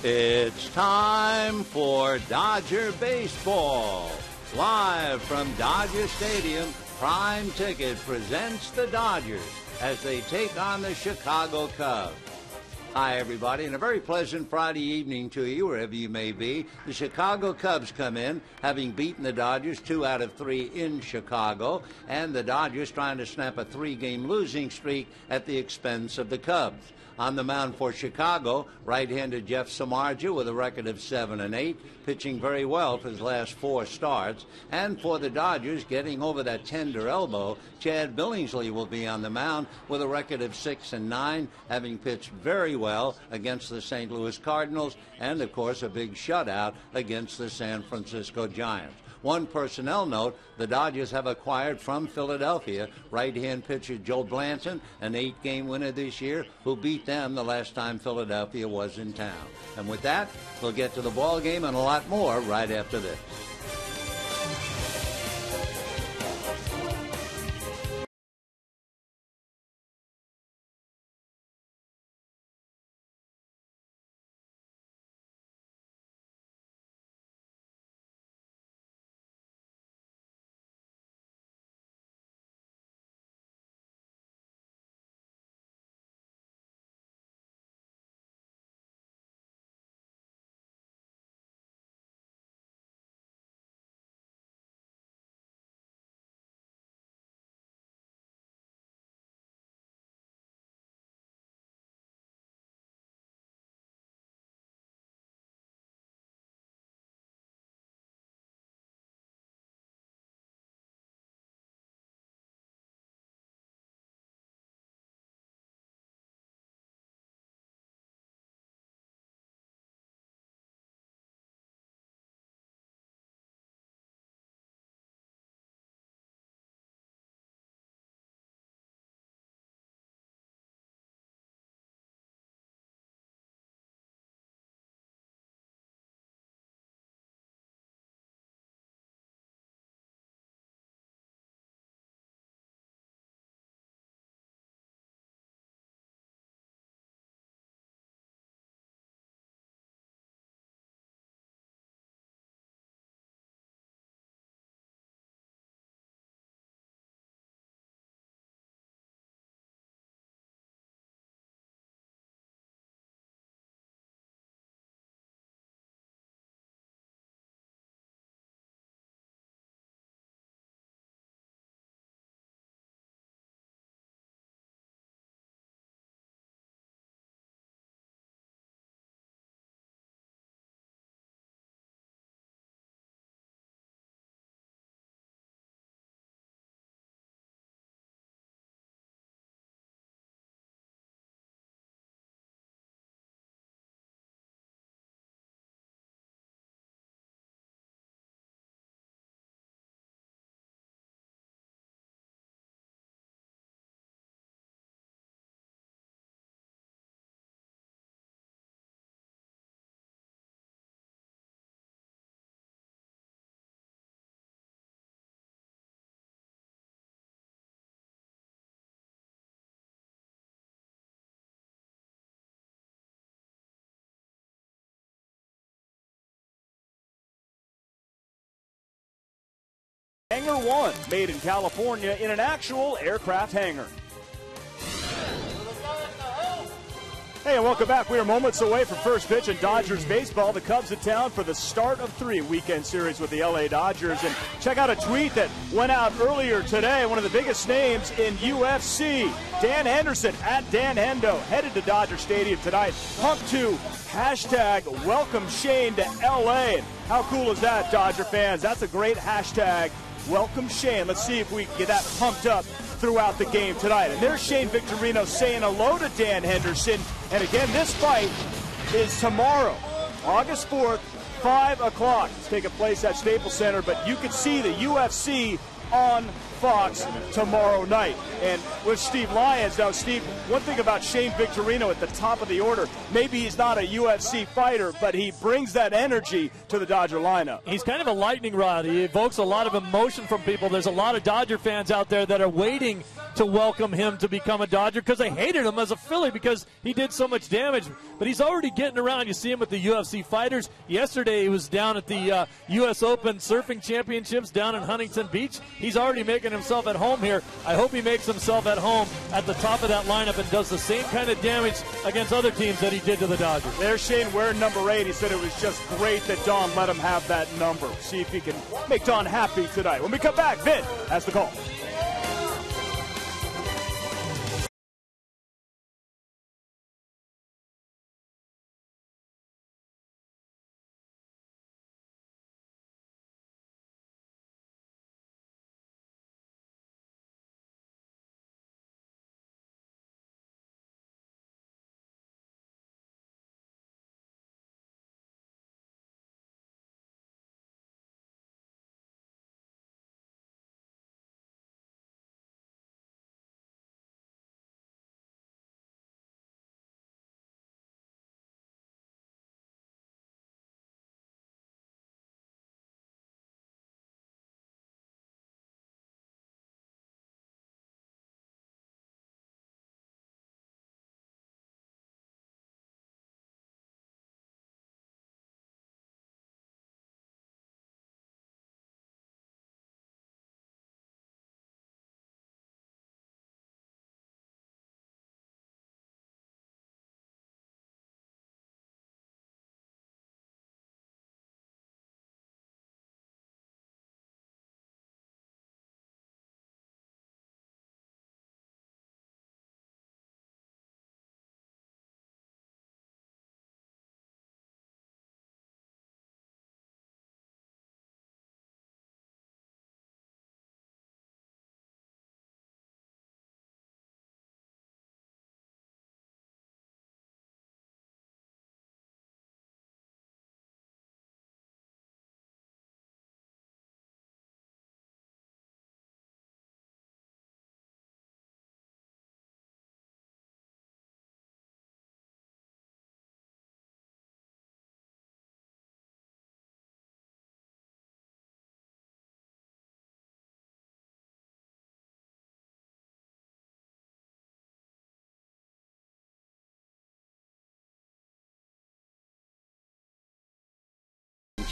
It's time for Dodger Baseball. Live from Dodger Stadium, Prime Ticket presents the Dodgers as they take on the Chicago Cubs. Hi, everybody, and a very pleasant Friday evening to you, wherever you may be. The Chicago Cubs come in, having beaten the Dodgers 2 out of 3 in Chicago, and the Dodgers trying to snap a 3-game losing streak at the expense of the Cubs. On the mound for Chicago, right-handed Jeff Samardzija with a record of 7-8, pitching very well for his last 4 starts. And for the Dodgers, getting over that tender elbow, Chad Billingsley will be on the mound with a record of 6-9, having pitched very well against the St. Louis Cardinals and, of course, a big shutout against the San Francisco Giants. One personnel note, the Dodgers have acquired from Philadelphia right-hand pitcher Joe Blanton, an 8-game winner this year, who beat them the last time Philadelphia was in town. And with that, we'll get to the ball game and a lot more right after this. Hangar 1, made in California in an actual aircraft hangar. Hey, and welcome back. We are moments away from first pitch in Dodgers baseball. The Cubs in town for the start of 3 weekend series with the LA Dodgers. And check out a tweet that went out earlier today. One of the biggest names in UFC, Dan Henderson, at Dan Hendo, headed to Dodger Stadium tonight. Pump to hashtag welcome Shane to LA. And how cool is that, Dodger fans? That's a great hashtag. Welcome Shane. Let's see if we can get that pumped up throughout the game tonight. And there's Shane Victorino saying hello to Dan Henderson. And again, this fight is tomorrow, August 4th, 5 o'clock. It's taking place at Staples Center, but you can see the UFC on Fox tomorrow night. And with Steve Lyons. Now, Steve, one thing about Shane Victorino at the top of the order, maybe he's not a UFC fighter, but he brings that energy to the Dodger lineup. He's kind of a lightning rod. He evokes a lot of emotion from people. There's a lot of Dodger fans out there that are waiting to welcome him to become a Dodger because they hated him as a Philly because he did so much damage. But he's already getting around. You see him with the UFC fighters. Yesterday he was down at the U.S. Open Surfing Championships down in Huntington Beach. He's already making himself at home here. I hope he makes himself at home at the top of that lineup and does the same kind of damage against other teams that he did to the Dodgers. There's Shane wearing number 8. He said it was just great that Don let him have that number. See if he can make Don happy tonight. When we come back, Vin has the call.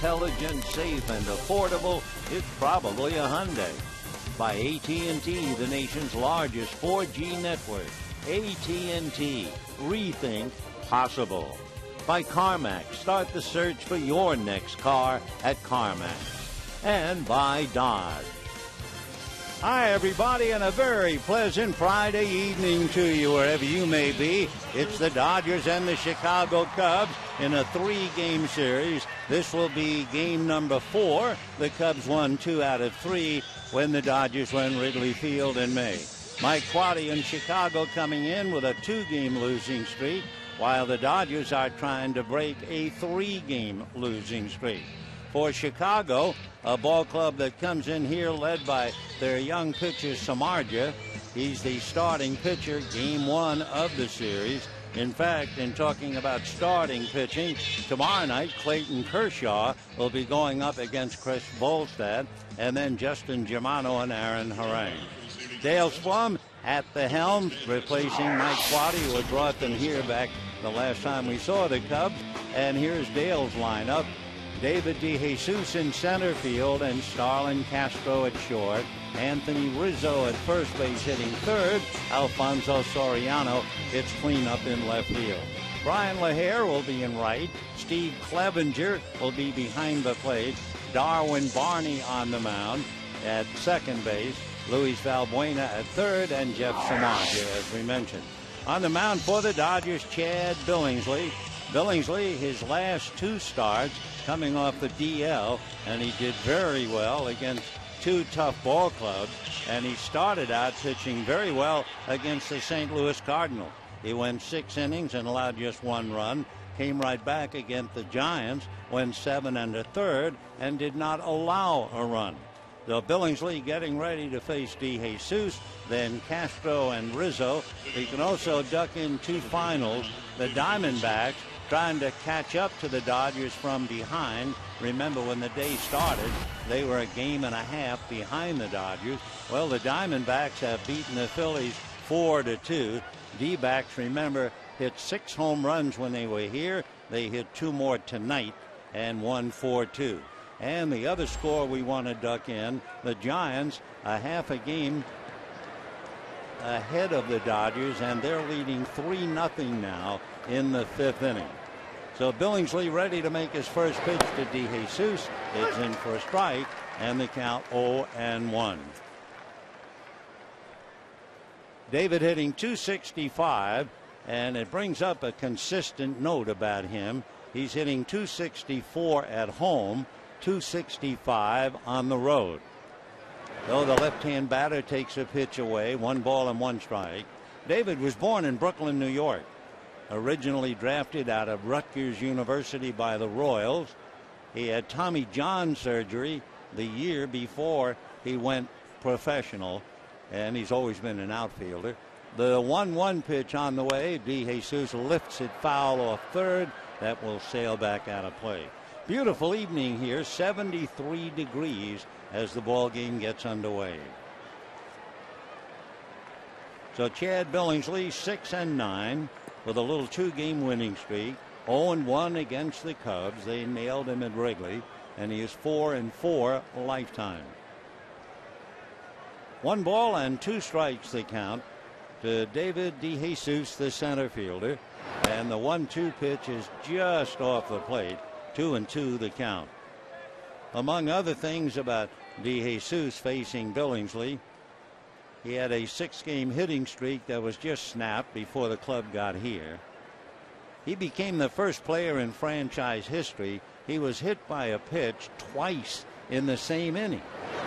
Intelligent, safe, and affordable, it's probably a Hyundai. By AT&T, the nation's largest 4G network. AT&T, rethink possible. By CarMax, start the search for your next car at CarMax. And by Dodge. Hi, everybody, and a very pleasant Friday evening to you, wherever you may be. It's the Dodgers and the Chicago Cubs in a 3-game series. This will be game number 4. The Cubs won 2 out of 3 when the Dodgers were in Wrigley Field in May. Mike Quaddy in Chicago coming in with a 2-game losing streak, while the Dodgers are trying to break a 3-game losing streak. For Chicago, a ball club that comes in here led by their young pitcher Samardzija. He's the starting pitcher game 1 of the series. In fact, in talking about starting pitching, tomorrow night Clayton Kershaw will be going up against Chris Volstad, and then Justin Germano and Aaron Harang. Dale Splum at the helm, replacing Mike Quaddy, who had brought them here back the last time we saw the Cubs. And here's Dale's lineup. David DeJesus in center field and Starlin Castro at short. Anthony Rizzo at first base hitting third. Alfonso Soriano hits cleanup in left field. Brian LaHare will be in right. Steve Clevenger will be behind the plate. Darwin Barney on the mound at second base. Luis Valbuena at third, and Jeff Samardzija, as we mentioned. On the mound for the Dodgers, Chad Billingsley. Billingsley, his last 2 starts coming off the DL, and he did very well against 2 tough ball clubs, and he started out pitching very well against the St. Louis Cardinals. He went 6 innings and allowed just 1 run, came right back against the Giants, went 7 1/3, and did not allow a run. So Billingsley getting ready to face DeJesus, then Castro and Rizzo. He can also duck in 2 finals. The Diamondbacks trying to catch up to the Dodgers from behind. Remember, when the day started, they were a game and a half behind the Dodgers. Well, the Diamondbacks have beaten the Phillies 4-2. D-backs, remember, hit 6 home runs when they were here. They hit 2 more tonight and won 4-2. And the other score we want to duck in, the Giants a half a game ahead of the Dodgers, and they're leading 3-0 now in the 5th inning. So Billingsley ready to make his first pitch to DeJesus. It's in for a strike, and the count 0-1. David hitting .265, and it brings up a consistent note about him. He's hitting .264 at home, .265 on the road. Though the left-hand batter takes a pitch away, 1 ball and 1 strike. David was born in Brooklyn, New York. Originally drafted out of Rutgers University by the Royals. He had Tommy John surgery the year before he went professional, and he's always been an outfielder. The 1-1 pitch on the way. DeJesus lifts it foul off third. That will sail back out of play. Beautiful evening here, 73 degrees as the ball game gets underway. So Chad Billingsley 6-9 with a little 2-game winning streak. 0-1 against the Cubs. They nailed him at Wrigley, and he is 4-4 lifetime. 1 ball and 2 strikes the count to David DeJesus, the center fielder, and the 1-2 pitch is just off the plate. 2-2 the count. Among other things about DeJesus facing Billingsley, he had a 6-game hitting streak that was just snapped before the club got here. He became the first player in franchise history. He was hit by a pitch twice in the same inning.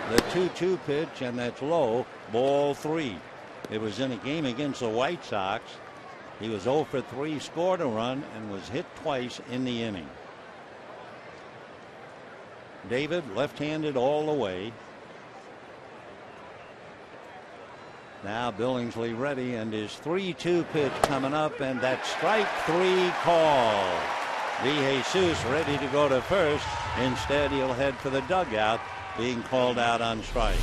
The 2-2 pitch, and that's low, ball 3. It was in a game against the White Sox. He was 0 for 3, scored a run, and was hit twice in the inning. David left-handed all the way. Now Billingsley ready, and his 3-2 pitch coming up, and that strike 3 call. DeJesus ready to go to first. Instead, he'll head for the dugout, being called out on strike.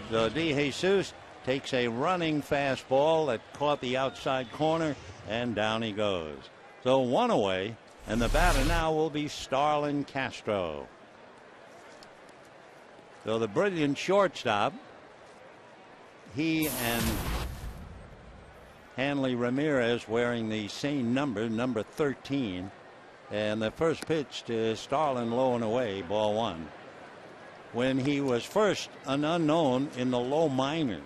So DeJesus takes a running fastball that caught the outside corner, and down he goes. So 1 away, and the batter now will be Starlin Castro. So the brilliant shortstop, he and Hanley Ramirez wearing the same number 13. And the first pitch to Starlin low and away, ball 1. When he was first an unknown in the low minors,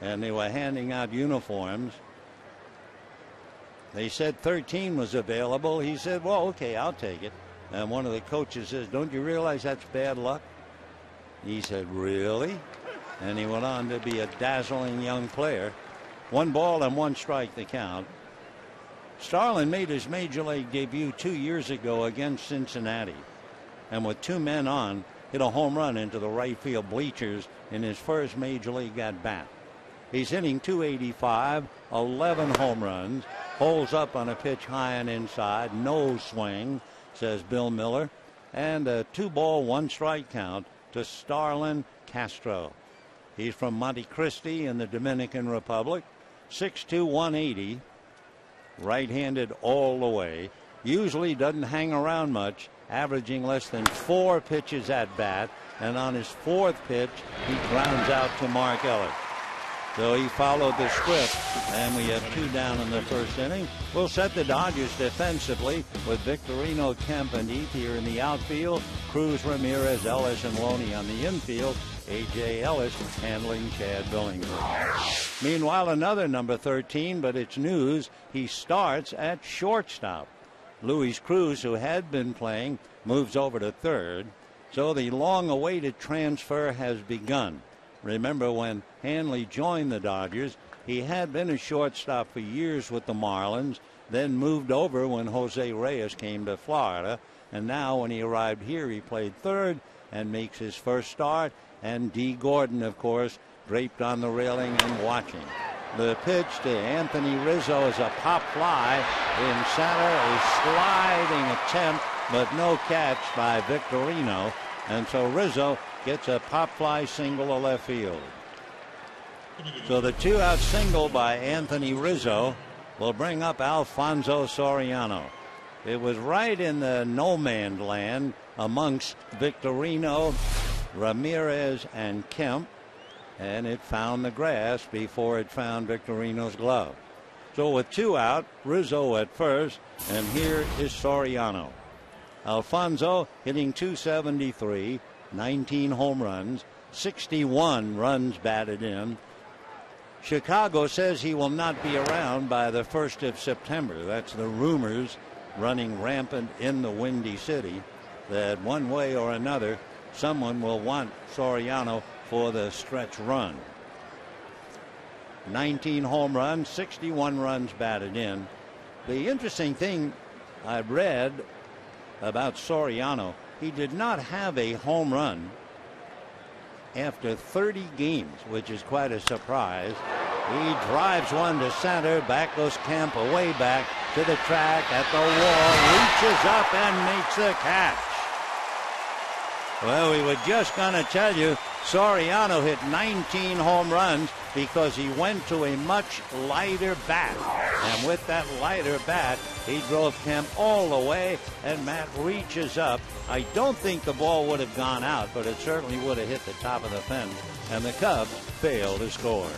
and they were handing out uniforms, they said 13 was available. He said, well, okay, I'll take it. And one of the coaches says, don't you realize that's bad luck? He said, really? And he went on to be a dazzling young player. 1 ball and 1 strike the count. Starlin made his major league debut 2 years ago against Cincinnati, and with 2 men on, hit a home run into the right field bleachers in his first major league at bat. He's hitting .285, 11 home runs, holds up on a pitch high and inside, no swing, says Bill Miller, and a 2-ball 1 strike count to Starlin Castro. He's from Monte Cristi in the Dominican Republic. 6'2", 180, right-handed all the way. Usually doesn't hang around much, averaging less than 4 pitches at bat, and on his 4th pitch he grounds out to Mark Ellis. So he followed the script, and we have 2 down in the first inning. We'll set the Dodgers defensively with Victorino, Kemp, and Ethier in the outfield. Cruz, Ramirez, Ellis, and Loney on the infield. A.J. Ellis handling Chad Billingsley. Meanwhile, another number 13, but it's news. He starts at shortstop. Luis Cruz, who had been playing, moves over to third. So the long-awaited transfer has begun. Remember, when Hanley joined the Dodgers, he had been a shortstop for years with the Marlins, then moved over when Jose Reyes came to Florida, and now when he arrived here, he played third and makes his first start. And D. Gordon, of course, draped on the railing and watching. The pitch to Anthony Rizzo is a pop fly in center, a sliding attempt, but no catch by Victorino. And so Rizzo gets a pop fly single to left field. So the 2-out single by Anthony Rizzo will bring up Alfonso Soriano. It was right in the no man's land amongst Victorino, Ramirez, and Kemp, and it found the grass before it found Victorino's glove. So with 2 out, Rizzo at first, and here is Soriano. Alfonso hitting .273, 19 home runs, 61 runs batted in. Chicago says he will not be around by the 1st of September. That's the rumors running rampant in the Windy City, that one way or another someone will want Soriano for the stretch run. 19 home runs, 61 runs batted in. The interesting thing I read about Soriano, he did not have a home run after 30 games, which is quite a surprise. He drives one to center. Back goes Kemp, away back to the track at the wall, reaches up and makes the catch. Well, we were just going to tell you, Soriano hit 19 home runs because he went to a much lighter bat. And with that lighter bat, he drove Kemp all the way, and Matt reaches up. I don't think the ball would have gone out, but it certainly would have hit the top of the fence, and the Cubs failed to score.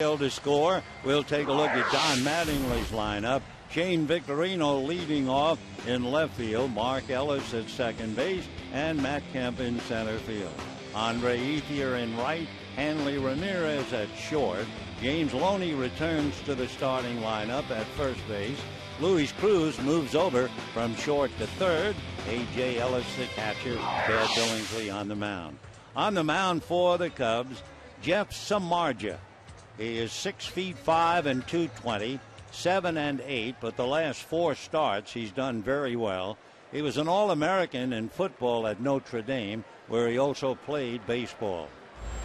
To score. We'll take a look at Don Mattingly's lineup. Shane Victorino leading off in left field, Mark Ellis at second base, and Matt Kemp in center field. Andre Ethier in right, Hanley Ramirez at short. James Loney returns to the starting lineup at first base. Luis Cruz moves over from short to third. A.J. Ellis the catcher. Ted Billingsley on the mound. On the mound for the Cubs, Jeff Samardzija. He is 6'5" and 220, 7 and 8, but the last 4 starts he's done very well. He was an All-American in football at Notre Dame, where he also played baseball.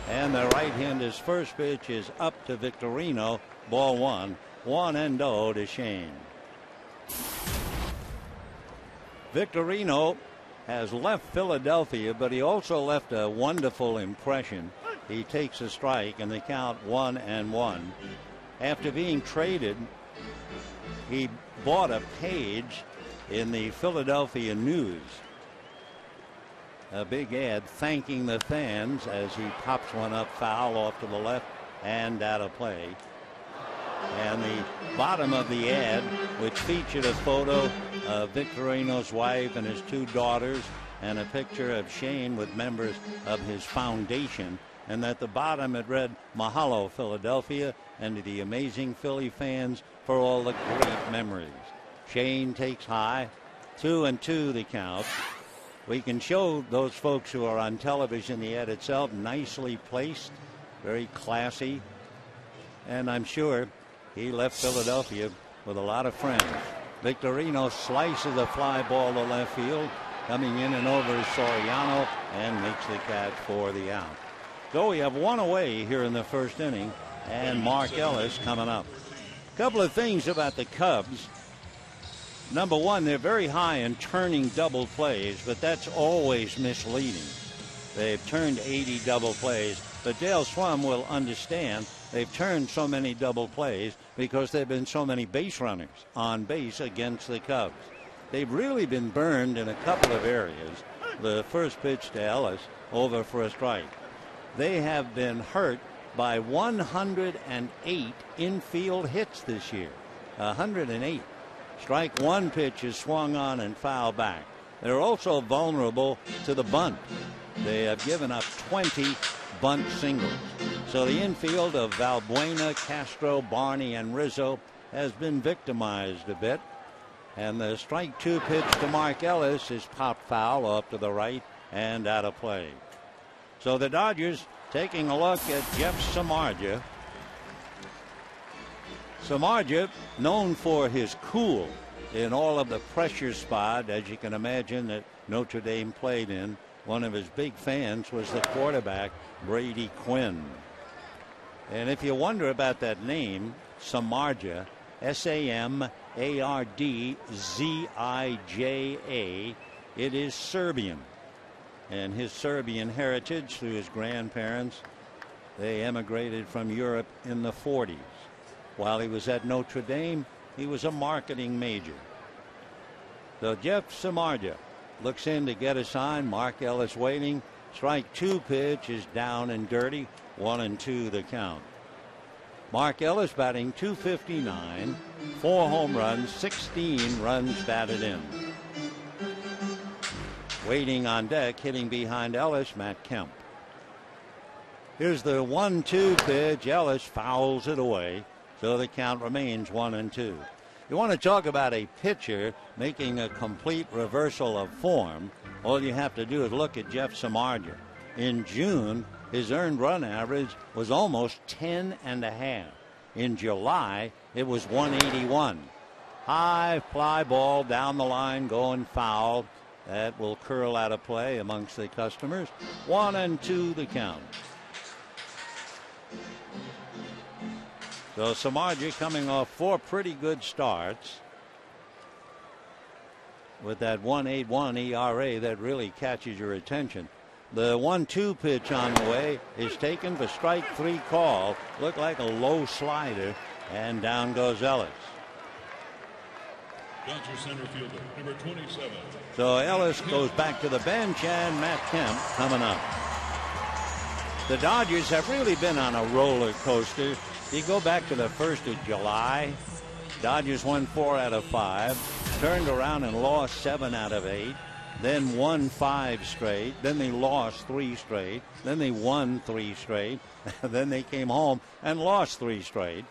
And the right-hander's first pitch is up to Victorino, ball 1, 1-0 to Shane. Victorino has left Philadelphia, but he also left a wonderful impression. He takes a strike and the count 1-1. After being traded, he bought a page in the Philadelphia News. A big ad thanking the fans as he pops one up foul off to the left and out of play. And the bottom of the ad, which featured a photo of Victorino's wife and his 2 daughters and a picture of Shane with members of his foundation. And at the bottom it read, "Mahalo, Philadelphia, and to the amazing Philly fans for all the great memories." Shane takes high, 2-2 the count. We can show those folks who are on television the ad itself, nicely placed, very classy. And I'm sure he left Philadelphia with a lot of friends. Victorino slices a fly ball to left field. Coming in and over is Soriano and makes the catch for the out. So we have one away here in the first inning, and Mark Ellis coming up. A couple of things about the Cubs. Number one, they're very high in turning double plays, but that's always misleading. They've turned 80 double plays, but Dale Swum will understand they've turned so many double plays because there have been so many base runners on base against the Cubs. They've really been burned in a couple of areas. The first pitch to Ellis over for a strike. They have been hurt by 108 infield hits this year. 108. Strike one pitch is swung on and fouled back. They're also vulnerable to the bunt. They have given up 20 bunt singles. So the infield of Valbuena, Castro, Barney, and Rizzo has been victimized a bit. And the strike two pitch to Mark Ellis is popped foul off to the right and out of play. So the Dodgers taking a look at Jeff Samardzija. Samardzija, known for his cool in all of the pressure spot, as you can imagine, that Notre Dame played in. One of his big fans was the quarterback, Brady Quinn. And if you wonder about that name, Samardzija, Samardzija, it is Serbian. And his Serbian heritage through his grandparents, they emigrated from Europe in the 40s. While he was at Notre Dame, he was a marketing major. So Jeff Samardzija looks in to get a sign. Mark Ellis waiting. Strike two pitch is down and dirty. 1-2 the count. Mark Ellis batting .259, 4 home runs, 16 runs batted in. Waiting on deck, hitting behind Ellis, Matt Kemp. Here's the 1-2 pitch. Ellis fouls it away, so the count remains 1-2. You want to talk about a pitcher making a complete reversal of form, all you have to do is look at Jeff Samardzija. In June, his earned run average was almost 10.5. In July, it was 181. High fly ball down the line going foul. That will curl out of play amongst the customers. 1-2 the count. So Samardzija coming off 4 pretty good starts with that 1.81 ERA that really catches your attention. The 1-2 pitch on the way is taken for strike 3 call. Looked like a low slider, and down goes Ellis. Dodger center fielder, number 27. So Ellis goes back to the bench, and Matt Kemp coming up. The Dodgers have really been on a roller coaster. You go back to the 1st of July, Dodgers won 4 out of 5, turned around and lost 7 out of 8. Then won 5 straight. Then they lost 3 straight. Then they won 3 straight. Then they came home and lost 3 straight.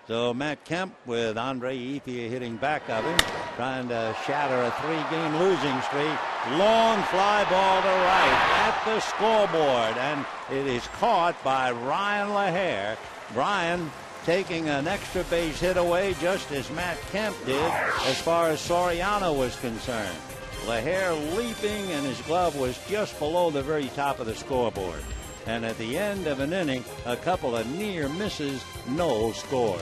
So Matt Kemp with Andre Ethier hitting back of him, trying to shatter a 3-game losing streak. Long fly ball to right at the scoreboard, and it is caught by Ryan LaHare. Brian taking an extra base hit away, just as Matt Kemp did as far as Soriano was concerned. LaHare leaping, and his glove was just below the very top of the scoreboard. And at the end of an inning, a couple of near misses, no score.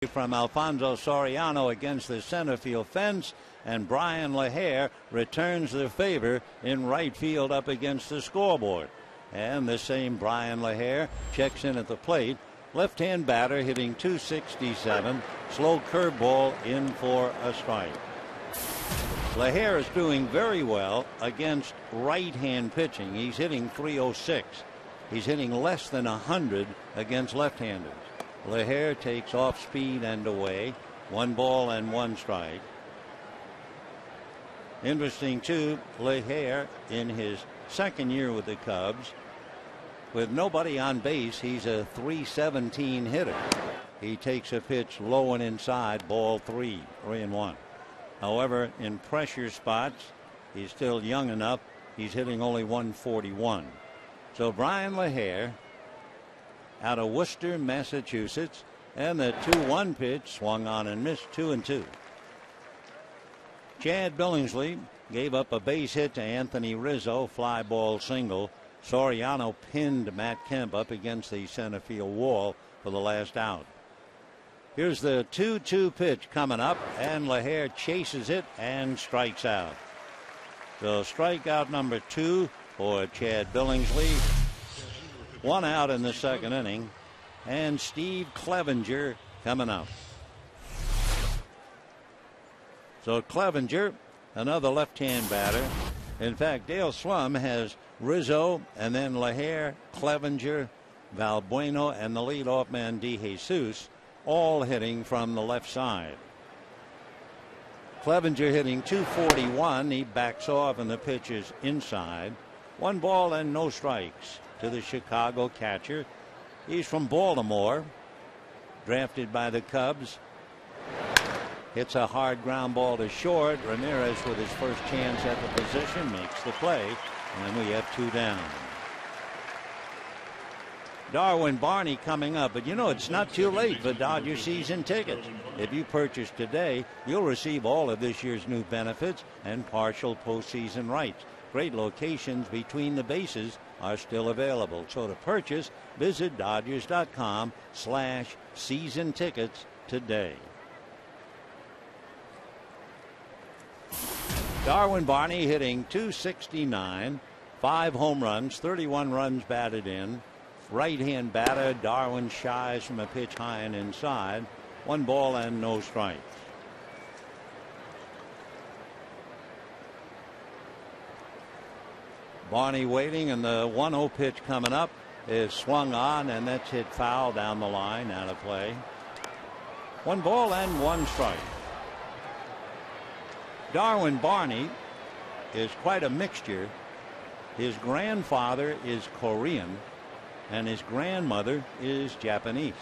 from Alfonso Soriano against the center field fence, and Brian LaHare returns the favor in right field up against the scoreboard. And the same Brian LaHare checks in at the plate. Left-hand batter hitting .267. Slow curveball in for a strike. LaHare is doing very well against right-hand pitching. He's hitting .306. He's hitting less than 100 against left-handers. LaHare takes off speed and away. 1 ball and 1 strike. Interesting too, LaHare in his second year with the Cubs, with nobody on base, he's a .317 hitter. He takes a pitch low and inside, ball 3-1. However, in pressure spots, he's still young enough. He's hitting only .141. So Brian LaHare out of Worcester, Massachusetts, and the 2-1 pitch swung on and missed. 2-2. Chad Billingsley gave up a base hit to Anthony Rizzo, fly ball single. Soriano pinned Matt Kemp up against the center field wall for the last out. Here's the 2-2 pitch coming up, and LaHare chases it and strikes out. So strikeout number 2 for Chad Billingsley. 1 out in the second inning, and Steve Clevenger coming up. So Clevenger, another left-hand batter. In fact, Dale Slum has Rizzo and then LaHare, Clevenger, Valbuena, and the leadoff man DeJesus, all hitting from the left side. Clevenger hitting .241. He backs off and the pitch is inside. 1 ball and no strikes to the Chicago catcher. He's from Baltimore, drafted by the Cubs. Hits a hard ground ball to short. Ramirez, with his first chance at the position, makes the play, and we have 2 down. Darwin Barney coming up, but you know it's not too late for Dodger season tickets. If you purchase today, you'll receive all of this year's new benefits and partial postseason rights. Great locations between the bases are still available. So to purchase, visit Dodgers.com/season tickets today. Darwin Barney hitting .269, 5 home runs, 31 runs batted in. Right-hand batter. Darwin shies from a pitch high and inside. 1 ball and no strikes. Barney waiting, and the 1-0 pitch coming up is swung on, and that's hit foul down the line, out of play. 1 ball and 1 strike. Darwin Barney is quite a mixture. His grandfather is Korean and his grandmother is Japanese.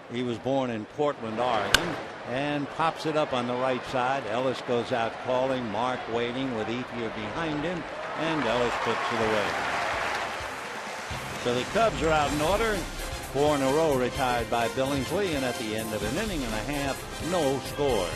He was born in Portland, Oregon, and pops it up on the right side. Ellis goes out calling, Mark waiting with Ethier behind him, and Ellis puts it away. So the Cubs are out in order. 4 in a row retired by Billingsley, and at the end of an inning and a half, no score.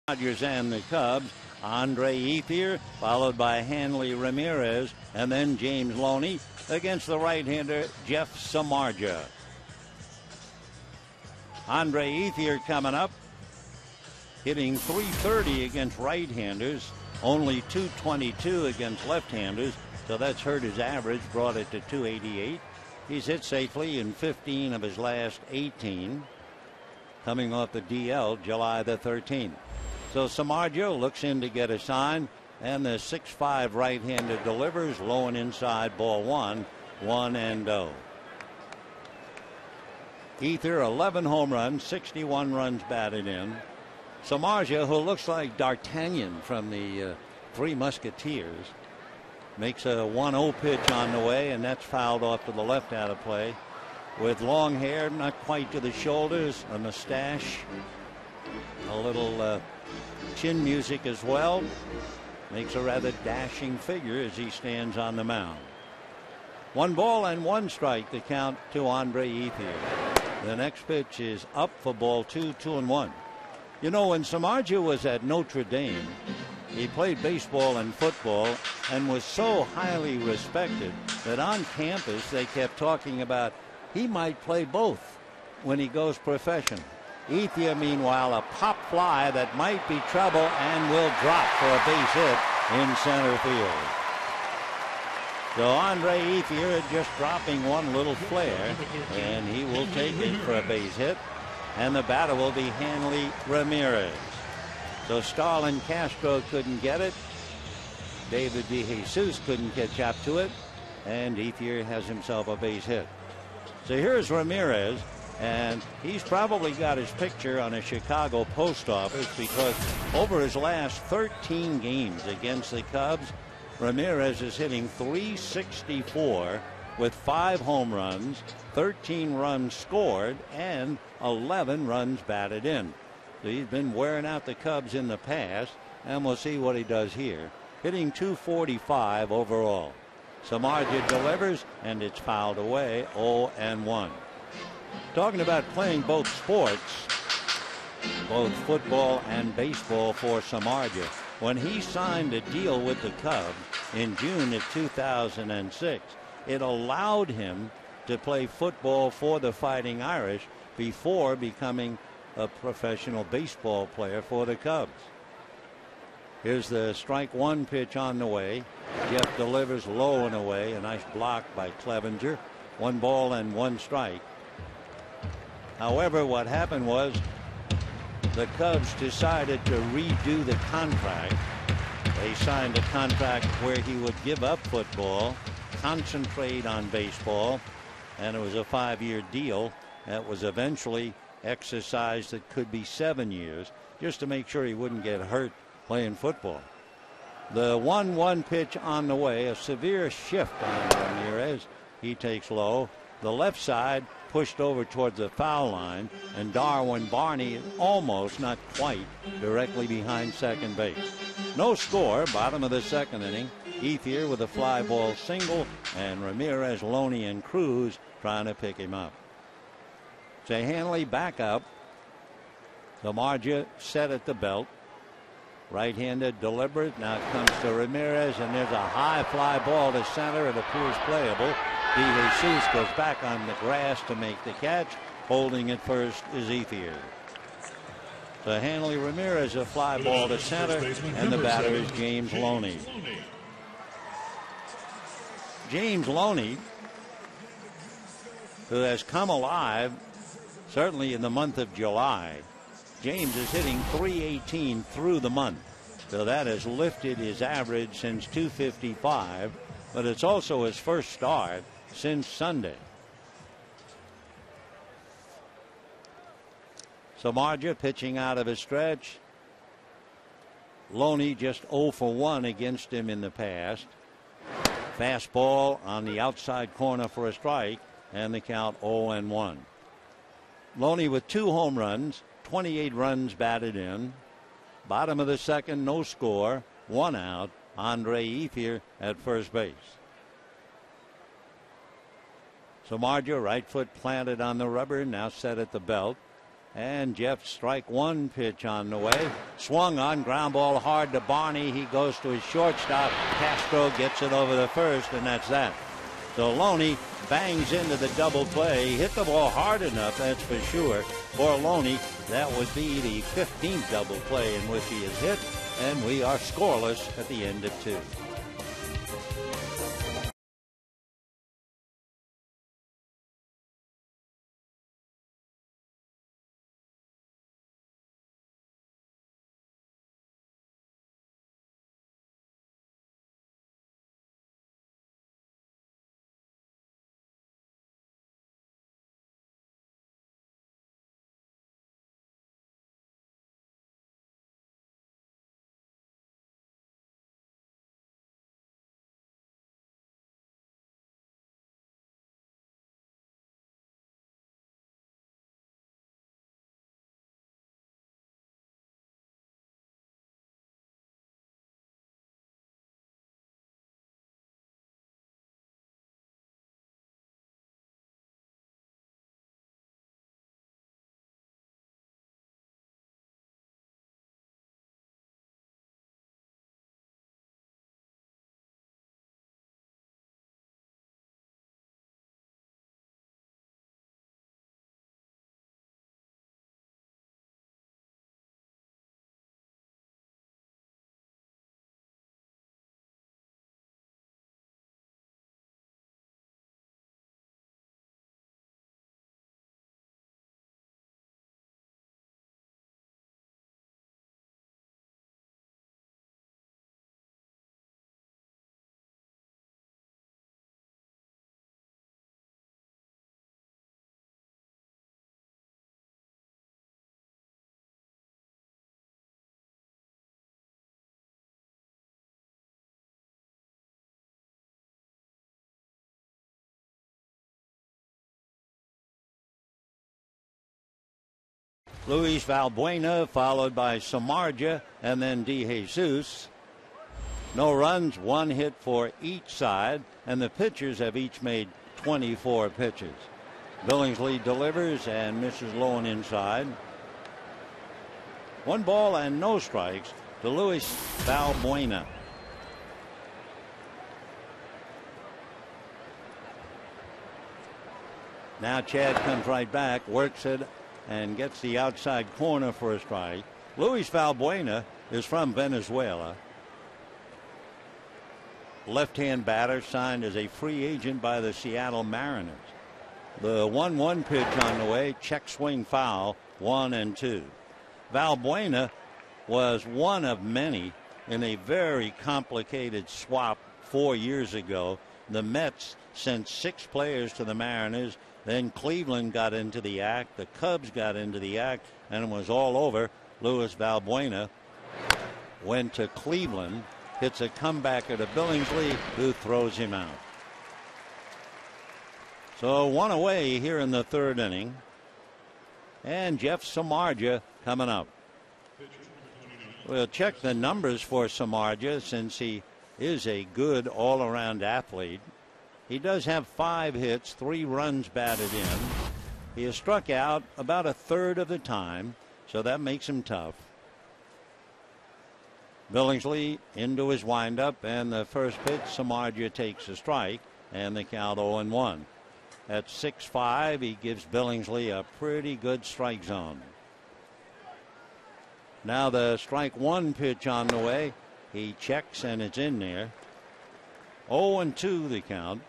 Dodgers and the Cubs. Andre Ethier, followed by Hanley Ramirez, and then James Loney against the right-hander Jeff Samardzija. Andre Ethier coming up, hitting .330 against right-handers, only .222 against left-handers, so that's hurt his average, brought it to .288. He's hit safely in 15 of his last 18, coming off the DL July the 13th. So Samardzija looks in to get a sign, and the 6'5" right-hander delivers low and inside, ball 1, 1-0. Ethier 11 home runs, 61 runs batted in. Samardzija, who looks like D'Artagnan from the Three Musketeers, makes a 1-0 pitch on the way, and that's fouled off to the left out of play. With long hair, not quite to the shoulders, a mustache, a little chin music as well. Makes a rather dashing figure as he stands on the mound. 1 ball and 1 strike, the count to Andre Ethier. The next pitch is up for ball 2, 2-1. You know, when Samardzija was at Notre Dame, he played baseball and football and was so highly respected that on campus they kept talking about he might play both when he goes professional. Ethier, meanwhile, a pop fly that might be trouble and will drop for a base hit in center field. So Andre Ethier just dropping one little flare, and he will take it for a base hit, and the batter will be Hanley Ramirez. So Starlin Castro couldn't get it. David DeJesus couldn't catch up to it, and Ethier has himself a base hit. So here's Ramirez, and he's probably got his picture on a Chicago post office because over his last 13 games against the Cubs, Ramirez is hitting .364 with 5 home runs, 13 runs scored, and 11 runs batted in. So he's been wearing out the Cubs in the past, and we'll see what he does here. Hitting .245 overall. Samardzija delivers, and it's fouled away, 0-1. Talking about playing both sports, both football and baseball for Samardzija. When he signed a deal with the Cubs in June of 2006, it allowed him to play football for the Fighting Irish before becoming a professional baseball player for the Cubs. Here's the strike 1 pitch on the way. Jeff delivers low and away. A nice block by Clevenger. 1 ball and 1 strike. However, what happened was the Cubs decided to redo the contract. They signed a contract where he would give up football, concentrate on baseball, and it was a 5-year deal that was eventually exercised. It could be 7 years, just to make sure he wouldn't get hurt playing football. The 1-1 pitch on the way, a severe shift on Ramirez. He takes low. The left side pushed over towards the foul line, and Darwin Barney almost, not quite, directly behind second base. No score, bottom of the second inning. Ethier with a fly ball single, and Ramirez, Loney, and Cruz trying to pick him up. So Hanley back up. Samardzija set at the belt. Right-handed, deliberate. Now it comes to Ramirez, and there's a high fly ball to center. It appears playable. DeJesus goes back on the grass to make the catch. Holding it first is Ethier. So Hanley Ramirez, a fly ball to center, and the batter is James Loney. James Loney, who has come alive certainly in the month of July. James is hitting .318 through the month, so that has lifted his average since .255, but it's also his first start since Sunday. Samardzija pitching out of his stretch. Loney just 0 for 1 against him in the past. Fastball on the outside corner for a strike, and the count 0-1. Loney with 2 home runs, 28 runs batted in. Bottom of the second, no score, 1 out. Andre Ethier at first base. Samardzija, right foot planted on the rubber, now set at the belt. And Jeff strike one pitch on the way. Swung on, ground ball hard to Barney. He goes to his shortstop. Castro gets it over the first, and that's that. So Loney bangs into the double play. He hit the ball hard enough, that's for sure. For Loney, that would be the 15th double play in which he has hit, and we are scoreless at the end of 2. Luis Valbuena, followed by Samardzija, and then DeJesus. No runs, 1 hit for each side, and the pitchers have each made 24 pitches. Billingsley delivers and misses low and inside. 1 ball and no strikes to Luis Valbuena. Now Chad comes right back, works it, and gets the outside corner for a strike. Luis Valbuena is from Venezuela. Left-hand batter, signed as a free agent by the Seattle Mariners. The 1-1 pitch on the way, check swing foul, 1-2. Valbuena was one of many in a very complicated swap 4 years ago. The Mets sent 6 players to the Mariners. Then Cleveland got into the act. The Cubs got into the act, and it was all over. Luis Valbuena went to Cleveland, hits a comebacker to Billingsley, who throws him out. So 1 away here in the 3rd inning. And Jeff Samardzija coming up. We'll check the numbers for Samardzija since he is a good all-around athlete. He does have 5 hits, 3 runs batted in. He has struck out about a third of the time, so that makes him tough. Billingsley into his windup, and the first pitch, Samardzija takes a strike, and the count 0-1. At 6-5, he gives Billingsley a pretty good strike zone. Now the strike 1 pitch on the way. He checks, and it's in there. 0-2 the count.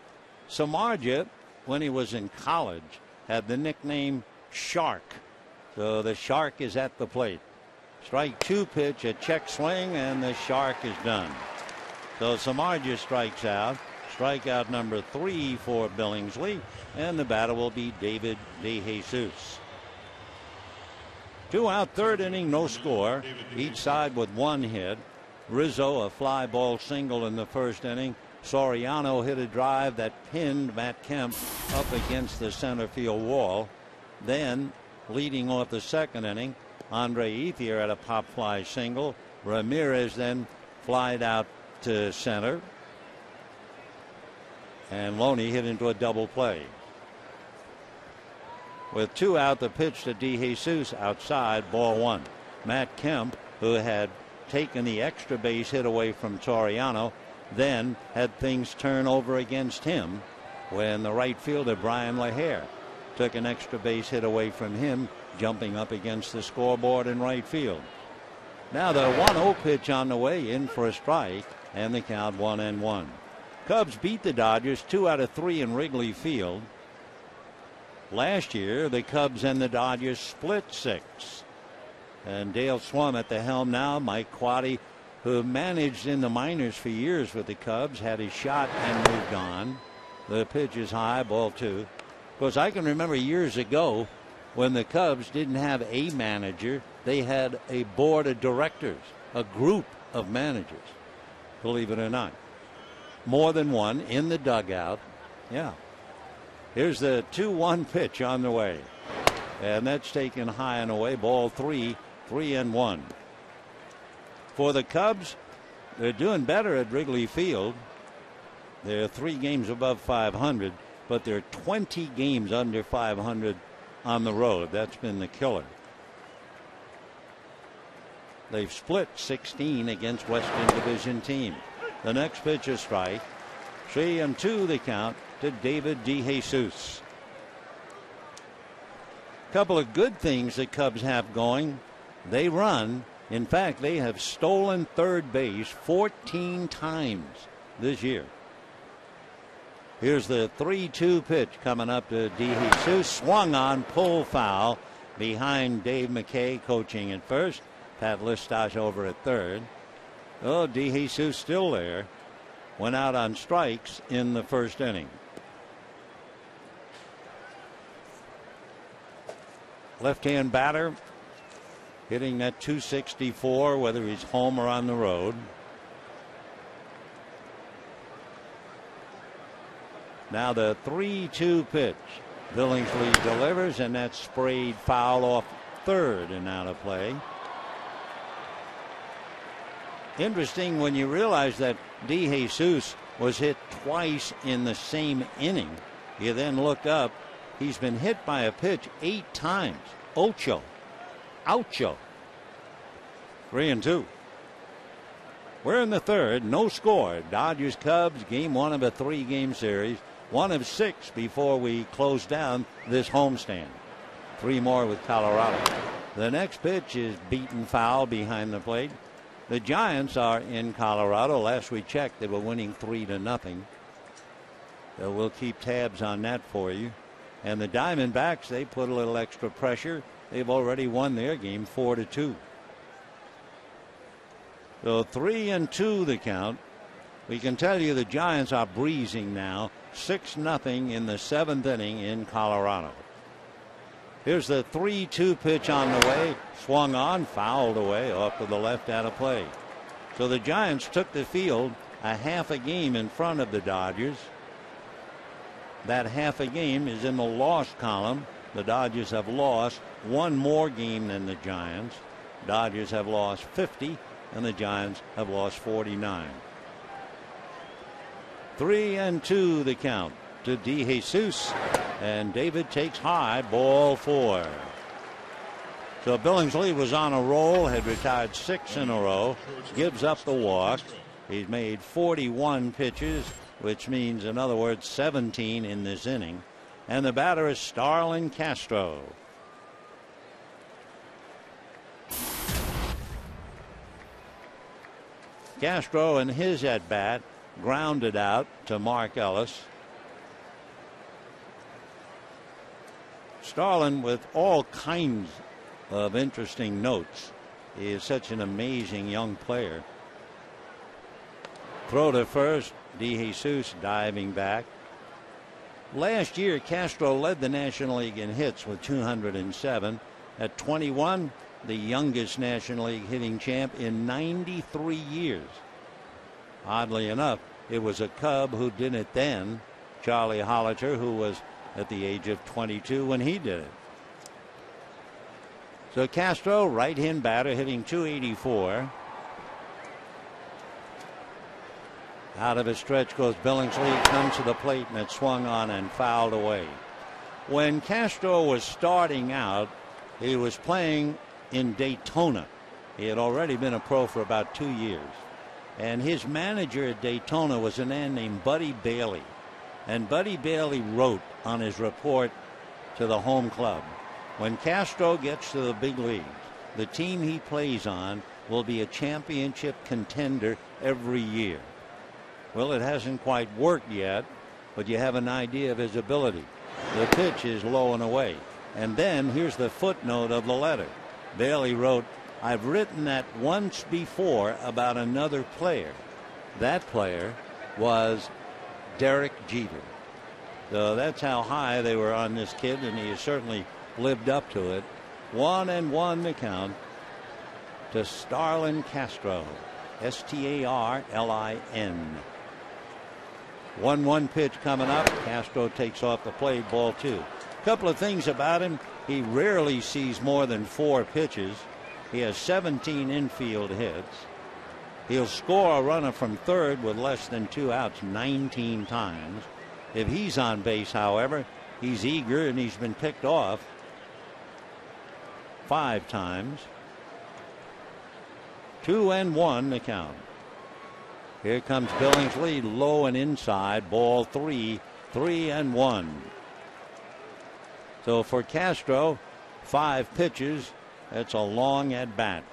Samardzija, when he was in college, had the nickname Shark. So the Shark is at the plate. Strike 2 pitch, a check swing, and the Shark is done. So Samardzija strikes out. Strikeout number 3 for Billingsley, and the batter will be David DeJesus. 2 out, 3rd inning, no score. Each side with 1 hit. Rizzo, a fly ball single in the 1st inning. Soriano hit a drive that pinned Matt Kemp up against the center field wall. Then, leading off the 2nd inning, Andre Ethier had a pop fly single. Ramirez then flied out to center. And Loney hit into a double play. With 2 out, the pitch to DeJesus outside, ball 1. Matt Kemp, who had taken the extra base hit away from Toriano, then had things turn over against him when the right fielder Brian LaHare took an extra base hit away from him, jumping up against the scoreboard in right field. Now the 1-0 pitch on the way, in for a strike, and the count 1-1. Cubs beat the Dodgers 2 out of 3 in Wrigley Field. Last year, the Cubs and the Dodgers split 6. And Dale Swum at the helm now. Mike Quade, who managed in the minors for years with the Cubs, had his shot and moved on. The pitch is high, ball 2. Of course, I can remember years ago when the Cubs didn't have a manager. They had a board of directors, a group of managers, believe it or not. More than one in the dugout. Yeah. Here's the 2-1 pitch on the way. And that's taken high and away. Ball 3, 3-1. For the Cubs, they're doing better at Wrigley Field. They're 3 games above 500, but they're 20 games under 500 on the road. That's been the killer. They've split 16 against Western Division teams. The next pitch is strike. 3-2 the count to David DeJesus. Couple of good things the Cubs have going. They run. In fact, they have stolen third base 14 times this year. Here's the 3-2 pitch coming up to DeJesus. Swung on, pull foul behind Dave McKay coaching at first. Pat Listash over at third. Oh, DeJesus still there. Went out on strikes in the first inning. Left-hand batter hitting that 264, whether he's home or on the road. Now the 3-2 pitch. Billingsley delivers, and that's sprayed foul off third and out of play. Interesting when you realize that DeJesus was hit twice in the same inning. You then look up, he's been hit by a pitch 8 times. Ocho. 3-2. We're in the third, no score. Dodgers Cubs, game 1 of a 3-game series. 1 of 6 before we close down this homestand. 3 more with Colorado. The next pitch is beaten foul behind the plate. The Giants are in Colorado. Last we checked, they were winning 3-0. So we'll keep tabs on that for you. And the Diamondbacks, they put a little extra pressure. They've already won their game 4-2. So 3-2 the count. We can tell you the Giants are breezing now. 6-0 in the 7th inning in Colorado. Here's the 3-2 pitch on the way. Swung on, fouled away off to the left out of play. So the Giants took the field a half a game in front of the Dodgers. That half a game is in the loss column. The Dodgers have lost 1 more game than the Giants. Dodgers have lost 50 and the Giants have lost 49. 3-2 the count to DeJesus, and David takes high, ball 4. So Billingsley was on a roll, had retired 6 in a row, gives up the walk. He's made 41 pitches, which means, in other words, 17 in this inning. And the batter is Starlin Castro. Castro in his at bat grounded out to Mark Ellis. Starlin with all kinds of interesting notes. He is such an amazing young player. Throw to first. DeJesus diving back. Last year, Castro led the National League in hits with 207. At 21, the youngest National League hitting champ in 93 years. Oddly enough, it was a Cub who did it then, Charlie Hollicher, who was at the age of 22 when he did it. So Castro, right-hand batter, hitting 284. Out of his stretch goes Billingsley, comes to the plate, and it's swung on and fouled away. When Castro was starting out, he was playing in Daytona. He had already been a pro for about 2 years. And his manager at Daytona was a man named Buddy Bailey. And Buddy Bailey wrote on his report to the home club, when Castro gets to the big leagues, the team he plays on will be a championship contender every year. Well, it hasn't quite worked yet, but you have an idea of his ability. The pitch is low and away. And then here's the footnote of the letter. Bailey wrote, I've written that once before about another player. That player was Derek Jeter. So that's how high they were on this kid, and he has certainly lived up to it. 1-1 the count to Starlin Castro. Starlin. 1-1 pitch coming up. Castro takes off the plate, ball 2. Couple of things about him. He rarely sees more than 4 pitches. He has 17 infield hits. He'll score a runner from third with less than 2 outs 19 times. If he's on base, however, he's eager, and he's been picked off 5 times. 2-1 the count. Here comes Billingsley, low and inside, ball 3, 3-1. So for Castro, 5 pitches. That's a long at bat.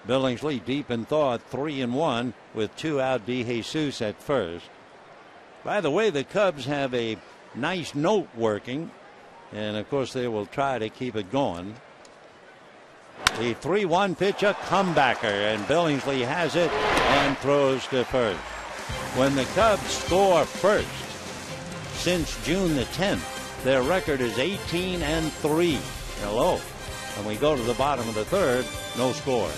Billingsley deep in thought, 3-1 with 2 out. DeJesus at first. By the way, the Cubs have a nice note working, and of course they will try to keep it going. The 3-1 pitch, a comebacker, and Billingsley has it and throws to first. When the Cubs score first since June the 10th, their record is 18-3. Hello. And we go to the bottom of the third, no score.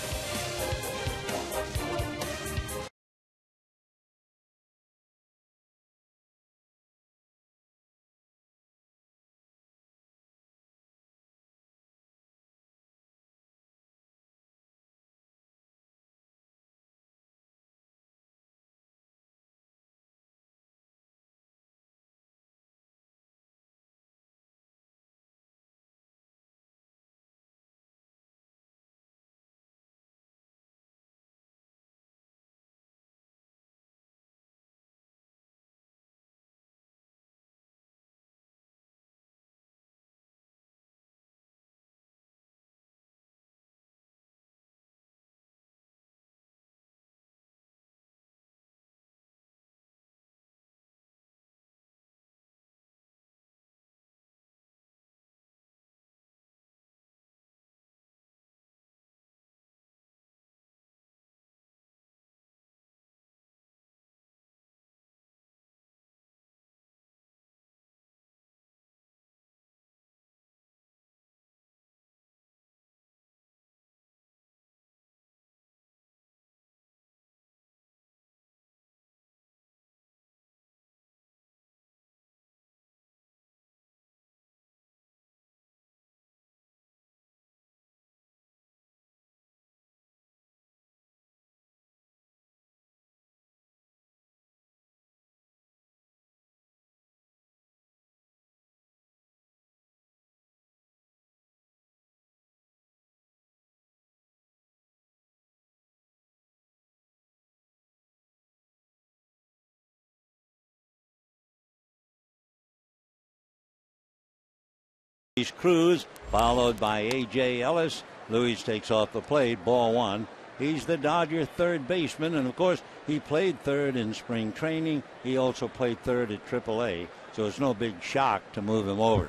Cruz, followed by A.J. Ellis. Luis takes off the plate, ball 1. He's the Dodger third baseman, and of course he played third in spring training. He also played third at AAA, so it's no big shock to move him over.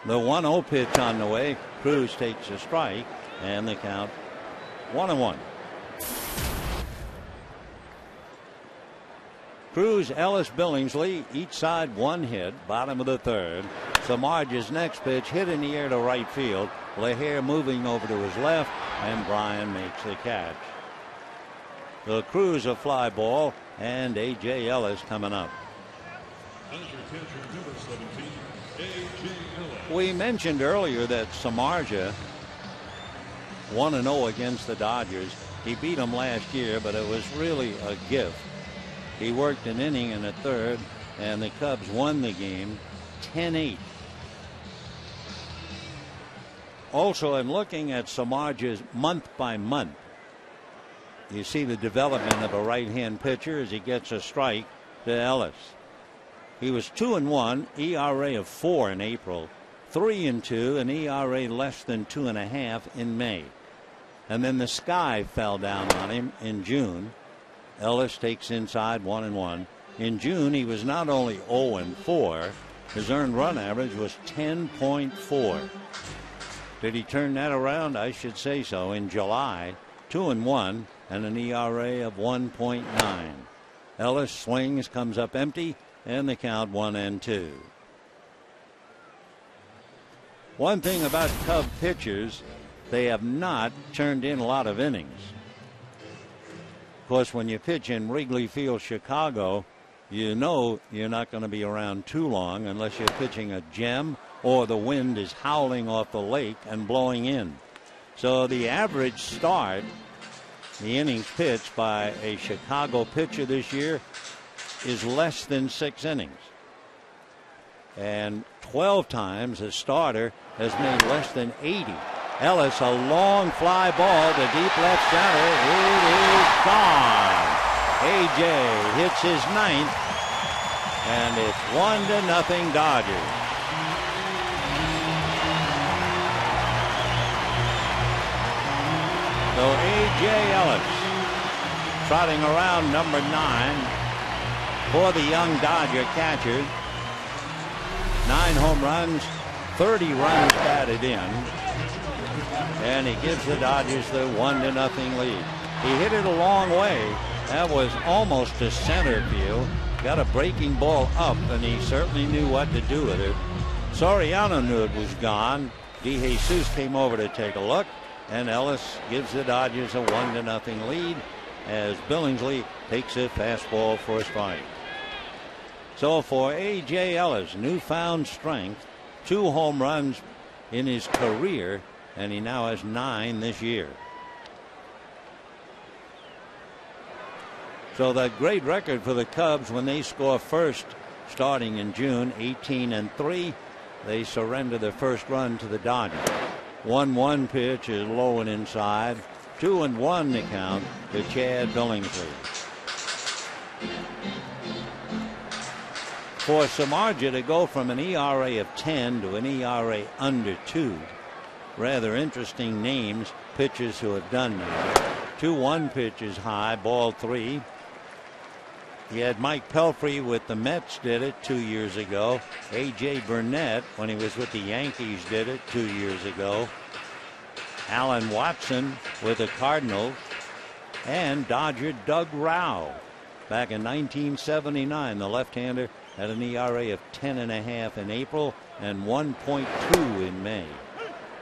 The 1-0 pitch on the way. Cruz takes a strike, and the count 1-1. Cruz, Ellis, Billingsley, each side 1 hit, bottom of the third. Samardzij's next pitch hit in the air to right field. LaHair moving over to his left, and Bryan makes the catch. The Cruz a fly ball, and A.J. Ellis coming up. We mentioned earlier that Samardzij 1-0 against the Dodgers. He beat them last year, but it was really a gift He worked an inning in the third, and the Cubs won the game 10-8. Also, I'm looking at Samardzij's month by month. You see the development of a right-hand pitcher as he gets a strike to Ellis. He was 2-1, ERA of 4 in April, 3-2, an ERA less than 2.5 in May. And then the sky fell down on him in June. Ellis takes inside 1-1. In June, he was not only 0-4, his earned run average was 10.4. Did he turn that around? I should say so. In July, 2-1 and an ERA of 1.9. Ellis swings, comes up empty, and the count 1-2. One thing about Cub pitchers, they have not turned in a lot of innings. Of course, when you pitch in Wrigley Field, Chicago, you know you're not going to be around too long unless you're pitching a gem or the wind is howling off the lake and blowing in. So the average start, the innings pitched by a Chicago pitcher this year, is less than 6 innings. And 12 times a starter has made less than 80. Ellis, a long fly ball to deep left center. It is gone. A.J. hits his 9th, and it's 1-0 Dodgers. So A.J. Ellis trotting around number 9 for the young Dodger catcher. 9 home runs, 30 runs batted in, and he gives the Dodgers the 1-0 lead. He hit it a long way. That was almost to center field. Got a breaking ball up, and he certainly knew what to do with it. Soriano knew it was gone. DeJesus came over to take a look, and Ellis gives the Dodgers a 1-0 lead as Billingsley takes a fastball for a strike. So for A.J. Ellis, newfound strength, 2 home runs in his career, and he now has 9 this year. So that great record for the Cubs when they score first starting in June, 18-3. They surrender their first run to the Dodgers. 1-1 pitch is low and inside. 2-1 the count to Chad Billingsley. For Samardzij to go from an ERA of 10 to an ERA under 2. Rather interesting names, pitchers who have done that. 2-1 pitch is high, ball 3. He had Mike Pelfrey with the Mets did it 2 years ago. A.J. Burnett, when he was with the Yankees, did it 2 years ago. Alan Watson with the Cardinals. And Dodger Doug Rao. Back in 1979, the left-hander had an ERA of 10.5 in April and 1.2 in May.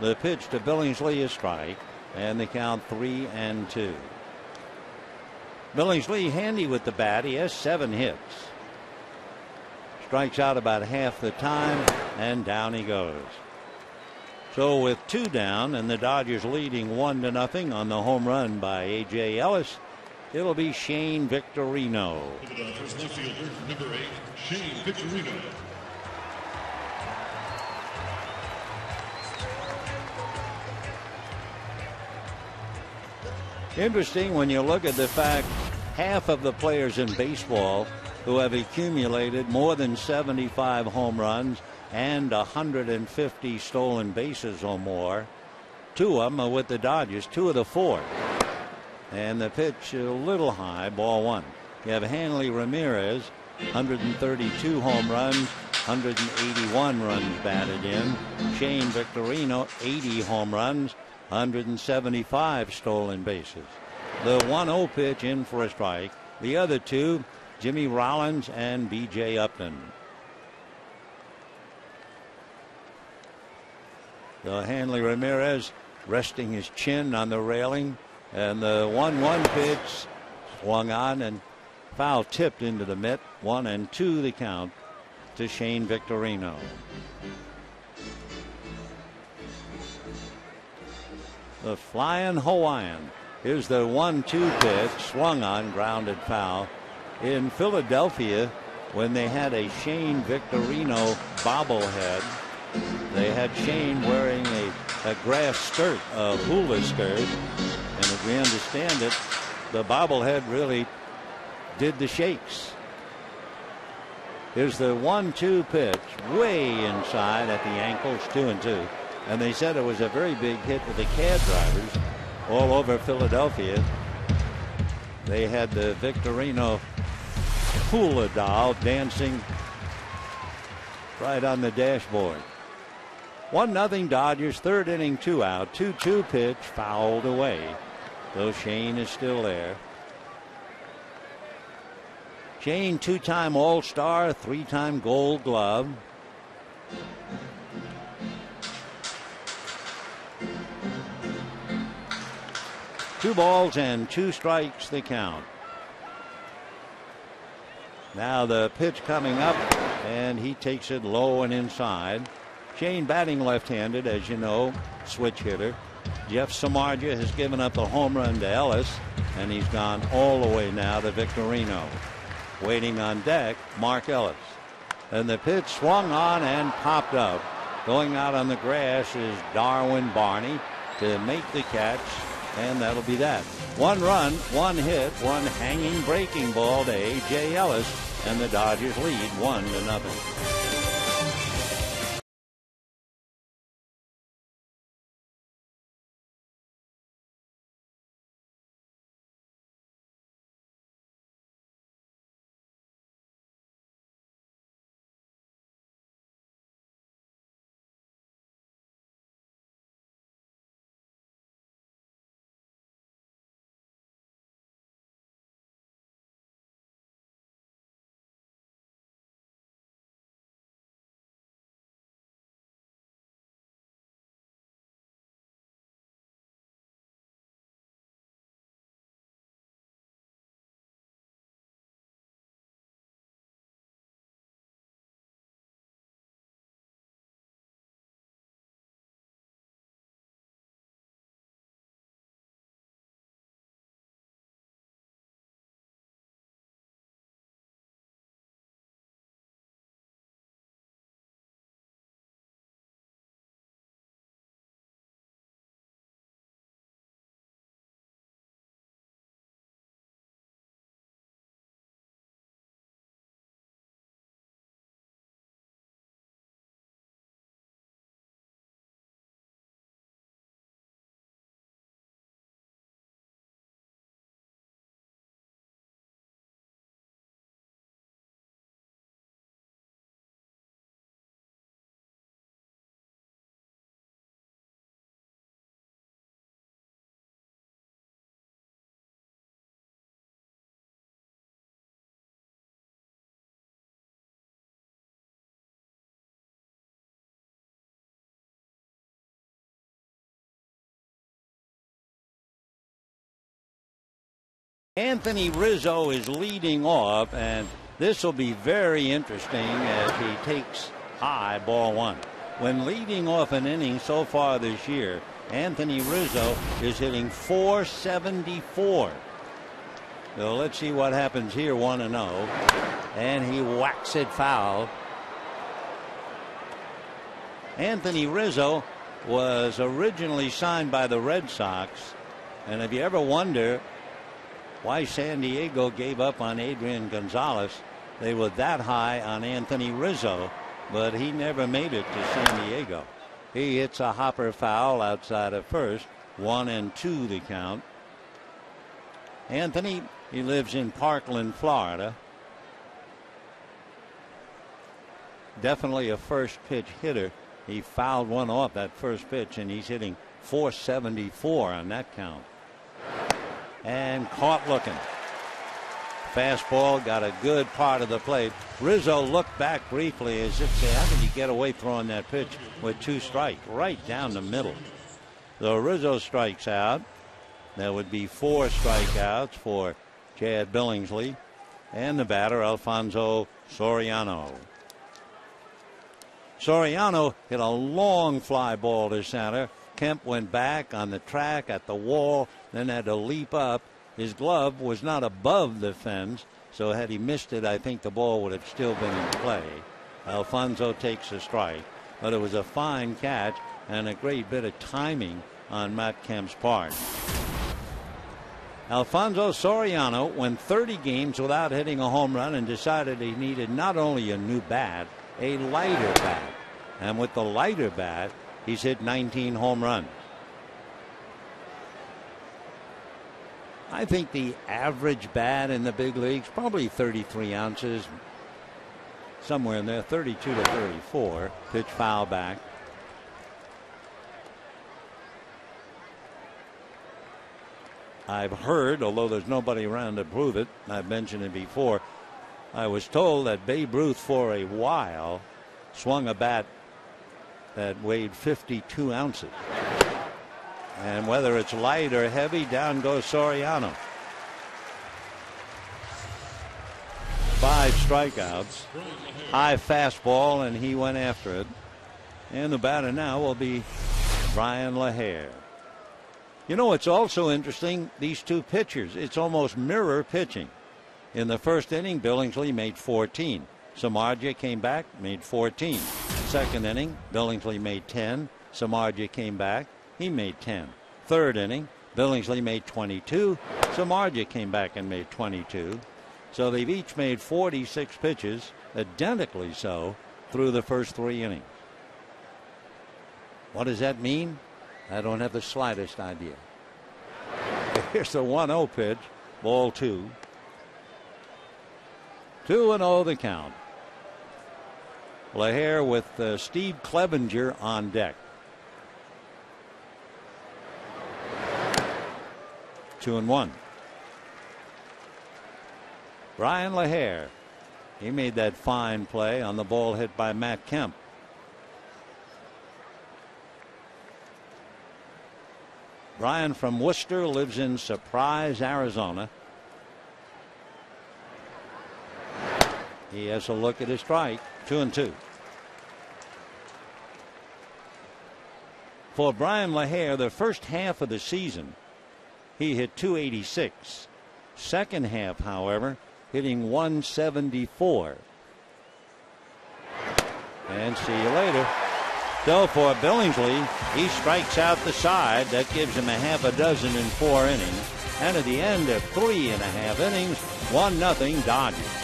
The pitch to Billingsley is strike, and the count 3-2. Billingsley handy with the bat. He has 7 hits. Strikes out about half the time, and down he goes. So with 2 down and the Dodgers leading 1-0 on the home run by A.J. Ellis, it'll be Shane Victorino. For the Dodgers, left fielder, number 8, Shane Victorino. Interesting when you look at the fact half of the players in baseball who have accumulated more than 75 home runs and 150 stolen bases or more. 2 of them are with the Dodgers, 2 of the 4. And the pitch a little high, ball 1. You have Hanley Ramirez, 132 home runs, 181 runs batted in. Shane Victorino, 80 home runs, 175 stolen bases. The 1-0 pitch in for a strike. The other 2, Jimmy Rollins and B.J. Upton. So Hanley Ramirez resting his chin on the railing, and the 1-1 pitch swung on and foul tipped into the mitt. 1-2 the count to Shane Victorino. The flying Hawaiian. Here's the 1-2 pitch, swung on, grounded foul. In Philadelphia, when they had a Shane Victorino bobblehead, they had Shane wearing a grass skirt, a hula skirt, and as we understand it, the bobblehead really did the shakes. Here's the 1-2 pitch, way inside at the ankles, 2-2. And they said it was a very big hit with the cab drivers all over Philadelphia. They had the Victorino hula doll dancing right on the dashboard. 1-0 Dodgers, third inning, 2 out, 2-2 pitch, fouled away. Though Shane is still there. Shane, 2-time All-Star, 3-time Gold Glove. Two balls and 2 strikes the count. Now the pitch coming up, and he takes it low and inside. Shane batting left-handed, as you know, switch hitter. Jeff Samardzija has given up a home run to Ellis, and he's gone all the way now to Victorino. Waiting on deck, Mark Ellis. And the pitch swung on and popped up. Going out on the grass is Darwin Barney to make the catch, and that'll be that. 1 run, 1 hit, 1 hanging breaking ball to A.J. Ellis, and the Dodgers lead 1-0. Anthony Rizzo is leading off, and this will be very interesting as he takes high, ball 1. When leading off an inning so far this year, Anthony Rizzo is hitting .474. So let's see what happens here, 1-0. And he whacks it foul. Anthony Rizzo was originally signed by the Red Sox, and if you ever wonder why San Diego gave up on Adrian Gonzalez, they were that high on Anthony Rizzo, but he never made it to San Diego. He hits a hopper foul outside of first, 1-2 the count. Anthony, he lives in Parkland, Florida. Definitely a first pitch hitter. He fouled one off that first pitch, and he's hitting .474 on that count. And caught looking. Fastball got a good part of the plate. Rizzo looked back briefly as if to say, how did he get away throwing that pitch with 2 strikes right down the middle? So Rizzo strikes out. There would be 4 strikeouts for Chad Billingsley and the batter Alfonso Soriano. Soriano hit a long fly ball to center. Kemp went back on the track at the wall, then had to leap up. His glove was not above the fence, So had he missed it, I think the ball would have still been in play. Alfonso takes a strike, but it was a fine catch and a great bit of timing on Matt Kemp's part. Alfonso Soriano went 30 games without hitting a home run and decided he needed not only a new bat, a lighter bat. And with the lighter bat, he's hit 19 home runs. I think the average bat in the big leagues, probably 33 ounces, somewhere in there, 32 to 34. Pitch foul back. I've heard, although there's nobody around to prove it, I've mentioned it before, I was told that Babe Ruth for a while swung a bat that weighed 52 ounces. And whether it's light or heavy, down goes Soriano. 5 strikeouts, high fastball, and he went after it. And the batter now will be Brian LaHare. You know, it's also interesting, these two pitchers, it's almost mirror pitching. In the first inning, Billingsley made 14. Samardzija came back, made 14. Second inning, Billingsley made 10. Samardzija came back, he made 10. Third inning, Billingsley made 22. Samardzija came back and made 22. So they've each made 46 pitches, identically so, through the first 3 innings. What does that mean? I don't have the slightest idea. Here's the 1-0 pitch, ball 2. 2-0 the count. LaHare with Steve Clevenger on deck. 2-1. Brian LaHare. He made that fine play on the ball hit by Matt Kemp. Brian from Worcester, lives in Surprise, Arizona. He has a look at his strike. 2-2. For Brian LaHare, the first half of the season, he hit .286. Second half, however, hitting .174. And see you later. So for Billingsley, he strikes out the side. That gives him a half a dozen in 4 innings. And at the end of 3.5 innings, 1-0 Dodgers.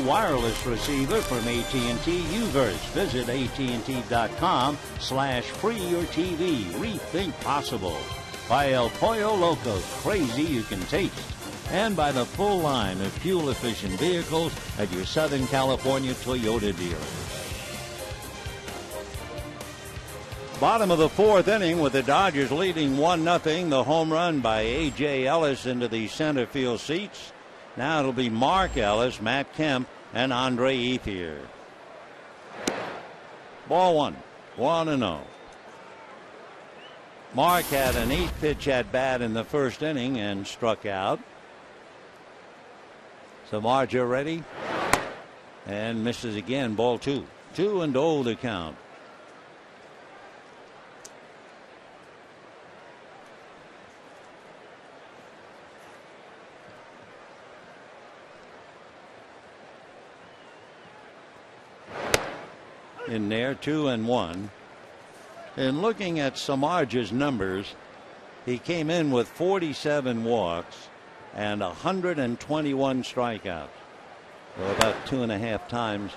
Wireless receiver from AT&T U-verse. Visit AT&T.com/freeyourtv. Rethink possible. By El Pollo Loco, crazy you can taste. And by the full line of fuel-efficient vehicles at your Southern California Toyota dealer. Bottom of the 4th inning with the Dodgers leading 1-0. The home run by A.J. Ellis into the center field seats. Now it'll be Mark Ellis, Matt Kemp, and Andre Ethier. Ball one. 1-0. Mark had an 8-pitch at bat in the first inning and struck out. Samardzija ready and misses again. Ball 2. 2-0 the count. In there, 2-1. And looking at Samardzija's numbers, he came in with 47 walks and 121 strikeouts. So about 2.5 times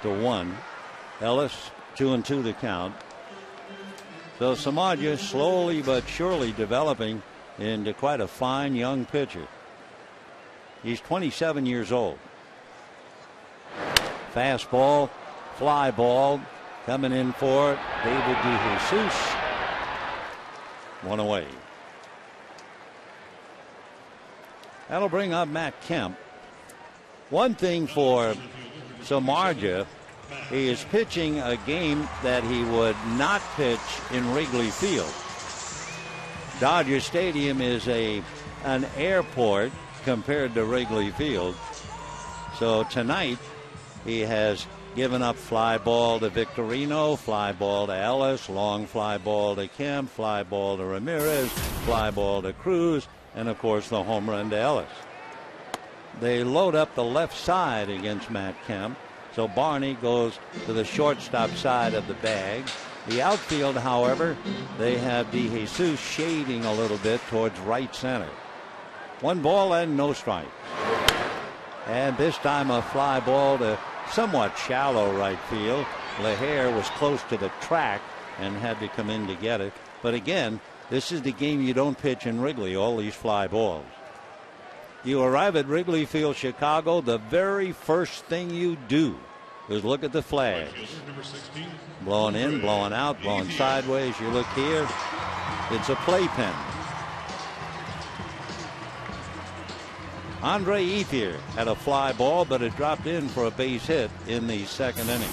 to 1. Ellis 2-2 the count. So Samardzija slowly but surely developing into quite a fine young pitcher. He's 27 years old. Fastball. Fly ball coming in for David DeJesus. 1 away. That'll bring up Matt Kemp. One thing for Samardzija, he is pitching a game that he would not pitch in Wrigley Field. Dodger Stadium is an airport compared to Wrigley Field. So tonight he has given up fly ball to Victorino, fly ball to Ellis, long fly ball to Kemp, fly ball to Ramirez, fly ball to Cruz, and of course the home run to Ellis. They load up the left side against Matt Kemp, so Barney goes to the shortstop side of the bag. The outfield, however, they have DeJesus shading a little bit towards right center. 1 ball and no strike. And this time a fly ball to somewhat shallow right field. LaHare was close to the track and had to come in to get it. But again, this is the game you don't pitch in Wrigley, all these fly balls. You arrive at Wrigley Field, Chicago, the very first thing you do is look at the flags. Blowing in, blowing out, blowing sideways. You look here, it's a playpen. Andre Ethier had a fly ball, but it dropped in for a base hit in the second inning.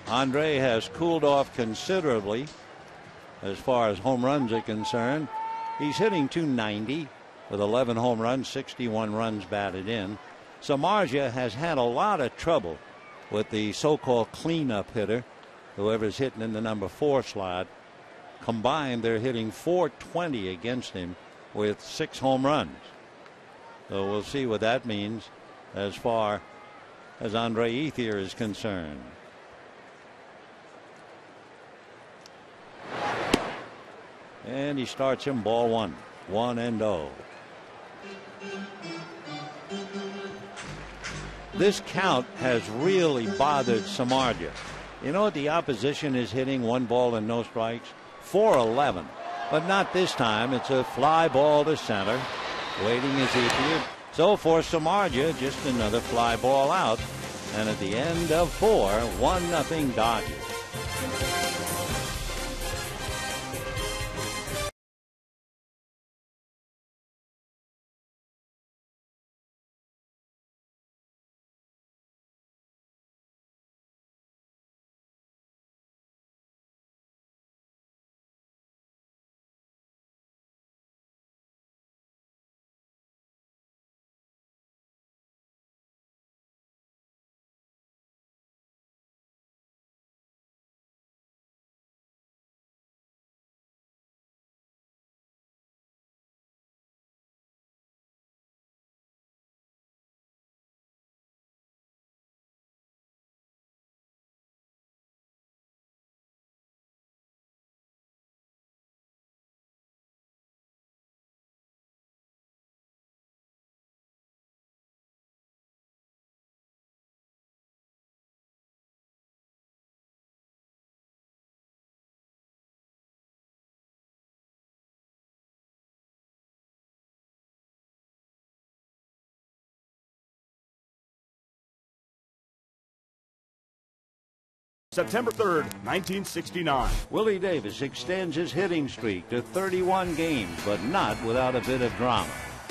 Andre has cooled off considerably as far as home runs are concerned. He's hitting .290 with 11 home runs, 61 runs batted in. Samardzija has had a lot of trouble with the so-called cleanup hitter, whoever's hitting in the number 4 slot. Combined, they're hitting .420 against him with 6 home runs. So we'll see what that means as far as Andre Ethier is concerned. And he starts him ball 1. 1-0. This count has really bothered Samardzija. You know what the opposition is hitting? 1 ball and no strikes. .411. But not this time. It's a fly ball to center. Waiting is Ethier. So for Samardzija, just another fly ball out. And at the end of 4, 1-0 Dodgers. September 3rd, 1969. Willie Davis extends his hitting streak to 31 games, but not without a bit of drama.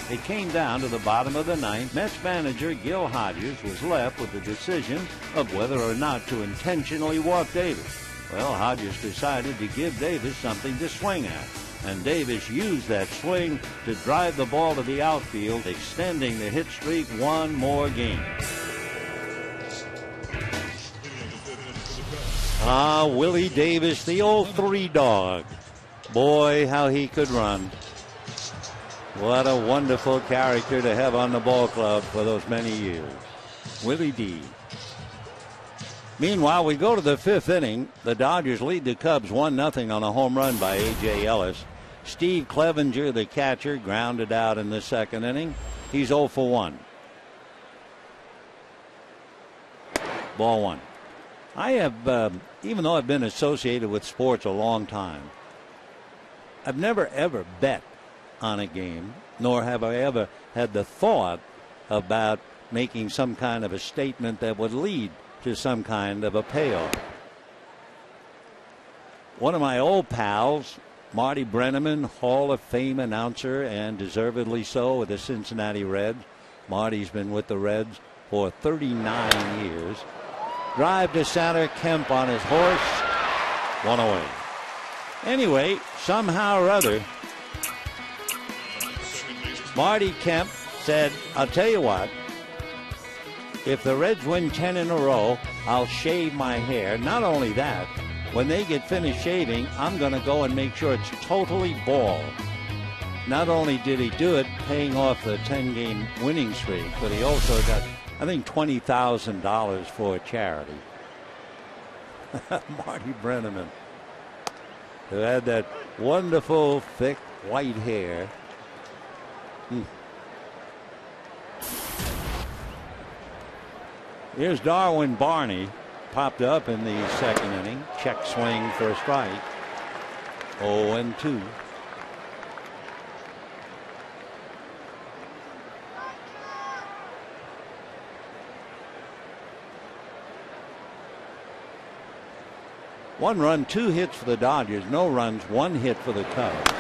It came down to the bottom of the ninth. Mets manager Gil Hodges was left with the decision of whether or not to intentionally walk Davis. Well, Hodges decided to give Davis something to swing at, and Davis used that swing to drive the ball to the outfield, extending the hit streak one more game. Willie Davis, the old three dog. Boy, how he could run. What a wonderful character to have on the ball club for those many years. Willie D. Meanwhile, we go to the fifth inning. The Dodgers lead the Cubs 1-0 on a home run by A.J. Ellis. Steve Clevenger, the catcher, grounded out in the second inning. He's 0 for 1. Ball one. I have, even though I've been associated with sports a long time, I've never ever bet on a game, nor have I ever had the thought about making some kind of a statement that would lead to some kind of a payoff. One of my old pals, Marty Brenneman, Hall of Fame announcer, and deservedly so with the Cincinnati Reds. Marty's been with the Reds for 39 years. Drive to center, Kemp on his horse, one away. Anyway, somehow or other, Marty Kemp said, I'll tell you what, if the Reds win 10 in a row, I'll shave my hair. Not only that, when they get finished shaving, I'm going to go and make sure it's totally bald. Not only did he do it, paying off the 10-game winning streak, but he also got, I think, $20,000 for a charity. Marty Brenneman, who had that wonderful, thick, white hair. Here's Darwin Barney, popped up in the second inning. Check swing for a strike. 0-2. One run, 2 hits for the Dodgers. No runs, 1 hit for the Cubs.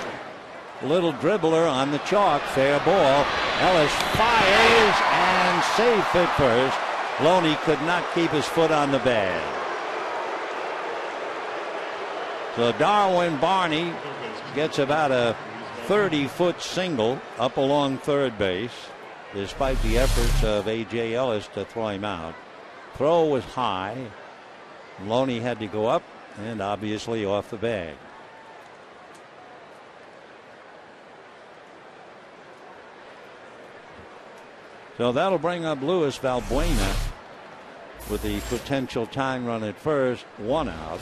Little dribbler on the chalk. Fair ball. Ellis fires and safe at first. Loney could not keep his foot on the bag. So Darwin Barney gets about a 30-foot single up along third base, despite the efforts of A.J. Ellis to throw him out. Throw was high. Loney had to go up and obviously off the bag. So that'll bring up Luis Valbuena with the potential tying run at first, 1 out.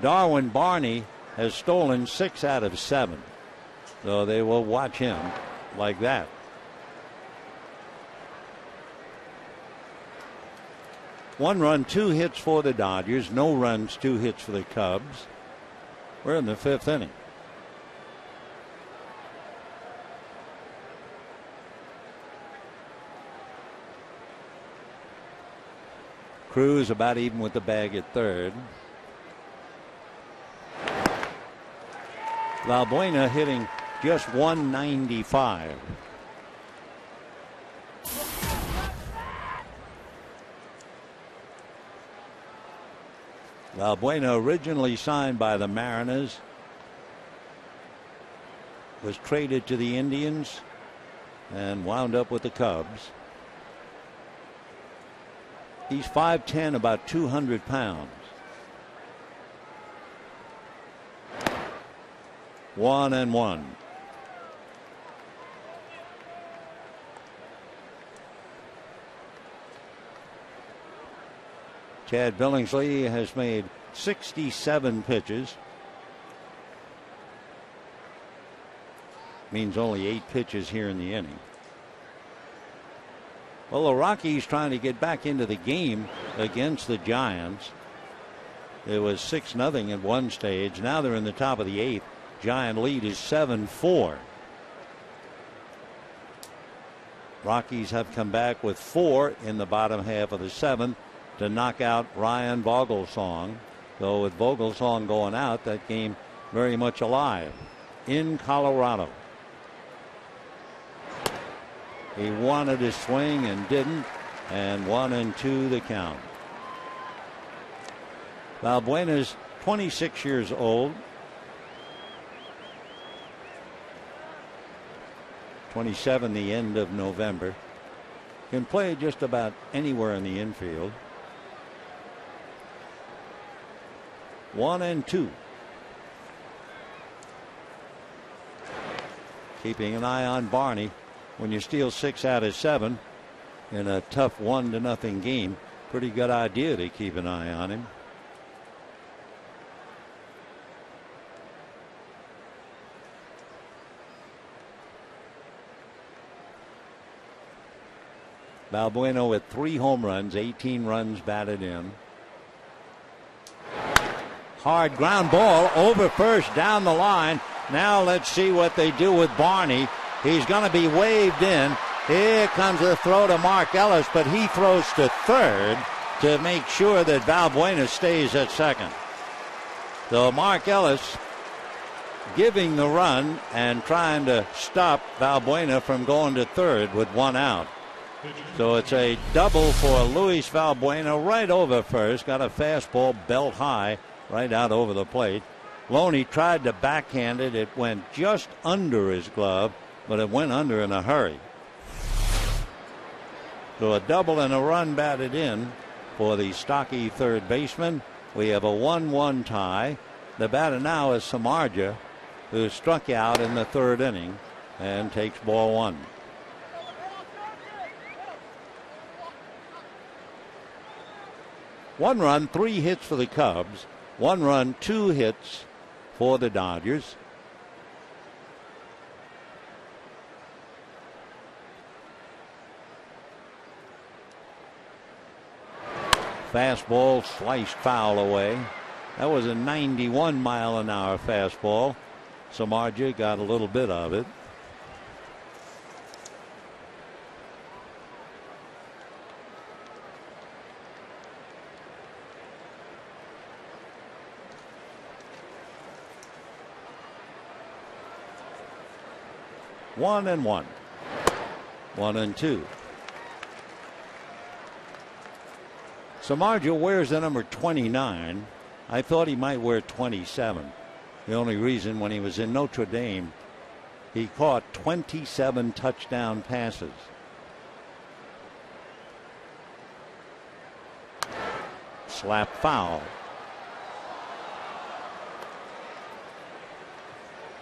Darwin Barney has stolen 6 out of 7. So they will watch him like that. One run, 2 hits for the Dodgers. No runs, 2 hits for the Cubs. We're in the 5th inning. Cruz about even with the bag at third. Valbuena hitting just 195. Valbuena, originally signed by the Mariners, was traded to the Indians and wound up with the Cubs. He's 5'10", about 200 pounds. 1-1. Chad Billingsley has made 67 pitches. Means only 8 pitches here in the inning. Well, the Rockies trying to get back into the game against the Giants. It was 6-0 at one stage. Now they're in the top of the 8th. Giant lead is 7-4. Rockies have come back with 4 in the bottom half of the 7th to knock out Ryan Vogelsong. Though with Vogelsong going out, that game very much alive. in Colorado. He wanted to swing and didn't, and 1-2 the count. Valbuena's 26 years old. 27 the end of November. Can play just about anywhere in the infield. 1-2. Keeping an eye on Barney. When you steal 6 out of 7 in a tough 1-0 game, pretty good idea to keep an eye on him. Valbuena with 3 home runs, 18 runs batted in. Hard ground ball over first down the line. Now let's see what they do with Barney. He's going to be waved in. Here comes the throw to Mark Ellis, but he throws to third to make sure that Valbuena stays at second. So Mark Ellis giving the run and trying to stop Valbuena from going to third with 1 out. So it's a double for Luis Valbuena right over first. Got a fastball belt high right out over the plate. Loney tried to backhand it. It went just under his glove, but it went under in a hurry. So a double and a run batted in for the stocky third baseman. We have a 1-1 tie. The batter now is Samardzija, who struck out in the third inning and takes ball 1. One run, 3 hits for the Cubs. 1 run, 2 hits for the Dodgers. Fastball sliced foul away. That was a 91-mile-an-hour fastball. Samardzija got a little bit of it. One and 1. 1-2. Samardzija wears the number 29. I thought he might wear 27. The only reason, when he was in Notre Dame, he caught 27 touchdown passes. Slap foul.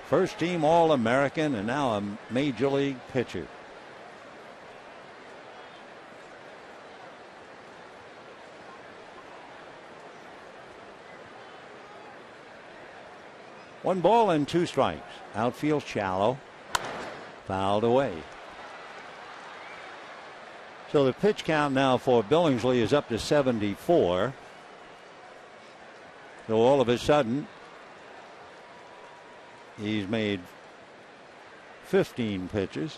First team All-American and now a major league pitcher. One ball and 2 strikes. Outfield shallow. Fouled away. So the pitch count now for Billingsley is up to 74. So all of a sudden, he's made 15 pitches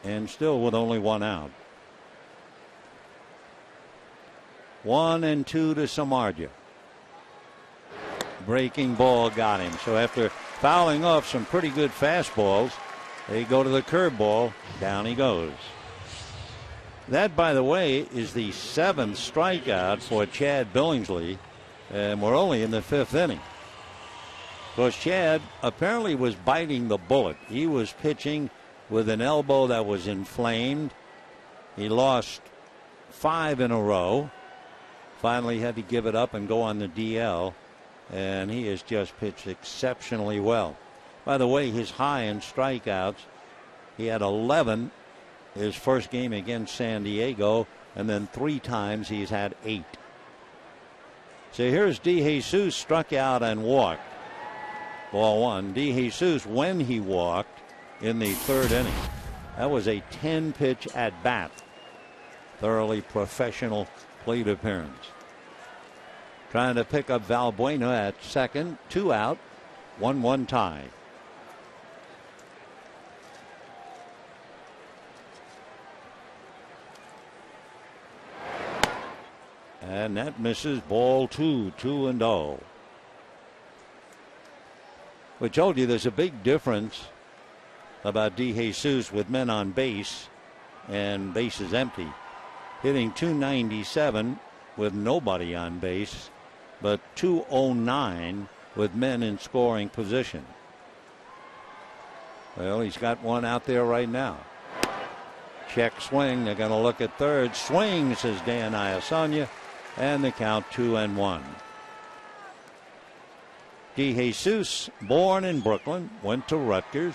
and still with only 1 out. 1-2 to Samardzija. Breaking ball got him. So after fouling off some pretty good fastballs, they go to the curveball. Down he goes. That, by the way, is the 7th strikeout for Chad Billingsley, and we're only in the 5th inning. Because Chad apparently was biting the bullet. He was pitching with an elbow that was inflamed. He lost 5 in a row. Finally had to give it up and go on the DL. And he has just pitched exceptionally well. By the way, his high in strikeouts, he had 11 his first game against San Diego, and then 3 times he's had 8. So here's DeJesus, struck out and walked. Ball 1. DeJesus, when he walked in the 3rd inning, that was a 10-pitch at bat. Thoroughly professional plate appearance. Trying to pick up Valbuena at second. 2 out. 1-1 tie. And that misses. Ball 2. 2-0. We told you there's a big difference about DeJesus with men on base and bases empty. Hitting .297 with nobody on base, but .209 with men in scoring position. Well, he's got one out there right now. Check swing. They're going to look at third. Swing, says Dan Iasonia, and the count 2-1. DeJesus, born in Brooklyn, went to Rutgers.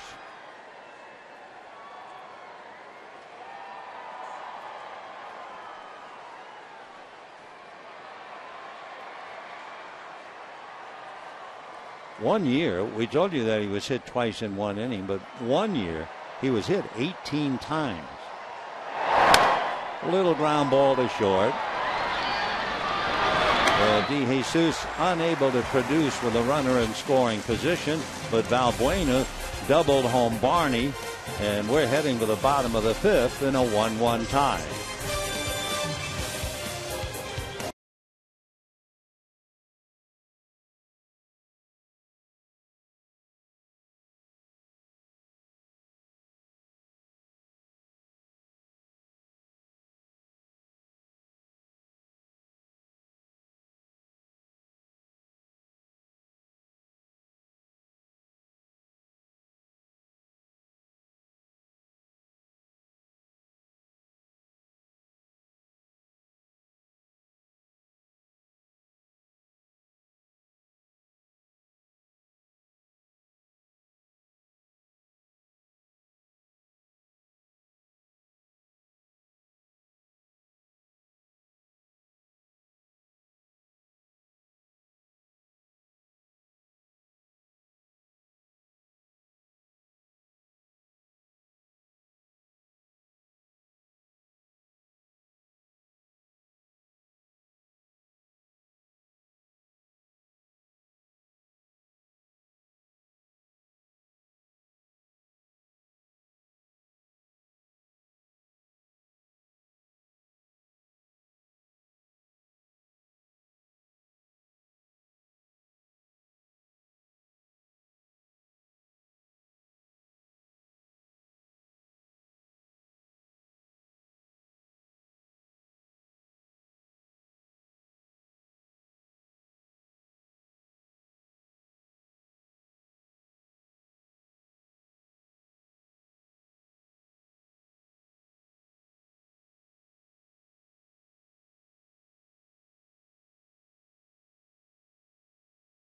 One year, we told you that he was hit twice in one inning, but 1 year he was hit 18 times. Little ground ball to short. DeJesus unable to produce with a runner in scoring position, but Valbuena doubled home Barney, and we're heading to the bottom of the fifth in a 1-1 tie.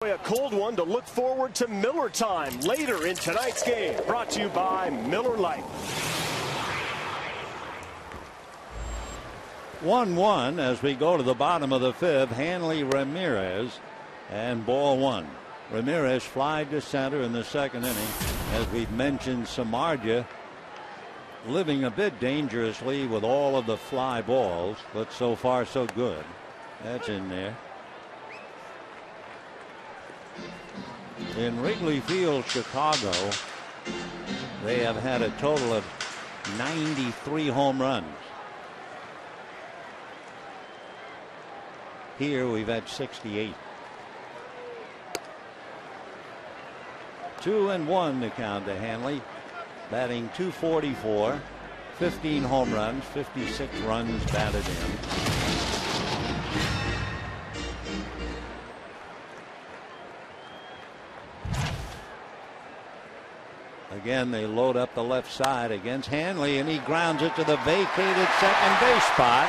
A cold one to look forward to Miller time later in tonight's game. Brought to you by Miller Lite. 1-1 as we go to the bottom of the fifth. Hanley Ramirez and ball one. Ramirez flied to center in the second inning. As we've mentioned, Samardzija living a bit dangerously with all of the fly balls, but so far so good. That's in there. In Wrigley Field, Chicago, they have had a total of 93 home runs. Here we've had 68. 2-1 the count to Hanley, batting .244, 15 home runs, 56 runs batted in. Again, they load up the left side against Hanley, and he grounds it to the vacated second base spot.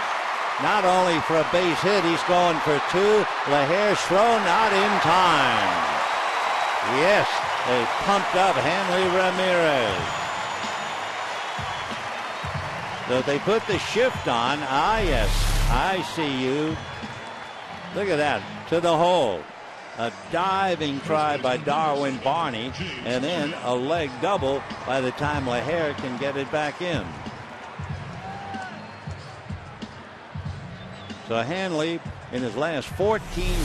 Not only for a base hit, he's going for two. LaHair's throw not in time. Yes, they pumped up Hanley Ramirez. So they put the shift on. Ah, yes, I see you. Look at that, to the hole. A diving try by Darwin Barney, and then a leg double by the time LaHair can get it back in. So Hanley, in his last 14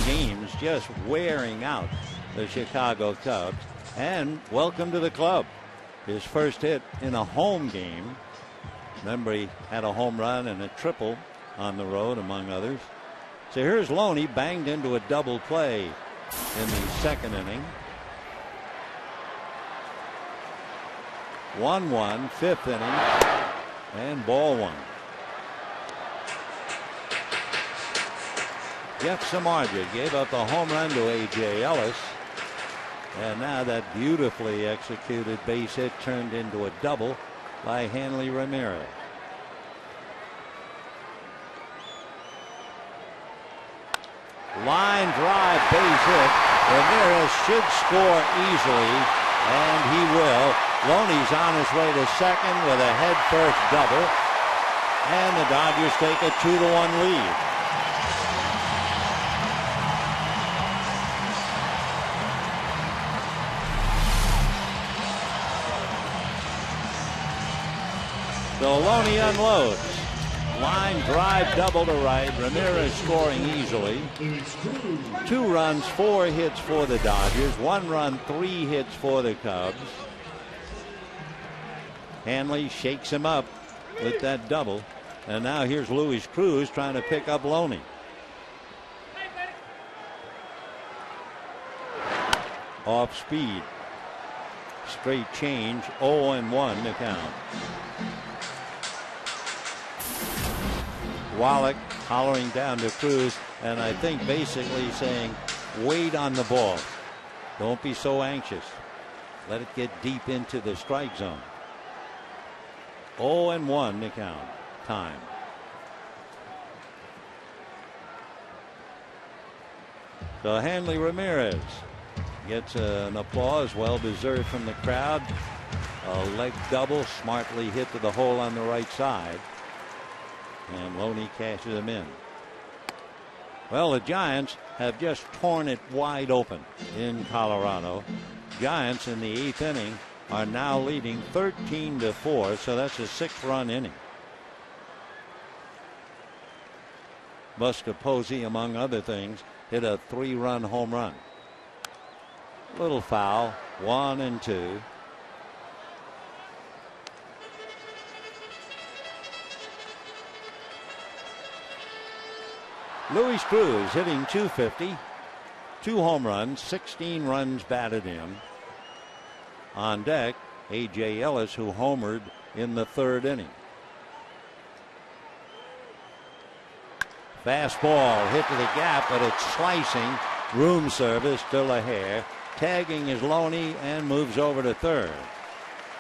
games, just wearing out the Chicago Cubs. And welcome to the club. His first hit in a home game. Remember, he had a home run and a triple on the road, among others. So here's Loney, banged into a double play in the second inning. 1-1, fifth inning, and ball one. Jeff Samardzija gave up a home run to A.J. Ellis. And now that beautifully executed base hit turned into a double by Hanley Ramirez. Line drive base hit. Ramirez should score easily, and he will. Loney's on his way to second with a head-first double, and the Dodgers take a 2-1 lead. So Loney unloads. Line drive double to right. Ramirez scoring easily. 2 runs, 4 hits for the Dodgers. 1 run, 3 hits for the Cubs. Hanley shakes him up with that double. And now here's Luis Cruz trying to pick up Loney. Off speed. Straight change. 0-1 to count. Wallach hollering down to Cruz, and I think basically saying, wait on the ball. Don't be so anxious. Let it get deep into the strike zone. 0-1 to count. Time. So Hanley Ramirez gets an applause, well deserved from the crowd. A leg double, smartly hit to the hole on the right side. And Loney cashes him in. Well, the Giants have just torn it wide open in Colorado. Giants in the 8th inning are now leading 13-4, so that's a 6-run inning. Buster Posey, among other things, hit a 3-run home run. Little foul, 1-2. Luis Cruz hitting .250, 2 home runs, 16 runs batted in. On deck, A.J. Ellis, who homered in the 3rd inning. Fastball hit to the gap, but it's slicing. Room service to LaHair. Tagging is Loney and moves over to 3rd.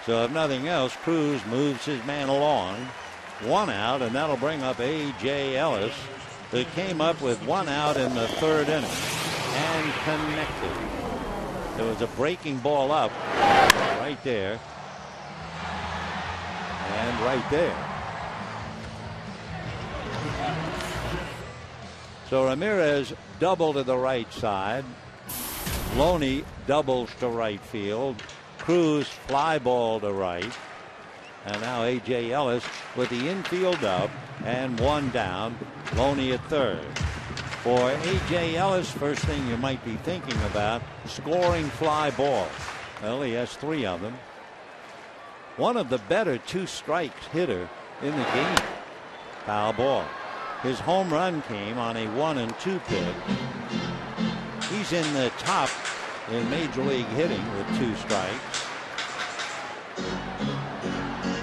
So if nothing else, Cruz moves his man along. 1 out, and that'll bring up A.J. Ellis, who came up with 1 out in the 3rd inning and connected. There was a breaking ball up right there and right there. So Ramirez double to the right side. Loney doubles to right field. Cruz fly ball to right. And now A.J. Ellis with the infield up and 1 down. Loney at 3rd. For A.J. Ellis, first thing you might be thinking about, scoring fly balls. Well, he has 3 of them. One of the better 2-strikes hitter in the game. Foul ball. His home run came on a 1-2 pitch. He's in the top in Major League hitting with 2 strikes.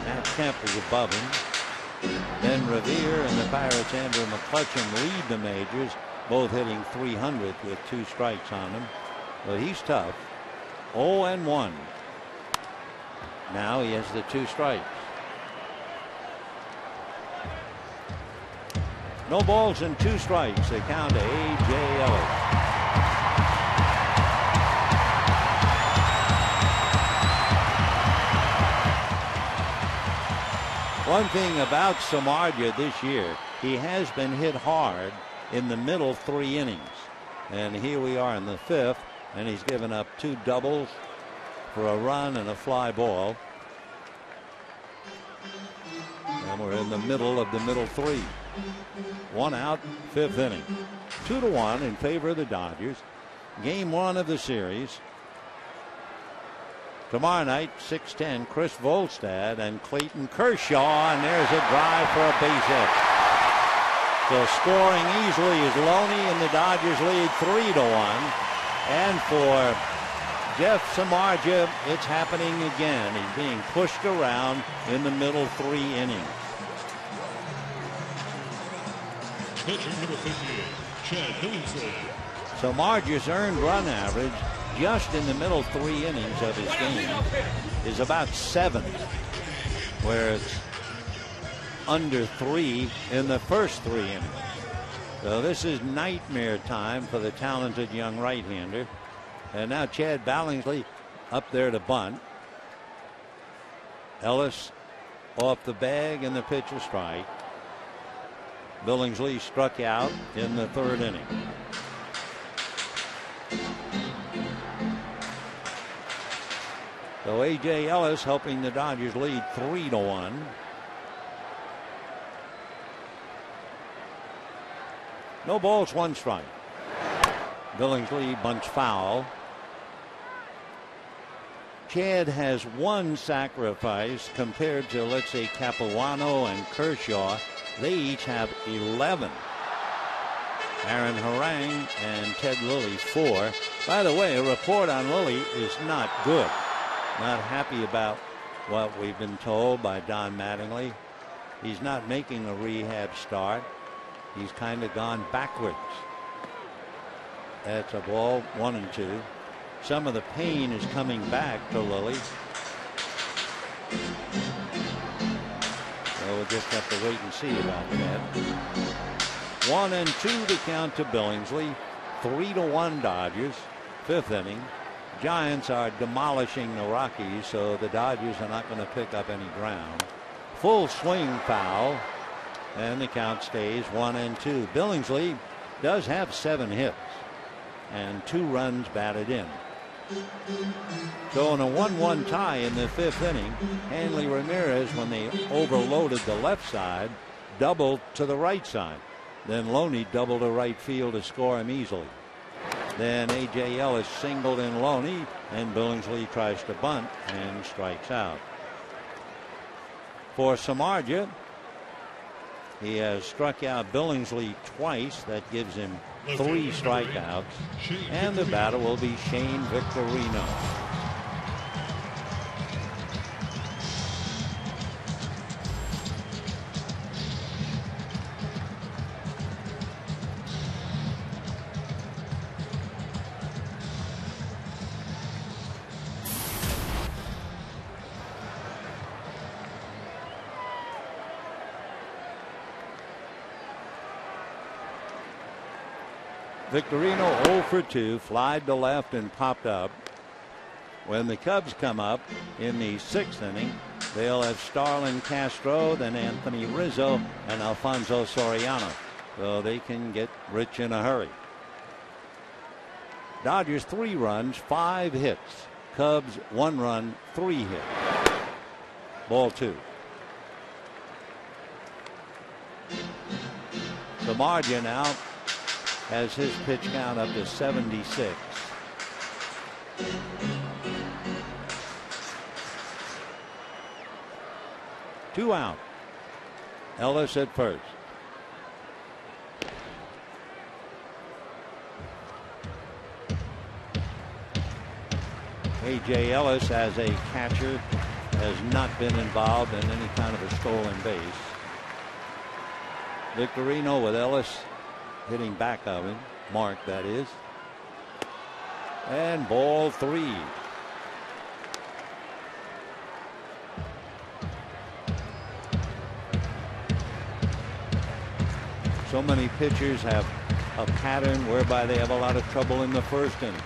Matt Kemp is above him. Then Revere and the Pirates' Andrew McCutchen lead the majors, both hitting .300 with 2 strikes on him. But he's tough. 0-1. Now he has the 2 strikes. No balls and 2 strikes. They count to A.J. Ellis. One thing about Samardzija this year, he has been hit hard in the middle 3 innings. And here we are in the 5th, and he's given up 2 doubles for a run and a fly ball. And we're in the middle of the middle 3. 1 out, 5th inning. 2-1 in favor of the Dodgers. Game 1 of the series. Tomorrow night, 6:10, Chris Volstad and Clayton Kershaw, and there's a drive for a base hit. So scoring easily is Loney, and the Dodgers lead 3-1. And for Jeff Samardzija, it's happening again. He's being pushed around in the middle 3 innings. Pitcher number 58, Chad Billingsley. Samardzija's earned run average just in the middle 3 innings of his game is about 7, where it's under 3 in the first 3 innings. So this is nightmare time for the talented young right-hander. And now Chad Billingsley up there to bunt. Ellis off the bag and the pitch is strike. Billingsley struck out in the 3rd inning. So A.J. Ellis helping the Dodgers lead 3-1. No balls, 1 strike. Billingsley bunts foul. Chad has 1 sacrifice compared to, let's say, Capuano and Kershaw. They each have 11. Aaron Harang and Ted Lilly 4. By the way, a report on Lilly is not good. Not happy about what we've been told by Don Mattingly. He's not making a rehab start. He's kind of gone backwards. That's a ball, 1-2. Some of the pain is coming back to Lilly. So we'll just have to wait and see about that. 1-2 to count to Billingsley. 3-1 Dodgers. 5th inning. Giants are demolishing the Rockies, so the Dodgers are not going to pick up any ground. Full swing foul, and the count stays 1-2. Billingsley does have 7 hits and 2 runs batted in. So in a 1-1 tie in the 5th inning, Hanley Ramirez, when they overloaded the left side, doubled to the right side. Then Loney doubled to right field to score him easily. Then A.J. Ellis singled in Loney, and Billingsley tries to bunt and strikes out. For Samardzija, he has struck out Billingsley twice. That gives him 3 strikeouts. And the batter will be Shane Victorino. Victorino 0 for 2, flied to left and popped up. When the Cubs come up in the 6th inning, they'll have Starlin Castro, then Anthony Rizzo, and Alfonso Soriano. So they can get rich in a hurry. Dodgers 3 runs, 5 hits. Cubs 1 run, 3 hits. Ball 2. Samardzija now has his pitch count up to 76. Two out. Ellis at first. A.J. Ellis as a catcher has not been involved in any kind of a stolen base. Victorino with Ellis hitting back of him. Mark, that is. And ball 3. So many pitchers have a pattern whereby they have a lot of trouble in the 1st inning.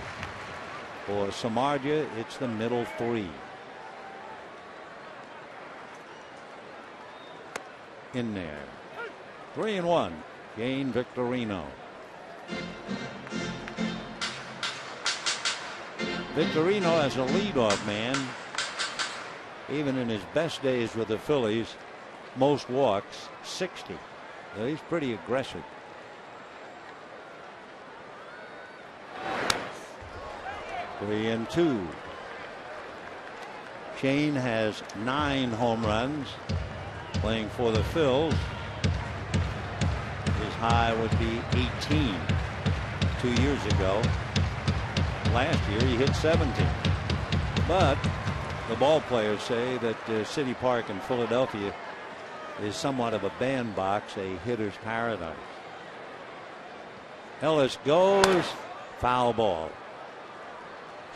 For Samardzija, it's the middle 3. In there. 3-1. Shane Victorino. Victorino as a leadoff man, even in his best days with the Phillies, most walks 60. So he's pretty aggressive. 3-2. Shane has 9 home runs playing for the Phils. His high would be 18 2 years ago. Last year he hit 17. But the ball players say that City Park in Philadelphia is somewhat of a bandbox, a hitter's paradise. Ellis goes, foul ball.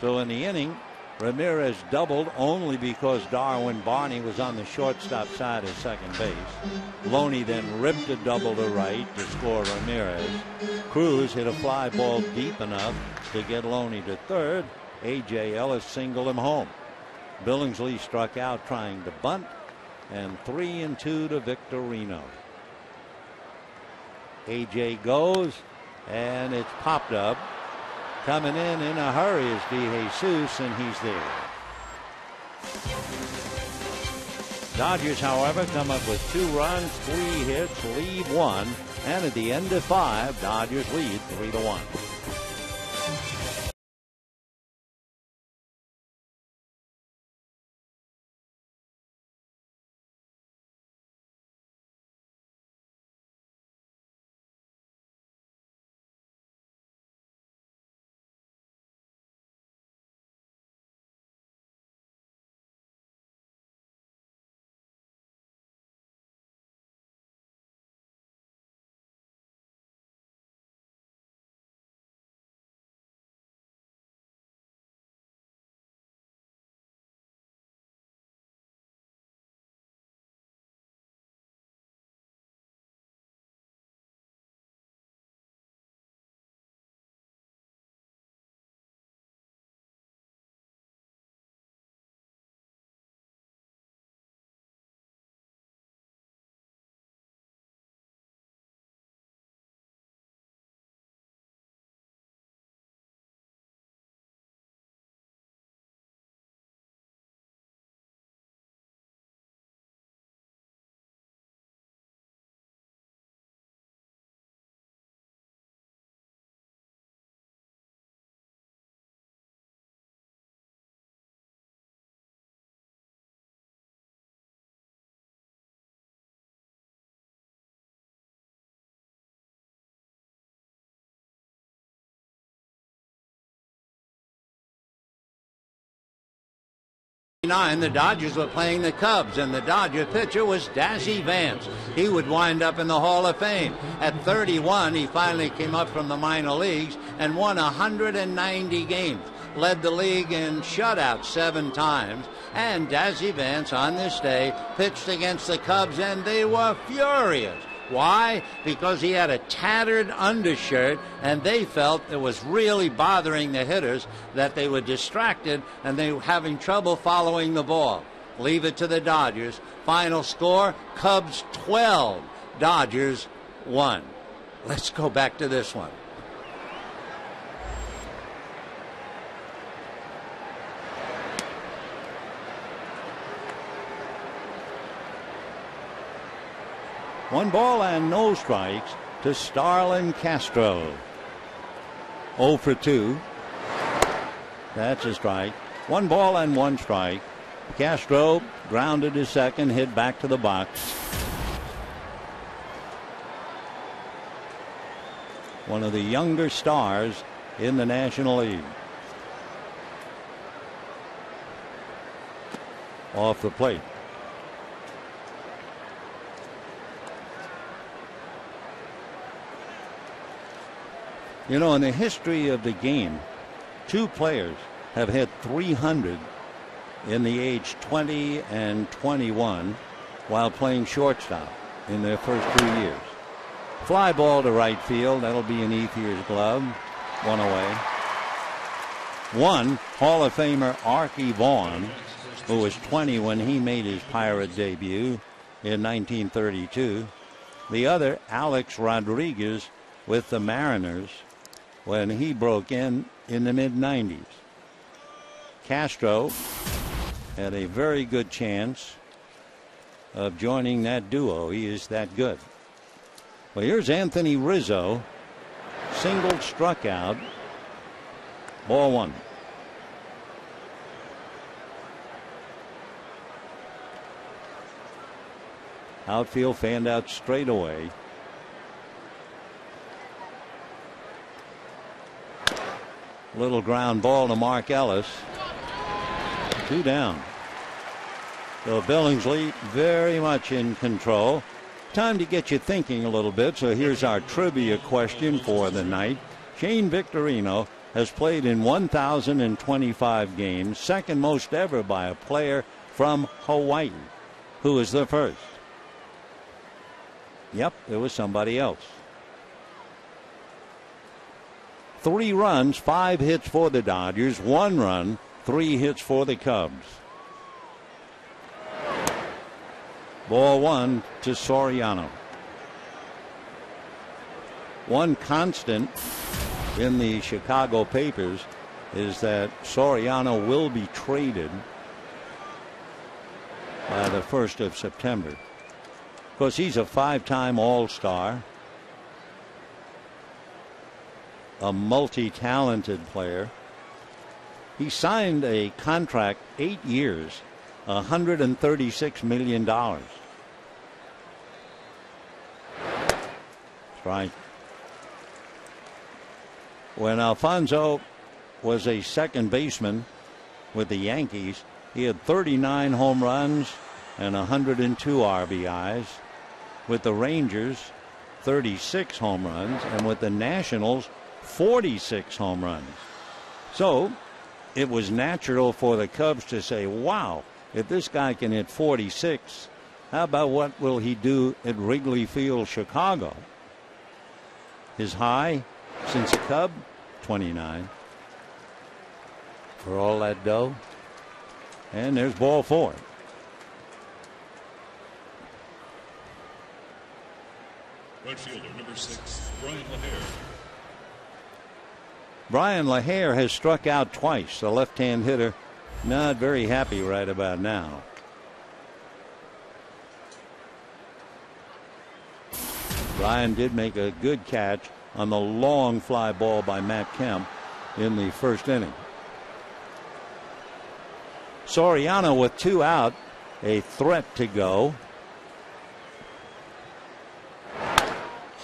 So in the inning, Ramirez doubled only because Darwin Barney was on the shortstop side of second base. Loney then ripped a double to right to score Ramirez. Cruz hit a fly ball deep enough to get Loney to third. A.J. Ellis singled him home. Billingsley struck out trying to bunt, and 3-2 to Victorino. A.J. goes, and it's popped up. Coming in a hurry is DeJesus, and he's there. Dodgers, however, come up with 2 runs, 3 hits, lead 1, and at the end of 5, Dodgers lead 3-1. The Dodgers were playing the Cubs, and the Dodger pitcher was Dazzy Vance. He would wind up in the Hall of Fame. At 31, he finally came up from the minor leagues and won 190 games. Led the league in shutouts 7 times. And Dazzy Vance on this day pitched against the Cubs, and they were furious. Why? Because he had a tattered undershirt, and they felt it was really bothering the hitters, that they were distracted and they were having trouble following the ball. Leave it to the Dodgers. Final score, Cubs 12, Dodgers 1. Let's go back to this one. One ball and no strikes to Starlin Castro. 0 for 2. That's a strike. 1 ball and 1 strike. Castro grounded to second, hit back to the box. One of the younger stars in the National League. Off the plate. You know, in the history of the game, 2 players have hit 300 in the age 20 and 21 while playing shortstop in their first 2 years. Fly ball to right field. That'll be in Ethier's glove. 1 away. 1, Hall of Famer Archie Vaughan, who was 20 when he made his Pirate debut in 1932. The other, Alex Rodriguez with the Mariners, when he broke in the mid-90s. Castro had a very good chance of joining that duo. He is that good. Well, here's Anthony Rizzo. Single, struck out. Ball 1. Outfield fanned out straight away. Little ground ball to Mark Ellis. 2 down. So Billingsley very much in control. Time to get you thinking a little bit. So here's our trivia question for the night. Shane Victorino has played in 1,025 games, second most ever by a player from Hawaii. Who is the first? Yep, it was somebody else. 3 runs, 5 hits for the Dodgers, 1 run, 3 hits for the Cubs. Ball 1 to Soriano. One constant in the Chicago papers is that Soriano will be traded by the 1st of September. Of course, he's a 5-time All-Star, a multi-talented player. He signed a contract 8 years, $136 million. That's right. When Alfonso was a second baseman with the Yankees, he had 39 home runs and 102 RBIs. With the Rangers, 36 home runs, and with the Nationals, 46 home runs. So it was natural for the Cubs to say, wow, if this guy can hit 46, how about what will he do at Wrigley Field, Chicago? His high since a Cub, 29. For all that dough. And there's ball 4. Right fielder, number 6, Brian LaHare. Brian LaHare has struck out twice. The left-hand hitter not very happy right about now. Brian did make a good catch on the long fly ball by Matt Kemp in the first inning. Soriano with 2 out, a threat to go.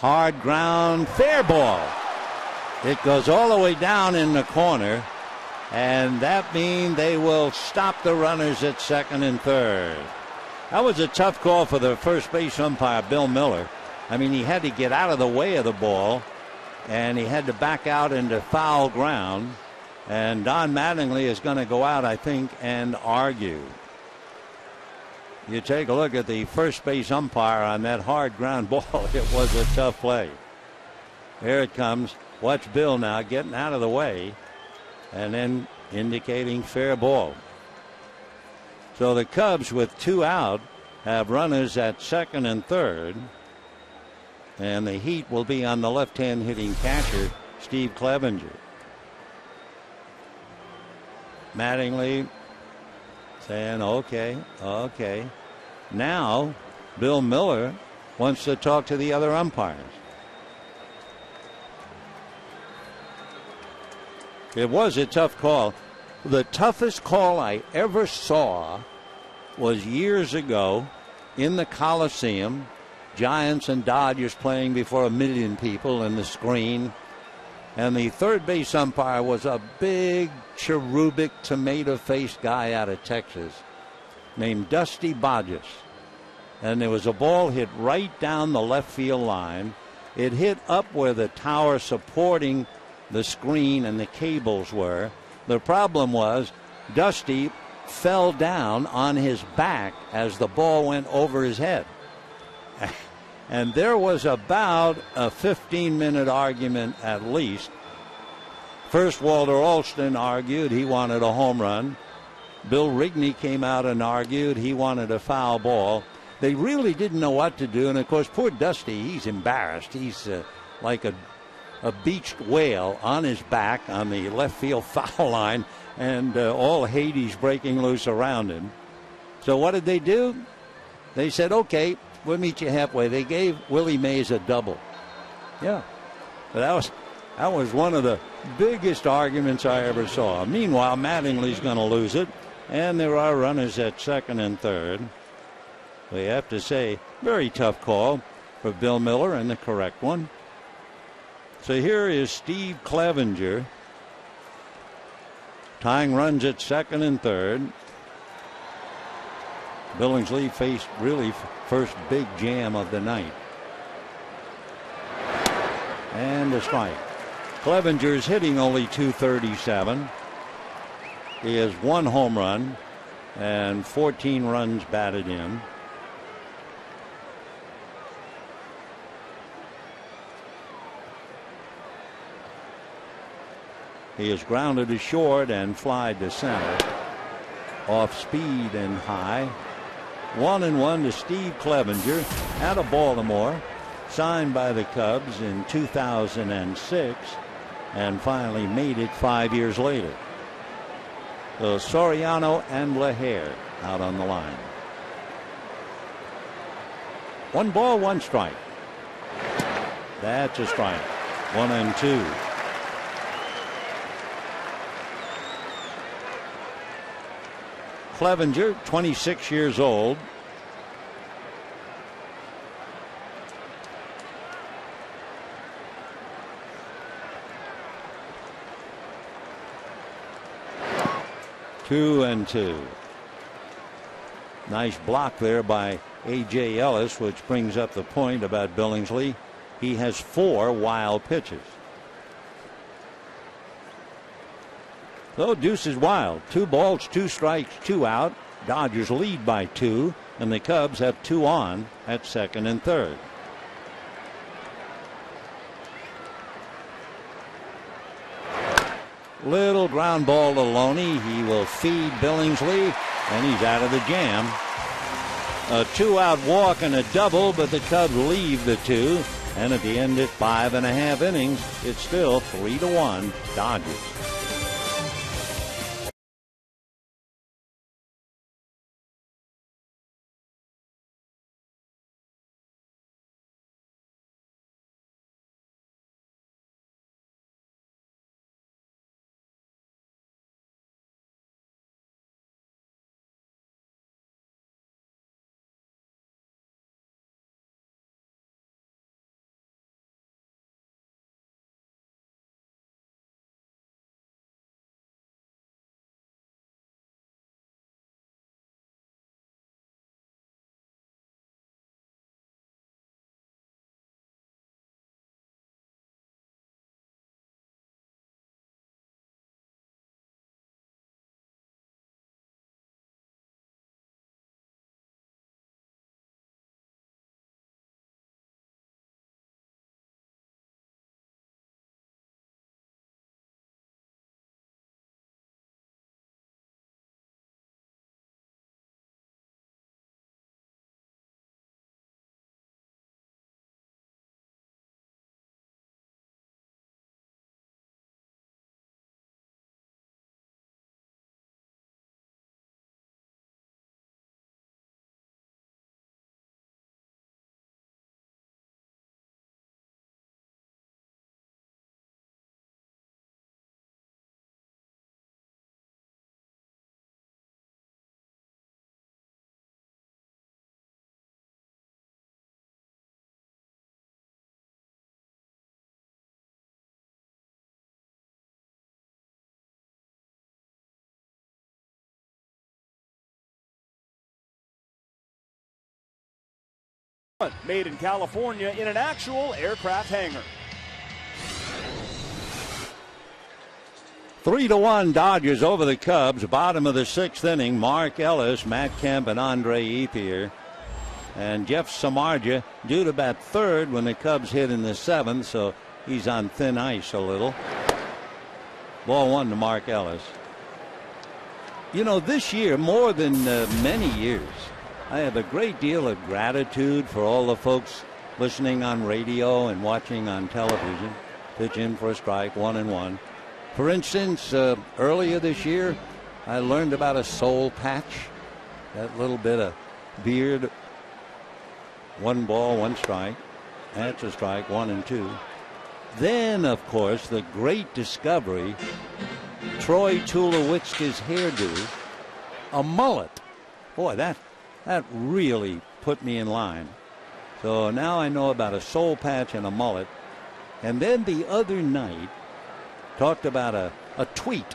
Hard ground, fair ball. It goes all the way down in the corner, and that means they will stop the runners at second and third. That was a tough call for the first base umpire, Bill Miller. I mean, he had to get out of the way of the ball, and he had to back out into foul ground. And Don Mattingly is going to go out, I think, and argue. You take a look at the first base umpire on that hard ground ball. It was a tough play. Here it comes. Watch Bill now getting out of the way and then indicating fair ball. So the Cubs with 2 out have runners at second and third. And the heat will be on the left-hand hitting catcher, Steve Clevenger. Mattingly saying, okay. Now, Bill Miller wants to talk to the other umpires. It was a tough call. The toughest call I ever saw was years ago in the Coliseum. Giants and Dodgers playing before 1 million people in the screen. And the third base umpire was a big, cherubic, tomato-faced guy out of Texas named Dusty Bodges. And there was a ball hit right down the left field line. It hit up where the tower supporting the screen and the cables were. The problem was Dusty fell down on his back as the ball went over his head. And there was about a 15-minute argument at least. First, Walter Alston argued he wanted a home run. Bill Rigney came out and argued he wanted a foul ball. They really didn't know what to do. And, of course, poor Dusty, he's embarrassed. He's like a beached whale on his back on the left field foul line, and all Hades breaking loose around him. So what did they do? They said, okay, we'll meet you halfway. They gave Willie Mays a double. Yeah. But that was one of the biggest arguments I ever saw. Meanwhile, Mattingly's going to lose it, and there are runners at second and third. We have to say, very tough call for Bill Miller, and the correct one. So here is Steve Clevenger Tying runs at second and third. Billingsley faced really first big jam of the night. And a strike. Clevenger's hitting only .237. He has 1 home run and 14 runs batted in. He is grounded to short and fly to center. Off speed and high. 1-1 to Steve Clevenger out of Baltimore. Signed by the Cubs in 2006 and finally made it 5 years later. So Soriano and LaHare out on the line. 1 ball, 1 strike. That's a strike. 1-2. Clevenger, 26 years old. Two and two. Nice block there by A.J. Ellis, which brings up the point about Billingsley. He has 4 wild pitches. So deuce is wild. 2 balls, 2 strikes, 2 out. Dodgers lead by 2, and the Cubs have 2 on at second and third. Little ground ball to Loney. He will feed Billingsley, and he's out of the jam. A 2-out walk and a double, but the Cubs leave the 2. And at the end of 5.5 innings, it's still 3-1 Dodgers. Made in California in an actual aircraft hangar. 3-1 Dodgers over the Cubs. Bottom of the 6th inning. Mark Ellis, Matt Kemp, and Andre Ethier. And Jeff Samardzija due to bat third when the Cubs hit in the 7th, so he's on thin ice a little. Ball 1 to Mark Ellis. You know, this year, more than many years, I have a great deal of gratitude for all the folks listening on radio and watching on television. Pitch in for a strike, 1-1. For instance, earlier this year, I learned about a soul patch. That little bit of beard. 1 ball, 1 strike. That's a strike, 1-2. Then, of course, the great discovery, Troy Tulowitzki's hairdo, a mullet. Boy, that really put me in line. So now I know about a soul patch and a mullet. And then the other night, talked about a tweet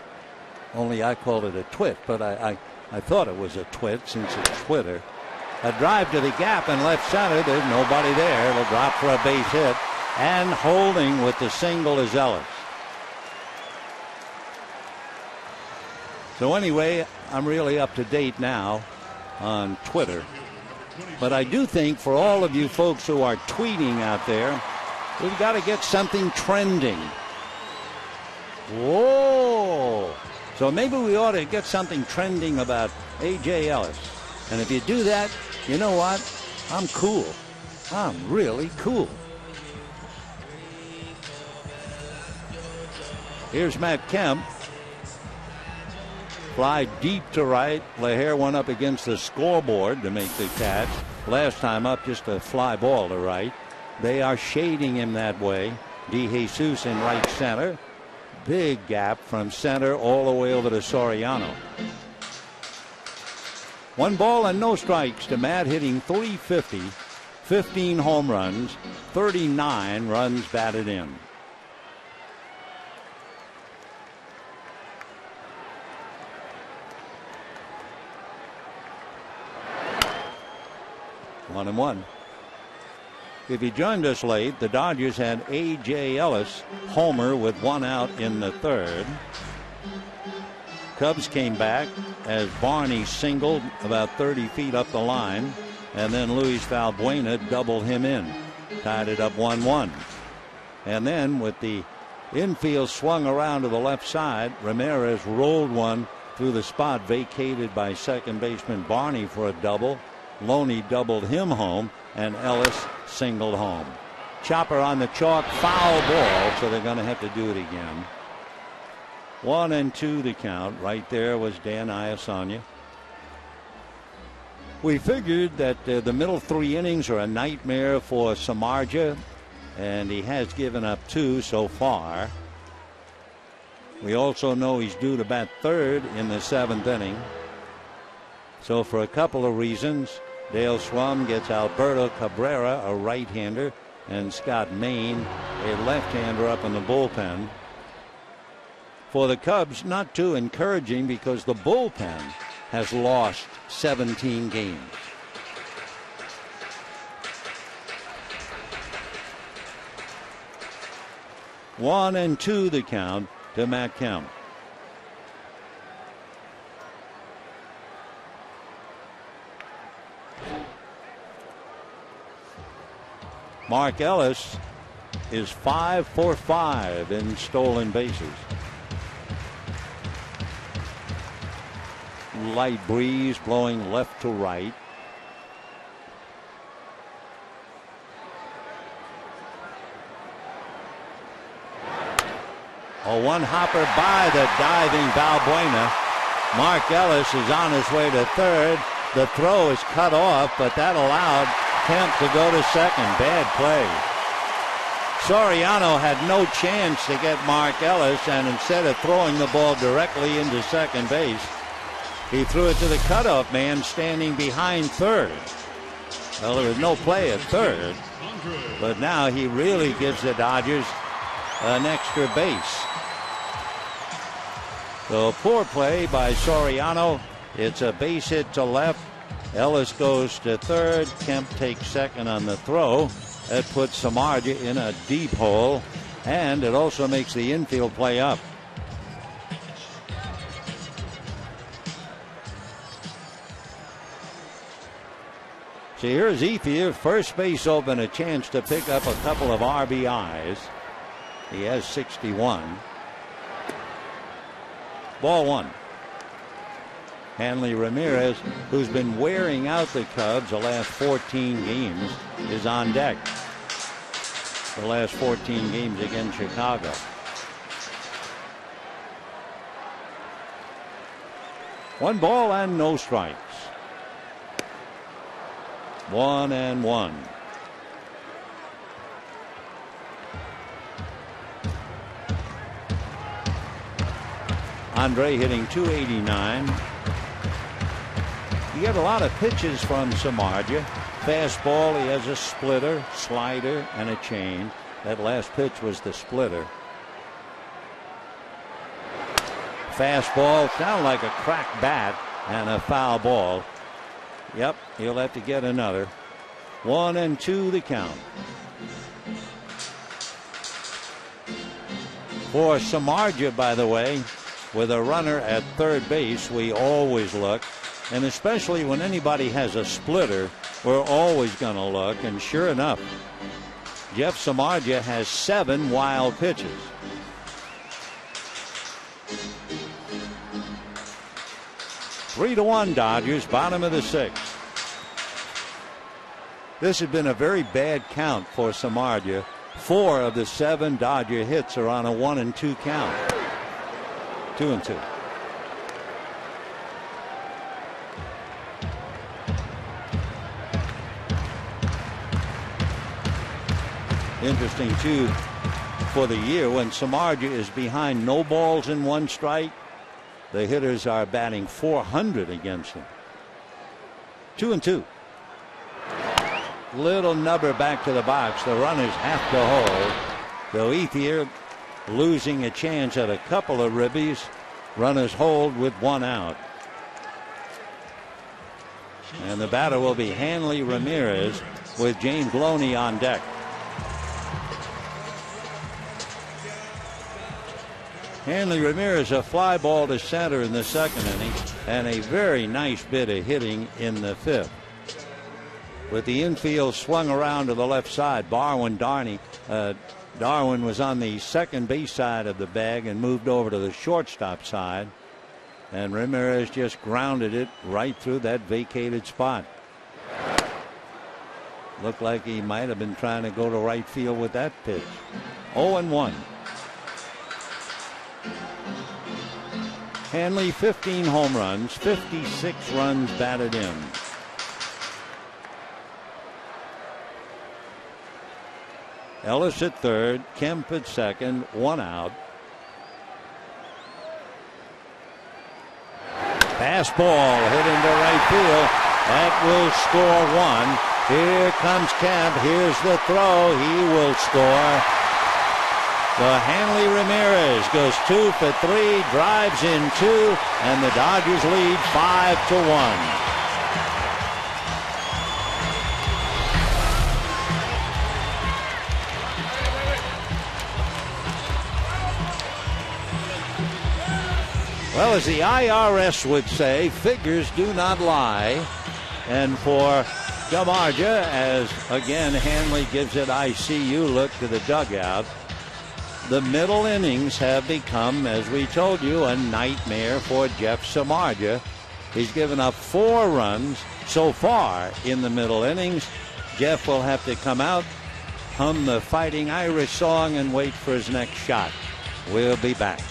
only I called it a twit, but I thought it was a twit since it's Twitter. A drive to the gap in left center. There's nobody there. It'll drop for a base hit. And holding with the single is Ellis. So anyway, I'm really up to date now on Twitter. But I do think for all of you folks who are tweeting out there, we've got to get something trending. Whoa! So maybe we ought to get something trending about A.J. Ellis. And if you do that, you know what? I'm cool. I'm really cool. Here's Matt Kemp. Fly deep to right. LaHair went up against the scoreboard to make the catch. Last time up, just a fly ball to right. They are shading him that way. DeJesus in right center. Big gap from center all the way over to Soriano. 1 ball and no strikes to Matt, hitting .350, 15 home runs, 39 runs batted in. One and one. If you joined us late, the Dodgers had A.J. Ellis homer with 1 out in the 3rd. Cubs came back as Barney singled about 30 feet up the line, and then Luis Valbuena doubled him in, tied it up 1-1. And then with the infield swung around to the left side, Ramirez rolled one through the spot vacated by second baseman Barney for a double. Loney doubled him home, and Ellis singled home. Chopper on the chalk, foul ball, so they're going to have to do it again. 1-2 the count. Right there was Dan Iasanya. We figured that the middle 3 innings are a nightmare for Samardzija, and he has given up 2 so far. We also know he's due to bat 3rd in the 7th inning. So for a couple of reasons, Dale Schwam gets Alberto Cabrera, a right-hander, and Scott Maine, a left-hander, up in the bullpen. For the Cubs, not too encouraging because the bullpen has lost 17 games. One and two the count to Matt Kemp. Mark Ellis is 5 for 5 in stolen bases. Light breeze blowing left to right. A one hopper by the diving Valbuena. Mark Ellis is on his way to third. The throw is cut off, but that allowed Kemp to go to second. Bad play. Soriano had no chance to get Mark Ellis, and instead of throwing the ball directly into second base, he threw it to the cutoff man standing behind third. Well, there was no play at third, but now he really gives the Dodgers an extra base. So poor play by Soriano. It's a base hit to left. Ellis goes to third. Kemp takes second on the throw. That puts Samardzija in a deep hole, and it also makes the infield play up. So here's Ethier, first base open, a chance to pick up a couple of RBIs. He has 61. Ball one. Hanley Ramirez, who's been wearing out the Cubs the last 14 games, is on deck. The last 14 games against Chicago. One ball and no strikes. 1-1. Andre hitting .289. You get a lot of pitches from Samardzija. Fastball, he has a splitter, slider, and a change. That last pitch was the splitter. Fastball, sound like a cracked bat, and a foul ball. Yep, he'll have to get another. 1-2 the count. For Samardzija, by the way, with a runner at third base, we always look. And especially when anybody has a splitter, we're always going to look. And sure enough, Jeff Samardzija has 7 wild pitches. Three to 1 Dodgers, bottom of the 6th. This has been a very bad count for Samardzija. 4 of the 7 Dodger hits are on a 1-2 count. 2-2. Interesting too, for the year when Samardzija is behind no balls in 1 strike, the hitters are batting .400 against him. 2-2. Little nubber back to the box. The runners have to hold. So Ethier losing a chance at a couple of ribbies. Runners hold with 1 out. And the batter will be Hanley Ramirez with James Loney on deck. Hanley Ramirez, a fly ball to center in the 2nd inning, and a very nice bit of hitting in the 5th. With the infield swung around to the left side, Darwin was on the second base side of the bag and moved over to the shortstop side. And Ramirez just grounded it right through that vacated spot. Looked like he might have been trying to go to right field with that pitch. 0-1. Hanley, 15 home runs, 56 runs batted in. Ellis at third, Kemp at second, 1 out. Fastball hit into right field. That will score 1. Here comes Kemp. Here's the throw. He will score. So Hanley Ramirez goes 2 for 3, drives in 2, and the Dodgers lead 5-1. Well, as the IRS would say, figures do not lie. And for Samardzija, as again Hanley gives it ICU look to the dugout, the middle innings have become, as we told you, a nightmare for Jeff Samardzija. He's given up 4 runs so far in the middle innings. Jeff will have to come out, hum the Fighting Irish song, and wait for his next shot. We'll be back.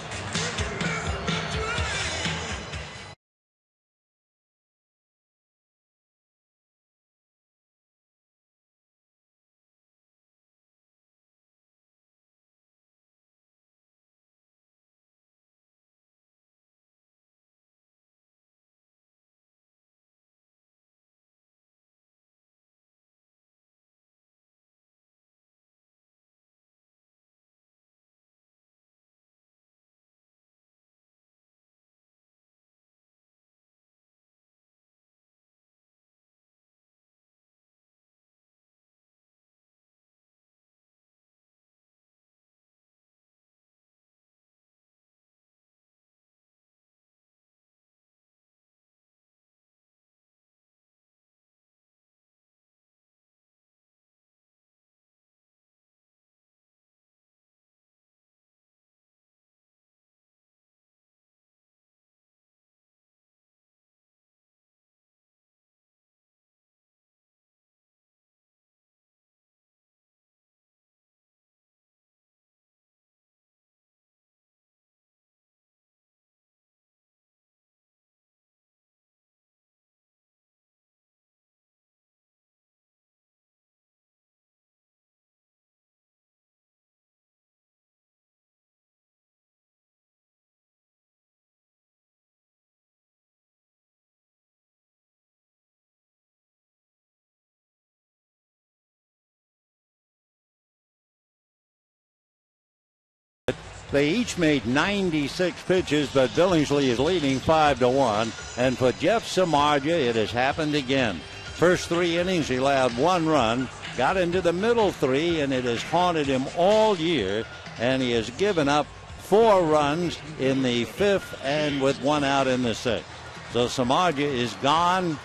They each made 96 pitches, but Billingsley is leading 5-1. And for Jeff Samardzija, it has happened again. First 3 innings, he allowed 1 run, got into the middle 3, and it has haunted him all year. And he has given up 4 runs in the 5th and with 1 out in the 6th. So Samardzija is gone.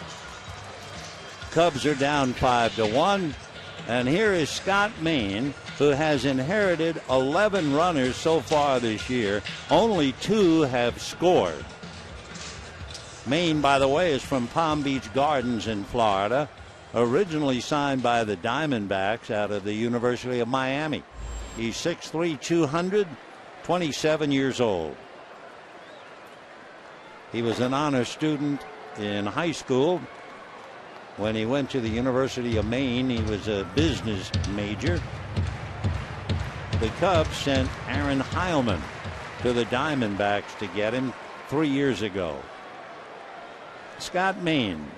Cubs are down 5-1. And here is Scott Main, who has inherited 11 runners so far this year. Only 2 have scored. Main, by the way, is from Palm Beach Gardens in Florida, originally signed by the Diamondbacks out of the University of Miami. He's 6'3", 200, 27 years old. He was an honor student in high school. When he went to the University of Maine, he was a business major. The Cubs sent Aaron Heilman to the Diamondbacks to get him 3 years ago. Scott Main,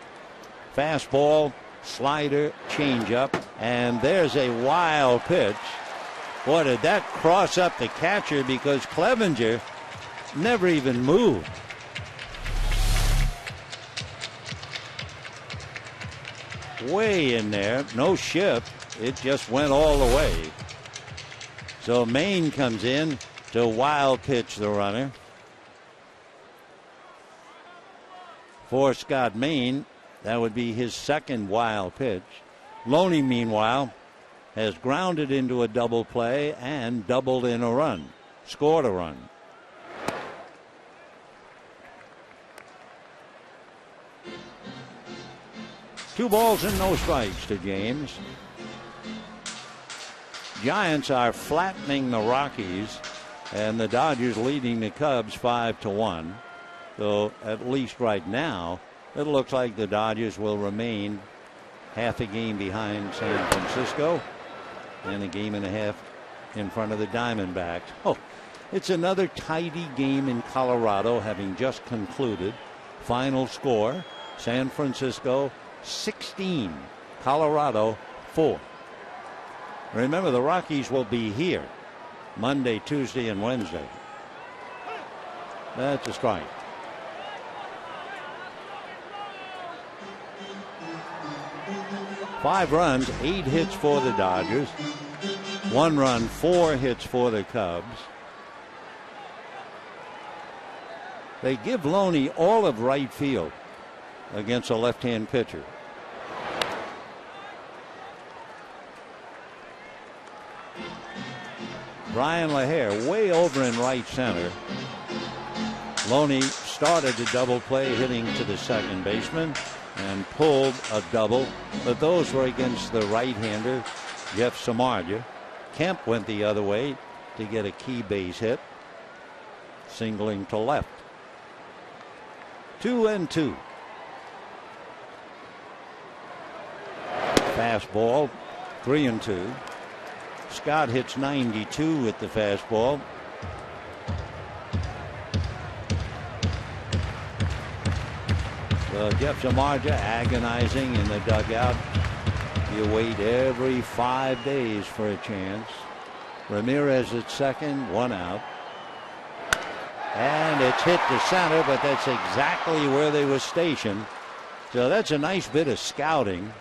fastball, slider, changeup, and there's a wild pitch. Boy, did that cross up the catcher, because Clevenger never even moved. Way in there, no shift. It just went all the way. So Main comes in to wild pitch the runner. For Scott Main, that would be his second wild pitch. Loney, meanwhile, has grounded into a double play and doubled in a run, scored a run. Two balls and no strikes to James. Giants are flattening the Rockies, and the Dodgers leading the Cubs 5-1. So at least right now, it looks like the Dodgers will remain half a game behind San Francisco and a game and a half in front of the Diamondbacks. Oh, it's another tidy game in Colorado, having just concluded. Final score, San Francisco 16, Colorado 4. Remember, the Rockies will be here Monday, Tuesday, and Wednesday. That's a strike. Five runs, 8 hits for the Dodgers. 1 run, 4 hits for the Cubs. They give Loney all of right field against a left-hand pitcher. Brian LaHare way over in right center. Loney started the double play, hitting to the second baseman, and pulled a double, but those were against the right-hander, Jeff Samardzija. Kemp went the other way to get a key base hit, singling to left. 2-2. Fastball, 3-2. Scott hits 92 with the fastball. Jeff Samardzija agonizing in the dugout. You wait every 5 days for a chance. Ramirez at second, 1 out. And it's hit to center, but that's exactly where they were stationed. So that's a nice bit of scouting.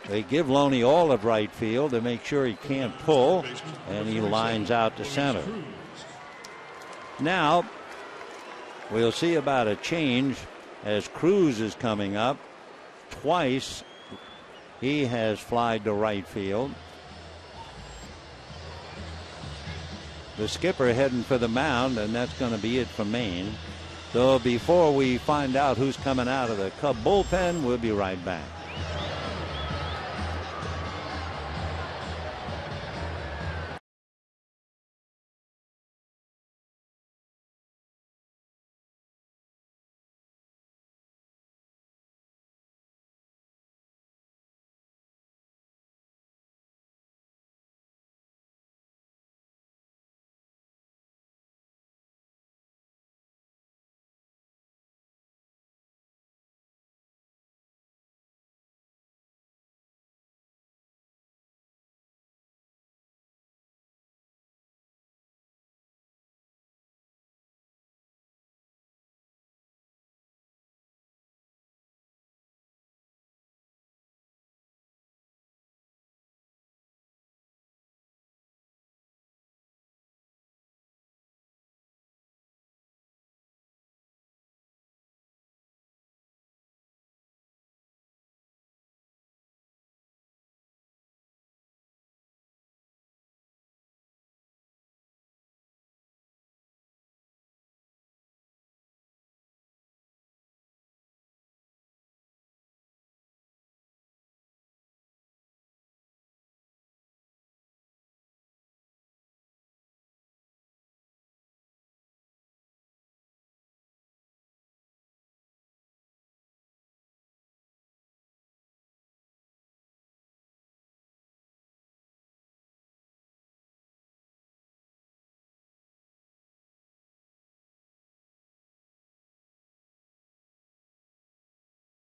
They give Loney all of right field to make sure he can't pull, and he lines out to center. Now we'll see about a change as Cruz is coming up. Twice he has flied to right field. The skipper heading for the mound, and that's going to be it for Maine. So before we find out who's coming out of the Cub bullpen, we'll be right back.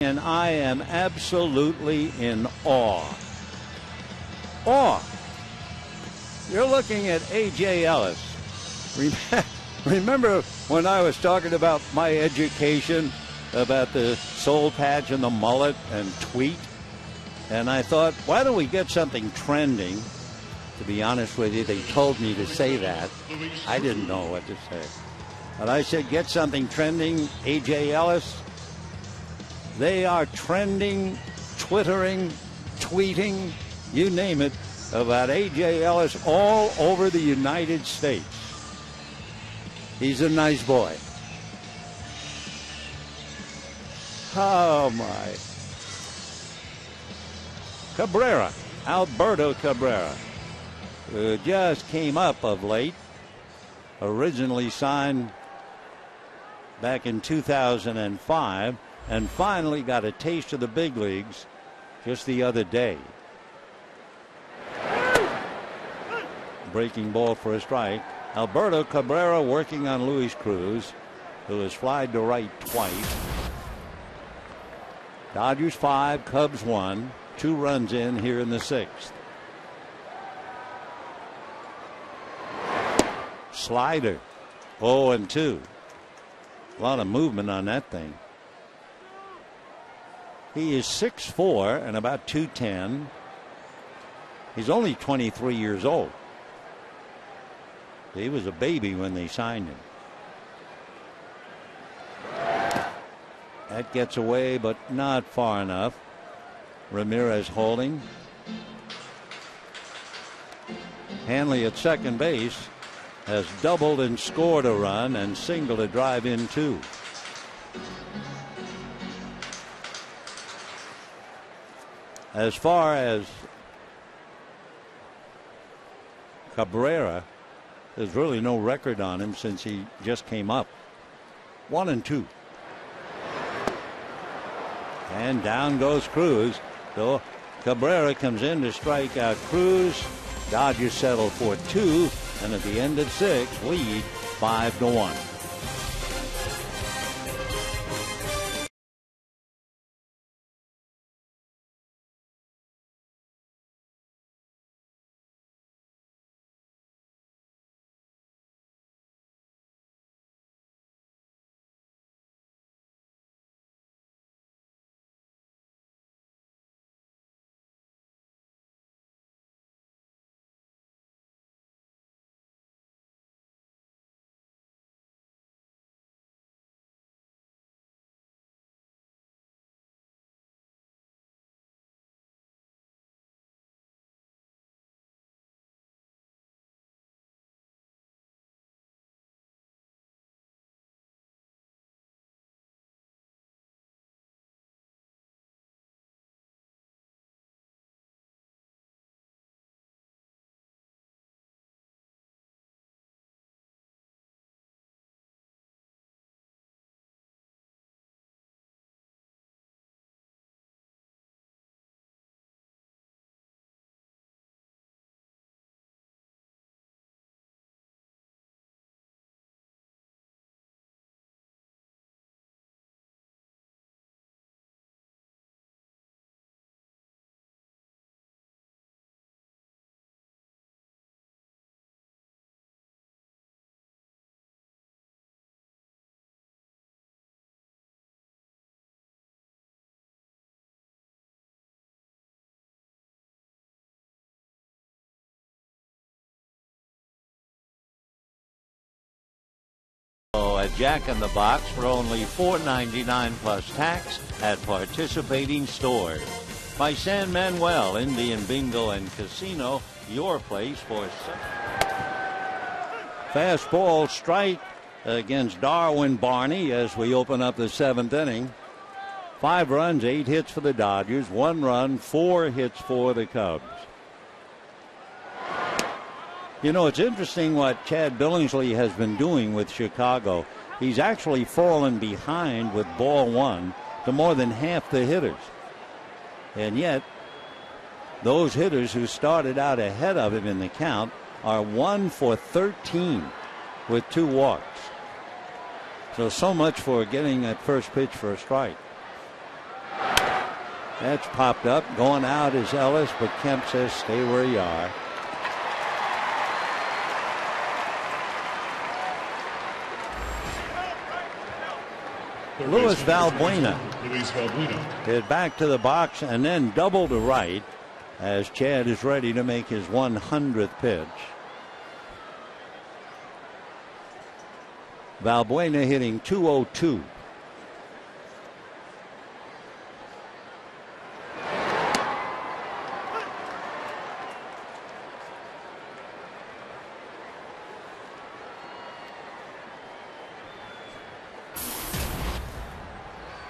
and I am absolutely in awe. Awe. You're looking at A.J. Ellis. Remember when I was talking about my education, about the soul patch and the mullet and tweet? And I thought, why don't we get something trending? To be honest with you, they told me to say that. I didn't know what to say. But I said, get something trending, A.J. Ellis. They are trending, twittering, tweeting, you name it, about A.J. Ellis all over the United States. He's a nice boy. Oh, my. Cabrera, Alberto Cabrera, who just came up of late, originally signed back in 2005, and finally got a taste of the big leagues just the other day. Breaking ball for a strike. Alberto Cabrera working on Luis Cruz, who has flied to right twice. Dodgers 5, Cubs 1. 2 runs in here in the 6th. Slider, 0-2. A lot of movement on that thing. He is 6'4" and about 210. He's only 23 years old. He was a baby when they signed him. That gets away, but not far enough. Ramirez holding. Hanley at second base has doubled and scored a run and singled a drive in 2. As far as Cabrera, there's really no record on him since he just came up. 1-2. And down goes Cruz. So Cabrera comes in to strike out Cruz. Dodgers settle for 2, and at the end of 6, lead 5-1. At Jack in the Box for only $4.99 plus tax at participating stores. By San Manuel Indian Bingo and Casino, your place for fastball strike against Darwin Barney as we open up the 7th inning. 5 runs, 8 hits for the Dodgers, 1 run, 4 hits for the Cubs. You know, it's interesting what Chad Billingsley has been doing with Chicago. He's actually fallen behind with ball 1 to more than half the hitters. And yet, those hitters who started out ahead of him in the count are 1 for 13 with 2 walks. So much for getting that first pitch for a strike. That's popped up. Going out is Ellis, but Kemp says stay where you are. Luis Valbuena hit back to the box and then double to right as Chad is ready to make his 100th pitch. Valbuena hitting .202.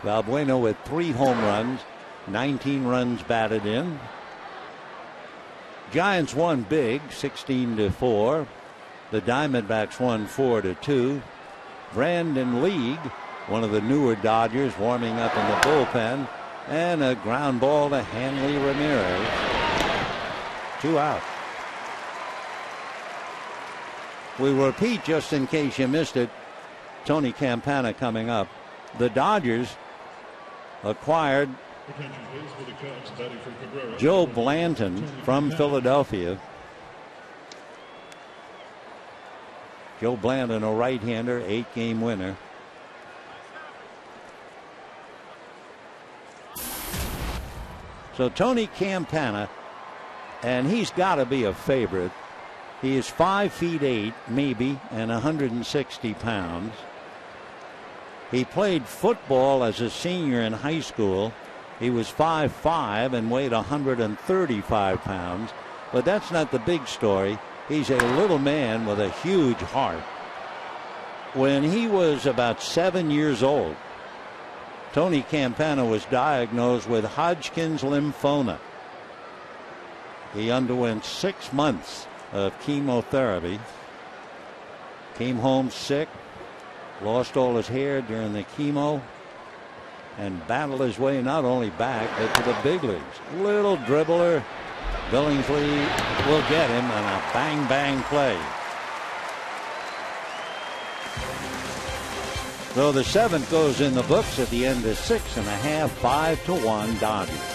Valbuena with 3 home runs, 19 runs batted in. Giants won big, 16-4. The Diamondbacks won 4-2. Brandon League, one of the newer Dodgers, warming up in the bullpen, and a ground ball to Hanley Ramirez. 2 out. We repeat just in case you missed it. Tony Campana coming up. The Dodgers acquired Joe Blanton from Philadelphia. Joe Blanton, a right-hander, 8-game winner. So Tony Campana, and he's got to be a favorite. He is 5'8", maybe, and 160 pounds. He played football as a senior in high school. He was 5'5" and weighed 135 pounds. But that's not the big story. He's a little man with a huge heart. When he was about 7 years old, Tony Campana was diagnosed with Hodgkin's lymphoma. He underwent 6 months of chemotherapy. Came home sick. Lost all his hair during the chemo and battled his way not only back but to the big leagues. Little dribbler. Billingsley will get him on a bang play. So the 7th goes in the books at the end of 6.5, 5-1 Dodgers.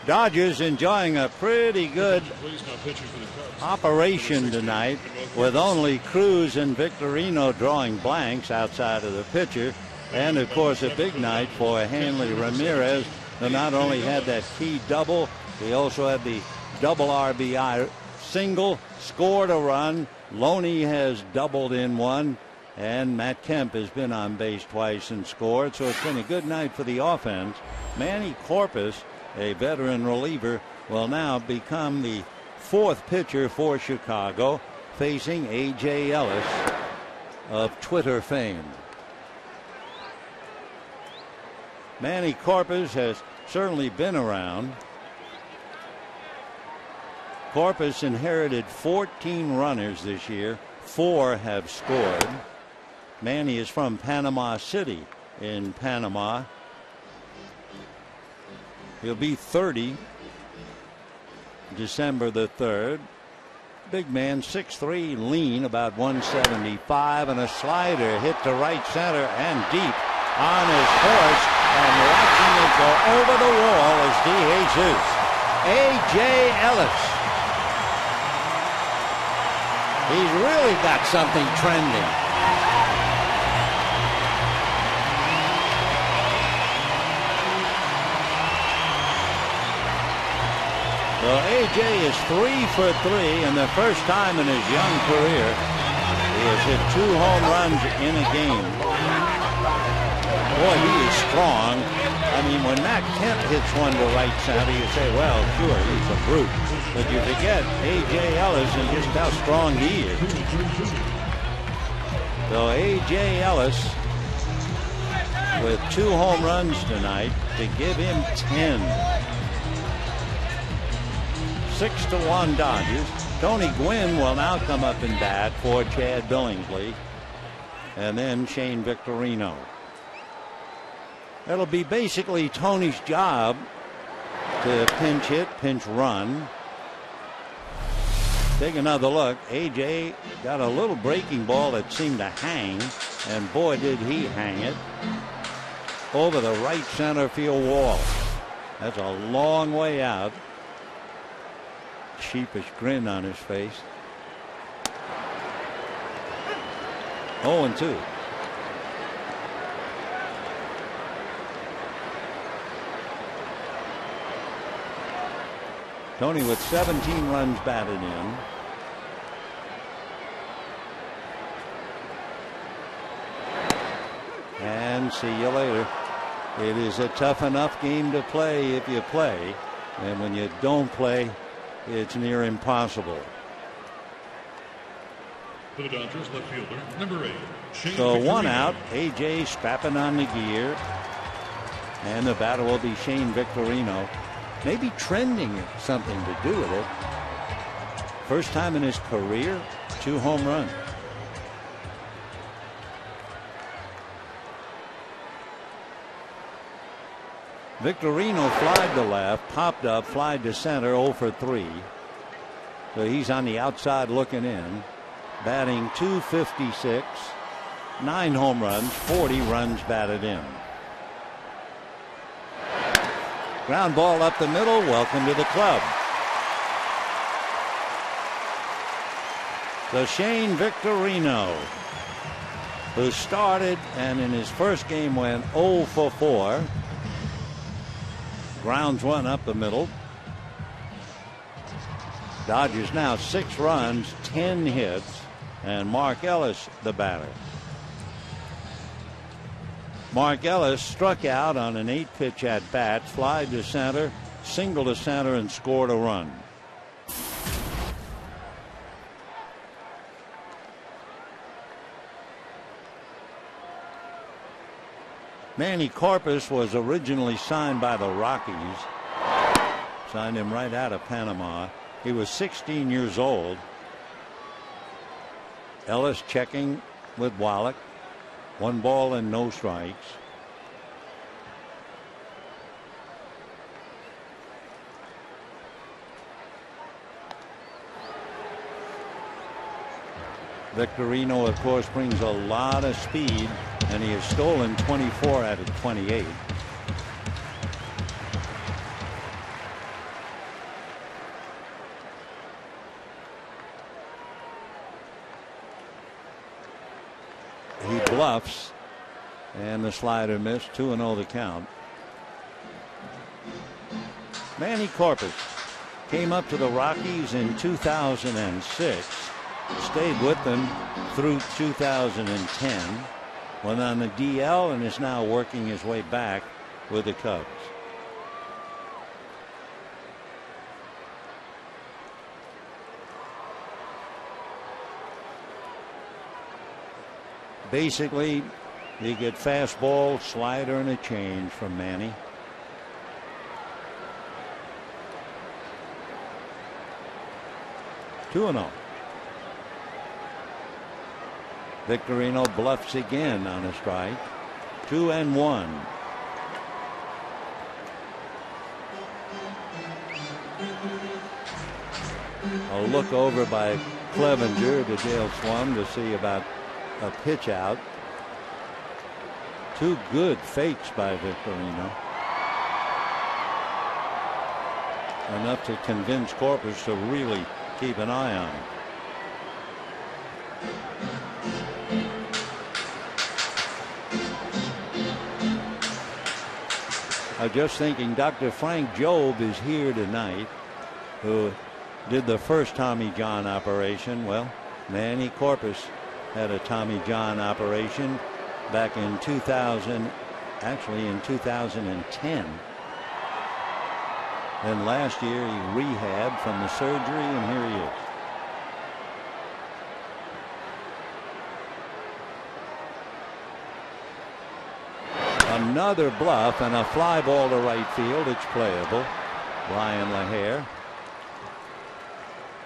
Dodgers enjoying a pretty good operation tonight with only Cruz and Victorino drawing blanks outside of the pitcher. And, of course, a big night for Hanley Ramirez, who not only had that key double, he also had the double RBI single, scored a run. Loney has doubled in one, and Matt Kemp has been on base twice and scored. So it's been a good night for the offense. Manny Corpus, a veteran reliever, will now become the fourth pitcher for Chicago, facing A.J. Ellis of Twitter fame. Manny Corpus has certainly been around. Corpus inherited 14 runners this year. 4 have scored. Manny is from Panama City in Panama. He'll be 30 December the 3rd. Big man, 6'3", lean, about 175, and a slider hit to right center and deep on his horse, and watching it go over the wall is DeJesus. A.J. Ellis. He's really got something trending. Well, A.J. is 3 for 3, and the first time in his young career he has hit 2 home runs in a game. Boy, he is strong. I mean, when Matt Kemp hits one to right center, you say, well, sure, he's a brute. But you forget A.J. Ellis and just how strong he is. So A.J. Ellis with 2 home runs tonight to give him 10. 6-1 Dodgers. Tony Gwynn will now come up and bat for Chad Billingsley, and then Shane Victorino. It'll be basically Tony's job to pinch hit, pinch run. Take another look. A.J. got a little breaking ball that seemed to hang, and boy did he hang it over the right center field wall. That's a long way out. Sheepish grin on his face. 0-2. Tony with 17 runs batted in. And see you later. It is a tough enough game to play if you play, and when you don't play, it's near impossible. For the Dodgers, left fielder, number 8. So one out. A.J. strapping on the gear, and the batter will be Shane Victorino. Maybe trending something to do with it. First time in his career, 2 home runs. Victorino flied to left, popped up, flied to center, 0 for 3. So he's on the outside looking in, batting .256, 9 home runs, 40 runs batted in. Ground ball up the middle. Welcome to the club. So Shane Victorino, who started and in his first game went 0 for 4. Grounds one up the middle. Dodgers now 6 runs, 10 hits, and Mark Ellis the batter. Mark Ellis struck out on an 8-pitch at bat, flied to center, singled to center, and scored a run. Manny Corpus was originally signed by the Rockies. Signed him right out of Panama. He was 16 years old. Ellis checking with Wallach. 1 ball and no strikes. Victorino, of course, brings a lot of speed, and he has stolen 24 out of 28. he bluffs, and the slider missed. 2-0 the count. Manny Corpus came up to the Rockies in 2006, stayed with them through 2010, went on the DL, and is now working his way back with the Cubs. Basically, you get fastball, slider, and a change from Manny. Two and 0. Victorino bluffs again on a strike. 2-1. A look over by Clevenger to Dale Swum to see about a pitch out. Two good fakes by Victorino. Enough to convince Corpus to really keep an eye on him. I'm just thinking Dr. Frank Jobe is here tonight, who did the first Tommy John operation. Well, Manny Corpus had a Tommy John operation back in 2000, actually in 2010. Then last year he rehabbed from the surgery, and here he is. Another bluff and a fly ball to right field. It's playable. Brian LaHare.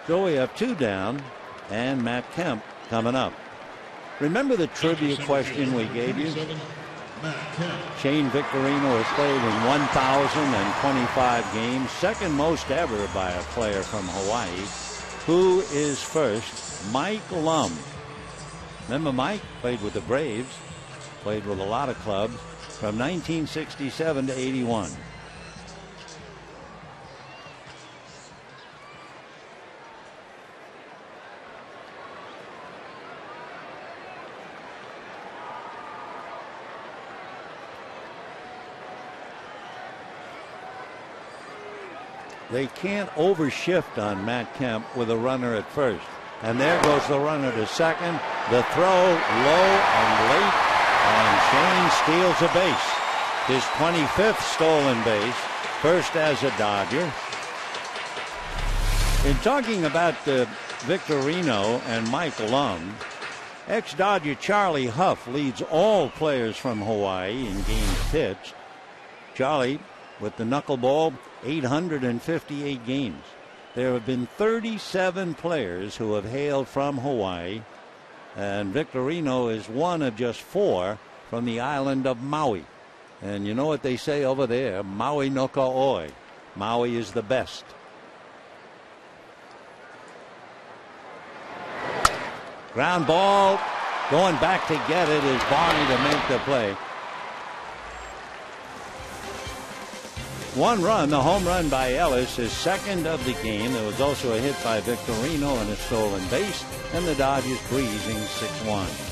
So we have two down, and Matt Kemp coming up. Remember the trivia question we gave you? Shane Victorino has played in 1,025 games, second most ever by a player from Hawaii. Who is first? Mike Lum. Remember Mike? Played with the Braves, played with a lot of clubs from 1967 to 81. They can't overshift on Matt Kemp with a runner at first. And there goes the runner to second. The throw low and late, and Shane steals a base. His 25th stolen base, first as a Dodger. In talking about Victorino and Mike Lum, ex-Dodger Charlie Huff leads all players from Hawaii in games pitched. Charlie, with the knuckleball, 858 games. There have been 37 players who have hailed from Hawaii, and Victorino is one of just 4 from the island of Maui. And you know what they say over there, Maui no ka oi. Maui is the best. Ground ball, going back to get it is Barney to make the play. One run, the home run by Ellis, his second of the game. There was also a hit by Victorino and a stolen base, and the Dodgers breezing 6-1.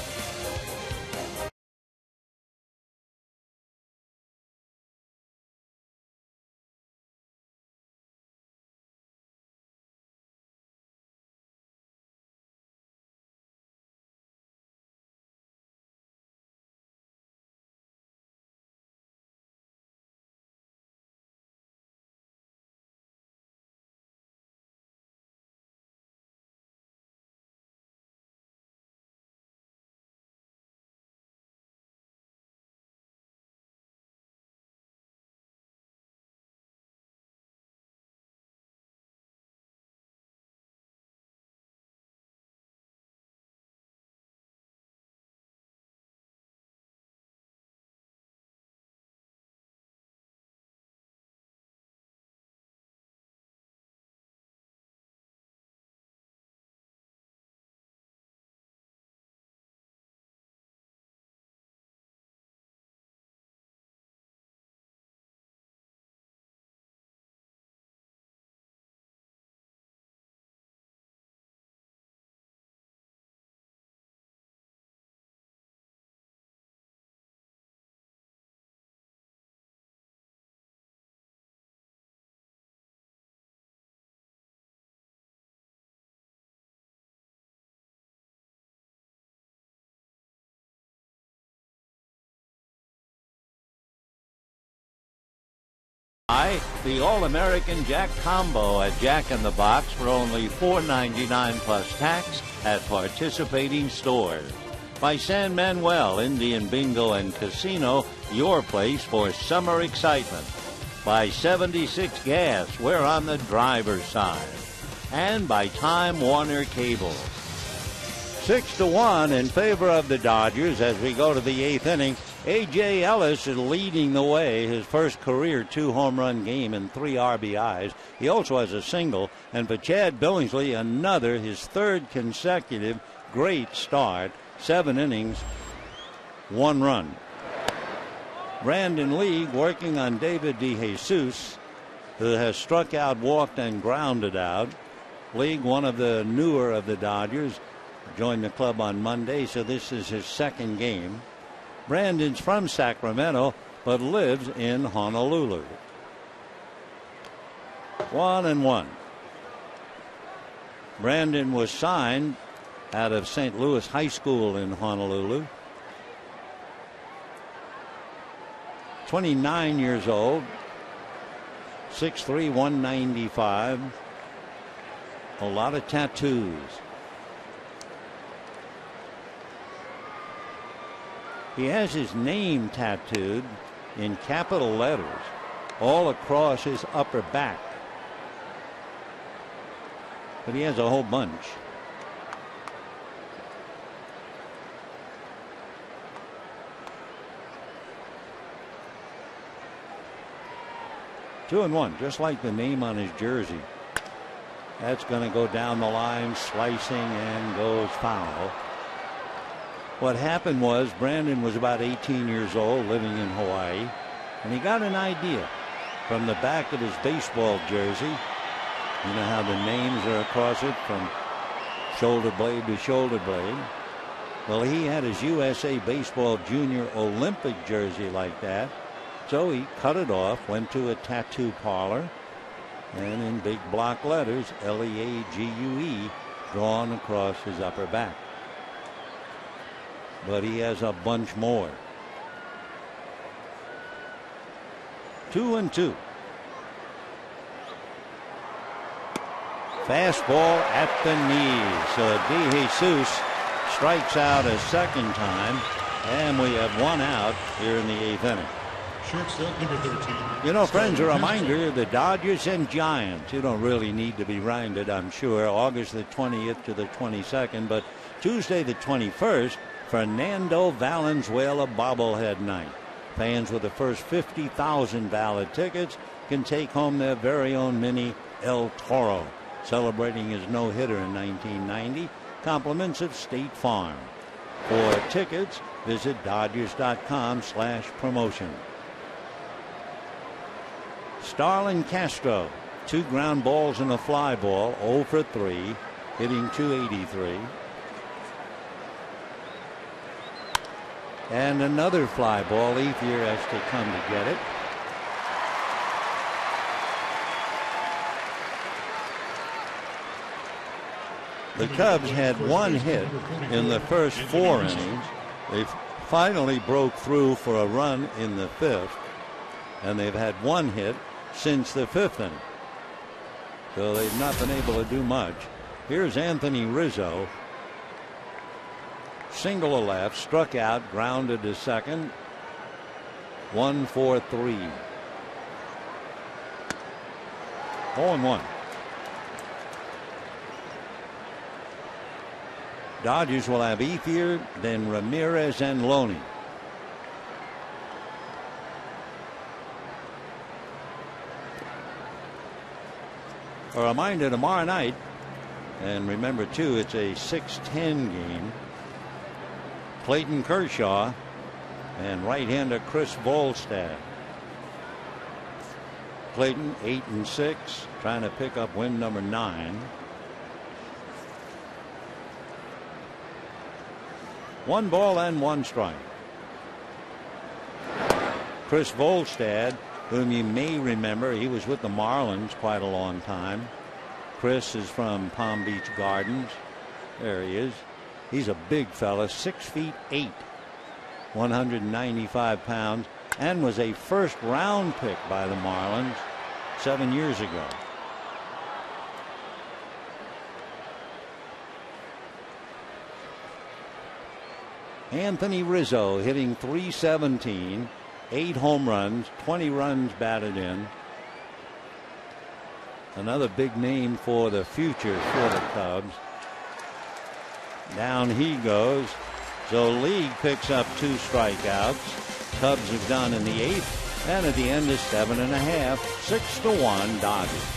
the All-American Jack Combo at Jack in the Box for only $4.99 plus tax at participating stores. By San Manuel Indian Bingo and Casino, your place for summer excitement. By 76 Gas, we're on the driver's side. And by Time Warner Cable. 6-1 in favor of the Dodgers as we go to the 8th inning. A.J. Ellis is leading the way, his first career 2-home-run game and 3 RBIs. He also has a single. And for Chad Billingsley, another, his 3rd consecutive great start. 7 innings, 1 run. Brandon League working on David DeJesus, who has struck out, walked, and grounded out. League, one of the newer of the Dodgers, joined the club on Monday, so this is his 2nd game. Brandon's from Sacramento, but lives in Honolulu. 1-1. Brandon was signed out of St. Louis High School in Honolulu. 29 years old, 6'3", 195. A lot of tattoos. He has his name tattooed in capital letters all across his upper back. But he has a whole bunch. Two and one, just like the name on his jersey. That's going to go down the line, slicing, and goes foul. What happened was Brandon was about 18 years old, living in Hawaii, and he got an idea from the back of his baseball jersey. You know how the names are across it from shoulder blade to shoulder blade. Well, he had his USA Baseball Junior Olympic jersey like that. So he cut it off, went to a tattoo parlor, and in big block letters, League, drawn across his upper back. But he has a bunch more. 2-2. Fastball at the knees. So DeJesus strikes out a second time, and we have 1 out here in the 8th inning. Shortstop number 13. You know, friends, a reminder, the Dodgers and Giants, you don't really need to be reminded, I'm sure, August the 20th to the 22nd, but Tuesday the 21st, Fernando Valenzuela bobblehead night. Fans with the first 50,000 valid tickets can take home their very own mini El Toro, celebrating his no-hitter in 1990. Compliments of State Farm. For tickets, visit Dodgers.com/promotion. Starlin Castro, 2 ground balls and a fly ball, 0 for 3, hitting .283. And another fly ball. Ethier has to come to get it. The Cubs had 1 hit in the first 4 innings. They finally broke through for a run in the 5th, and they've had 1 hit since the 5th inning. So they've not been able to do much. Here's Anthony Rizzo. Single to left, struck out, grounded to second. 1 for 3. 0-1. Dodgers will have Ethier, then Ramirez and Loney. A reminder, tomorrow night, and remember too, it's a 6:10 game. Clayton Kershaw and right-hander Chris Volstad. Clayton 8-6, trying to pick up win number 9. 1 ball and 1 strike. Chris Volstad, whom you may remember, he was with the Marlins quite a long time. Chris is from Palm Beach Gardens. There he is. He's a big fella, 6'8", 195 pounds, and was a first-round pick by the Marlins. 7 years ago. Anthony Rizzo hitting .317, 8 home runs, 20 runs batted in. Another big name for the future for the Cubs. Down he goes. So League picks up 2 strikeouts. Cubs have done in the 8th, and at the end is 7.5, 6-1 Dodgers.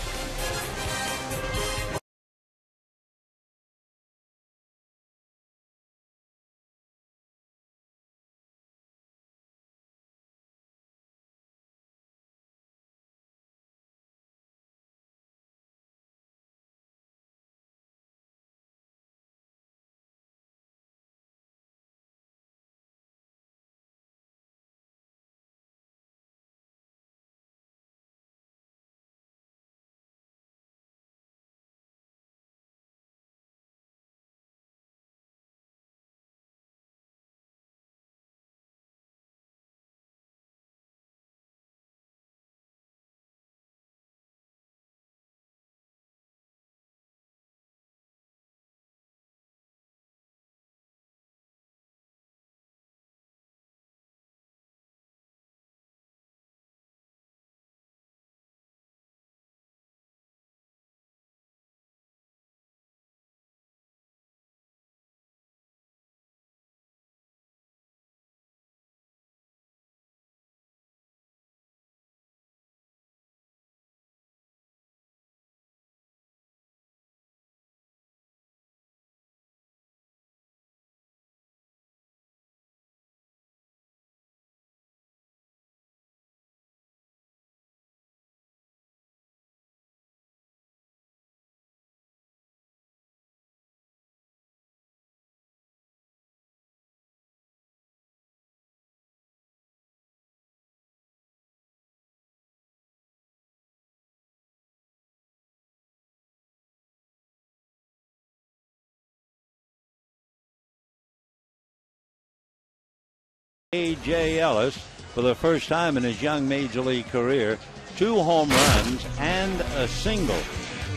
A.J. Ellis, for the first time in his young major league career, 2 home runs and a single.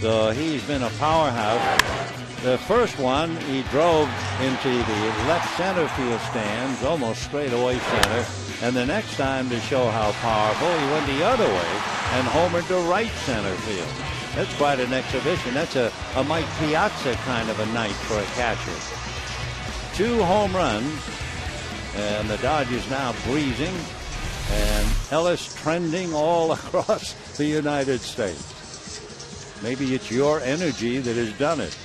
So he's been a powerhouse. The first one, he drove into the left center field stands, almost straight away center. And the next time, to show how powerful, he went the other way and homered to right center field. That's quite an exhibition. That's a Mike Piazza kind of a night for a catcher. 2 home runs. And the Dodgers now breezing, and Ellis trending all across the United States. Maybe it's your energy that has done it.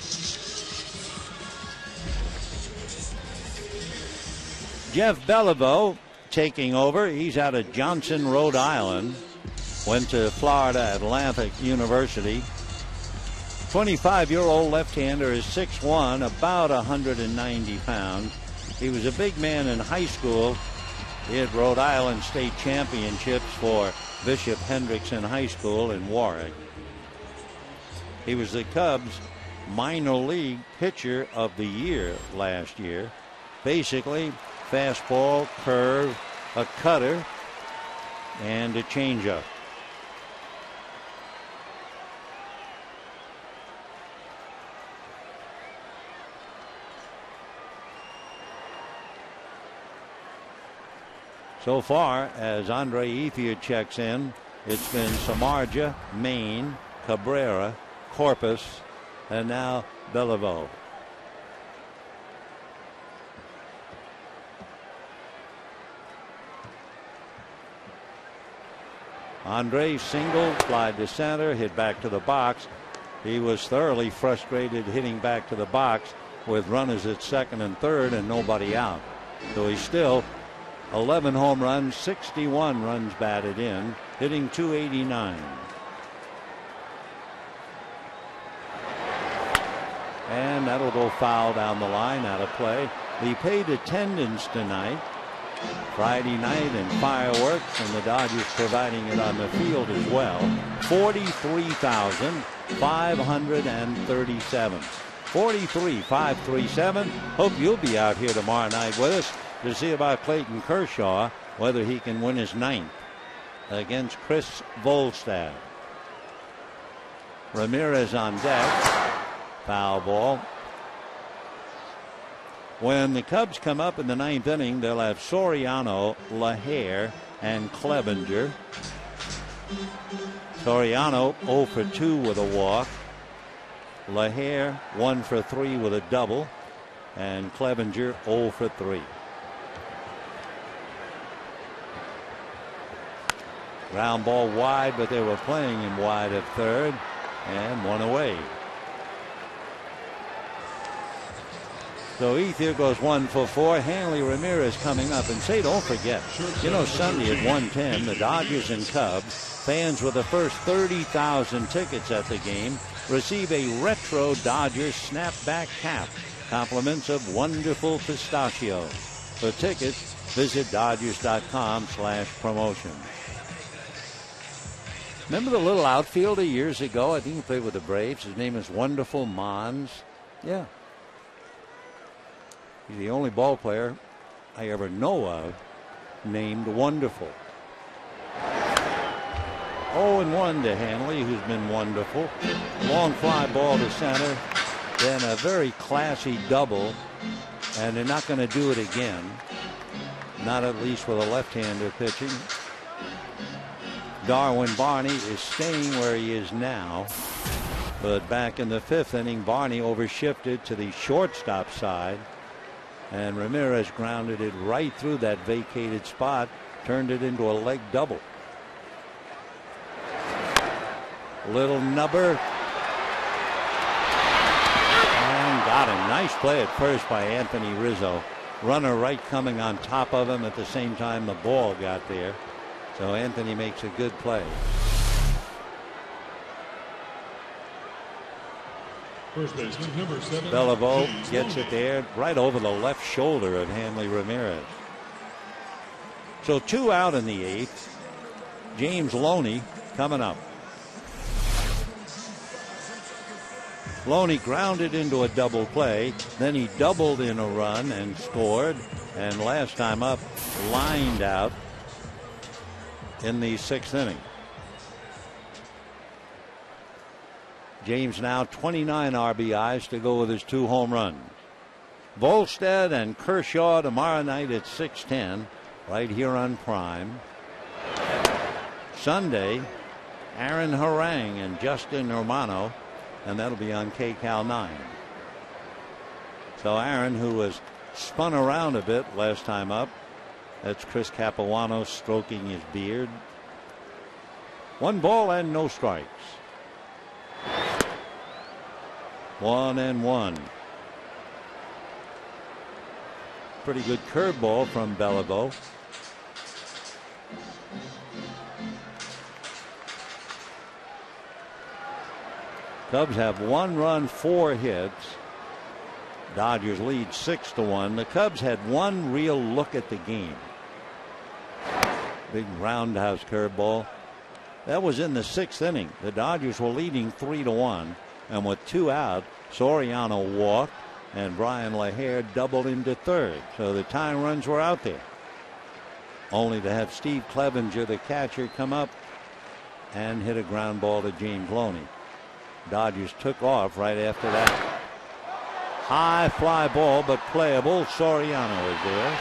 Jeff Beliveau taking over. He's out of Johnson, Rhode Island. Went to Florida Atlantic University. 25-year-old left-hander is 6'1", about 190 pounds. He was a big man in high school. He had Rhode Island state championships for Bishop Hendrickson High School in Warwick. He was the Cubs minor league pitcher of the year last year. Basically, fastball, curve, a cutter, and a changeup. So far, as Andre Ethier checks in, it's been Samardzija, Maine, Cabrera, Corpus, and now Beliveau. Andre single, fly to center, hit back to the box. He was thoroughly frustrated hitting back to the box with runners at second and third and nobody out. So he's still 11 home runs, 61 runs batted in, hitting .289. And that'll go foul down the line, out of play. He paid attendance tonight, Friday night, and fireworks, and the Dodgers providing it on the field as well. 43,537. 43,537. Hope you'll be out here tomorrow night with us to see about Clayton Kershaw, whether he can win his 9th against Chris Volstad. Ramirez on deck. Foul ball. When the Cubs come up in the 9th inning, they'll have Soriano, LaHare, and Clevenger. Soriano 0 for 2 with a walk. LaHare 1 for 3 with a double. And Clevenger 0 for 3. Ground ball wide, but they were playing him wide at third, and one away. So Ethier goes 1 for 4. Hanley Ramirez coming up. And say, don't forget, Sunday at 1:10, the Dodgers and Cubs, fans with the first 30,000 tickets at the game receive a retro Dodgers snapback cap. Compliments of wonderful pistachios. For tickets, visit Dodgers.com/promotion. Remember the little outfielder years ago? I think he played with the Braves. His name is Wonderful Mons. Yeah. He's the only ball player I ever know of named Wonderful. 0-1 to Hanley, who's been wonderful. Long fly ball to center. Then a very classy double. And they're not going to do it again. Not at least with a left-hander pitching. Darwin Barney is staying where he is now. But back in the 5th inning, Barney overshifted to the shortstop side. And Ramirez grounded it right through that vacated spot, turned it into a leg double. Little nubber. And got him. Nice play at first by Anthony Rizzo. Runner right coming on top of him at the same time the ball got there. So Anthony makes a good play. First baseman, number 7. Beliveau gets it there right over the left shoulder of Hanley Ramirez. So 2 out in the 8th. James Loney coming up. Loney grounded into a double play. Then he doubled in a run and scored. And last time up, lined out in the 6th inning. James now 29 RBIs to go with his 2 home runs. Volstead and Kershaw tomorrow night at 6:10 right here on Prime. Sunday, Aaron Harang and Justin Hermano, and that'll be on KCAL 9. So Aaron, who was spun around a bit last time up, that's Chris Capuano stroking his beard. 1 ball and no strikes. 1-1. Pretty good curveball from Beliveau. Cubs have 1 run, 4 hits. Dodgers lead 6-1. The Cubs had 1 real look at the game. Big roundhouse curveball. That was in the 6th inning. The Dodgers were leading 3-1. And with 2 out, Soriano walked and Brian LaHare doubled him to third. So the tying runs were out there. Only to have Steve Clevenger, the catcher, come up and hit a ground ball to James Loney. Dodgers took off right after that. High fly ball, but playable. Soriano is there.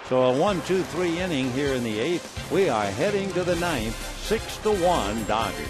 So a 1-2-3 inning here in the 8th. We are heading to the 9th. 6-1 Dodgers.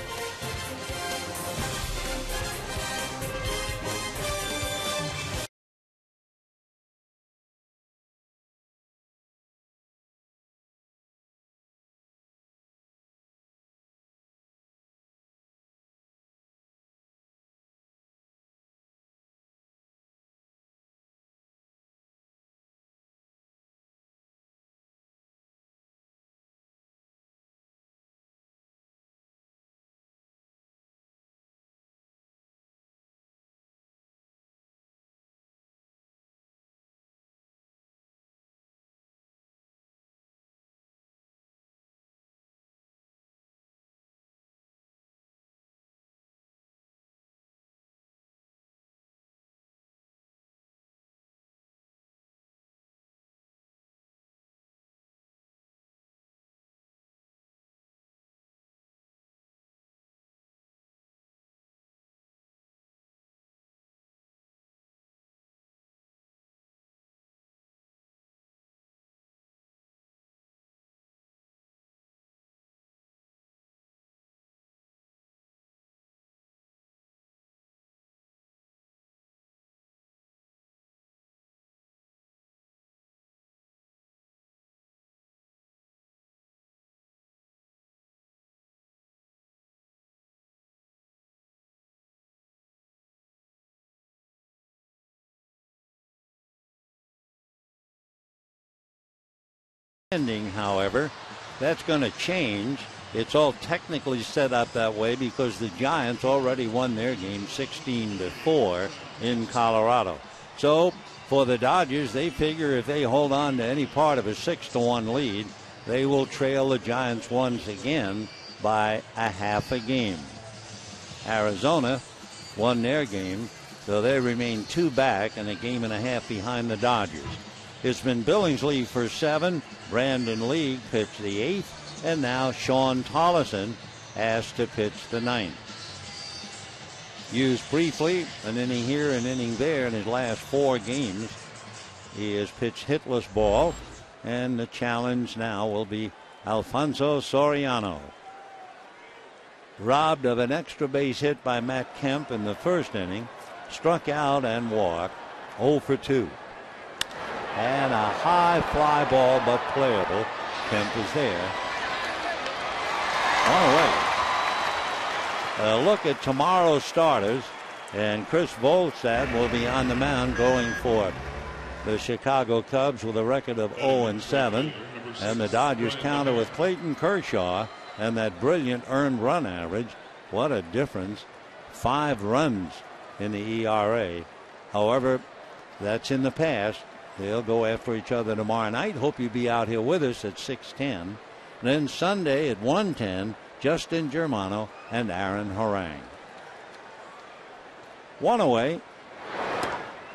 ending, however, that's going to change. It's all technically set up that way because the Giants already won their game 16-4 in Colorado. So for the Dodgers, they figure if they hold on to any part of a 6-1 lead, they will trail the Giants once again by a half a game. Arizona won their game, so they remain 2 back and a game and a half behind the Dodgers. It's been Billingsley for 7, Brandon League pitched the 8th, and now Sean Tollison asked to pitch the 9th. Used briefly, an inning here, an inning there in his last 4 games. He has pitched hitless ball, and the challenge now will be Alfonso Soriano. Robbed of an extra base hit by Matt Kemp in the first inning, struck out and walked, 0 for 2. And a high fly ball, but playable. Kemp is there. All right. A look at tomorrow's starters, and Chris Volstad will be on the mound going for the Chicago Cubs with a record of 0-7, and the Dodgers counter with Clayton Kershaw and that brilliant earned run average. What a difference. 5 runs in the ERA. However, that's in the past. They'll go after each other tomorrow night. Hope you'll be out here with us at 6:10. Then Sunday at 1:10, Justin Germano and Aaron Harang. 1 away.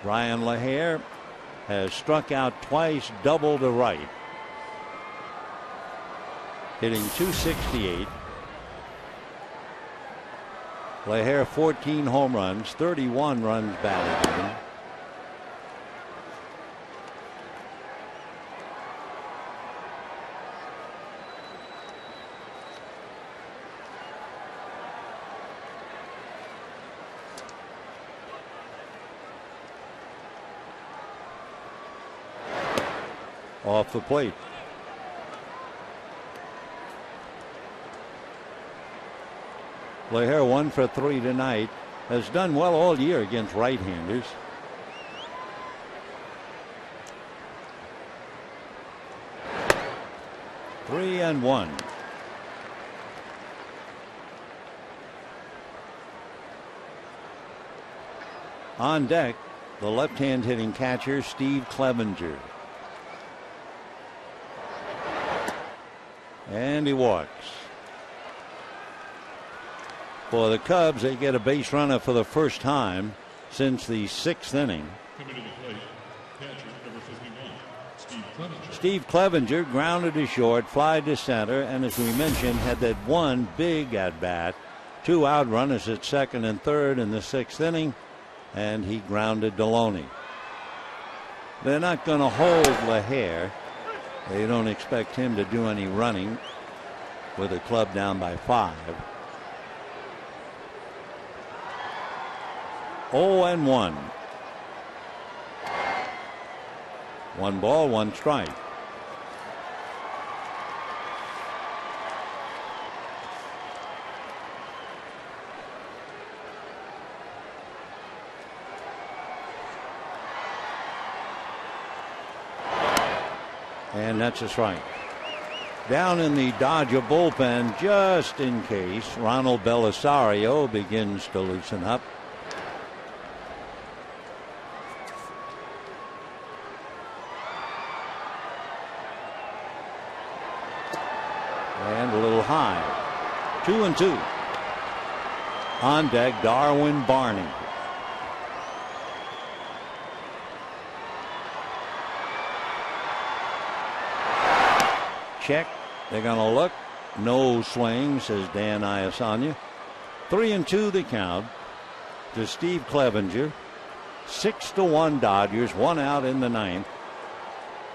Brian LaHare has struck out twice, double to right. Hitting .268. LaHare 14 home runs, 31 runs batted in. Off the plate. LaHare 1 for 3 tonight. Has done well all year against right-handers. Three and 1. On deck, the left-hand hitting catcher, Steve Clevenger. And he walks. For the Cubs, they get a base runner for the first time since the 6th inning. Coming to the plate, catcher number 51, Steve Clevenger. Steve Clevenger grounded to short, fly to center, and as we mentioned, had that one big at-bat. 2 out runners at second and third in the 6th inning, and he grounded Deloney. They're not going to hold LaHare. They don't expect him to do any running with the club down by 5. 0-1. 1 ball, 1 strike. And that's a strike. Down in the Dodger bullpen, just in case, Ronald Belisario begins to loosen up. And a little high. 2-2. On deck, Darwin Barney. Check. They're going to look. No swing, says Dan Iasanya. 3-2 the count to Steve Clevenger. 6-1 Dodgers. 1 out in the 9th.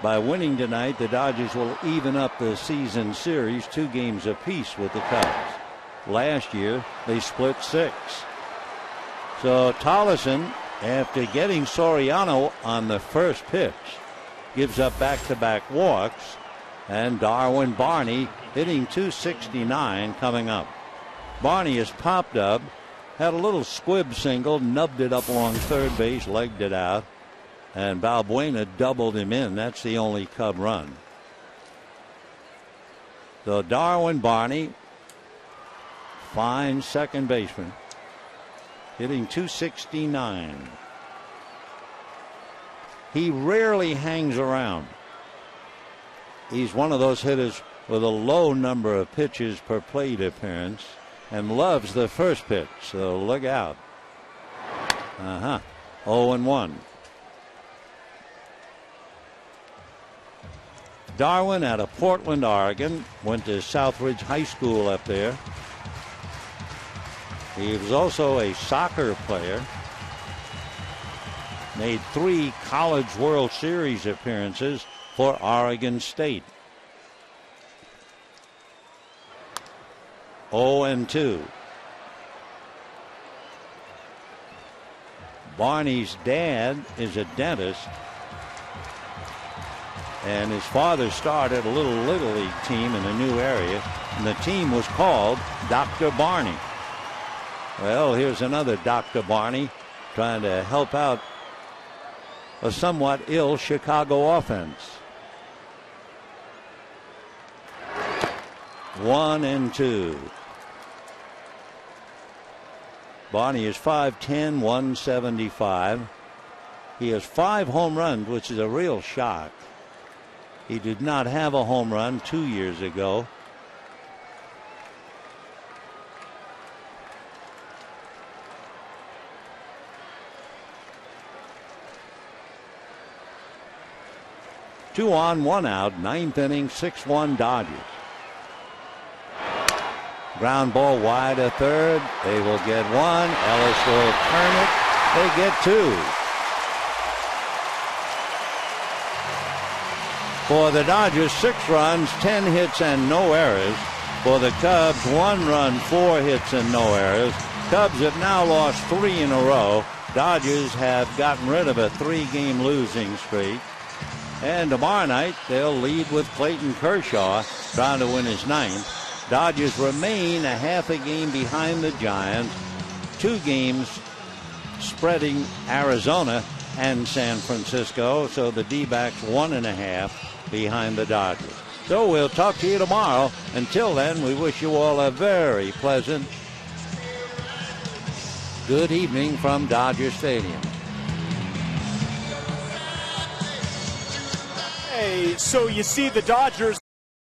By winning tonight, the Dodgers will even up the season series 2 games apiece with the Cubs. Last year, they split 6. So Tollison, after getting Soriano on the first pitch, gives up back-to-back walks. And Darwin Barney hitting .269 coming up. Barney has popped up, had a little squib single, nubbed it up along third base, legged it out, and Balbuena doubled him in. That's the only Cub run. So Darwin Barney, fine second baseman, hitting .269. He rarely hangs around. He's one of those hitters with a low number of pitches per plate appearance and loves the first pitch, so look out. 0-1. Darwin out of Portland, Oregon, went to Southridge High School up there. He was also a soccer player. Made 3 College World Series appearances for Oregon State. 0-2. Barney's dad is a dentist, and his father started a little Little League team in a new area, and the team was called Dr. Barney. Well, here's another Dr. Barney trying to help out a somewhat ill Chicago offense. 1-2. Barney is 5'10", 175. He has 5 home runs, which is a real shock. He did not have a home run 2 years ago. Two on, 1 out, 9th inning, 6-1 Dodgers. Ground ball wide to third. They will get 1. Ellis will turn it. They get 2. For the Dodgers, 6 runs, 10 hits, and no errors. For the Cubs, 1 run, 4 hits, and no errors. Cubs have now lost 3 in a row. Dodgers have gotten rid of a 3-game losing streak. And tomorrow night, they'll lead with Clayton Kershaw, trying to win his 9th. Dodgers remain a half a game behind the Giants, 2 games spreading Arizona and San Francisco, so the D-backs 1.5 behind the Dodgers. So we'll talk to you tomorrow. Until then, we wish you all a very pleasant good evening from Dodger Stadium. Hey, so you see the Dodgers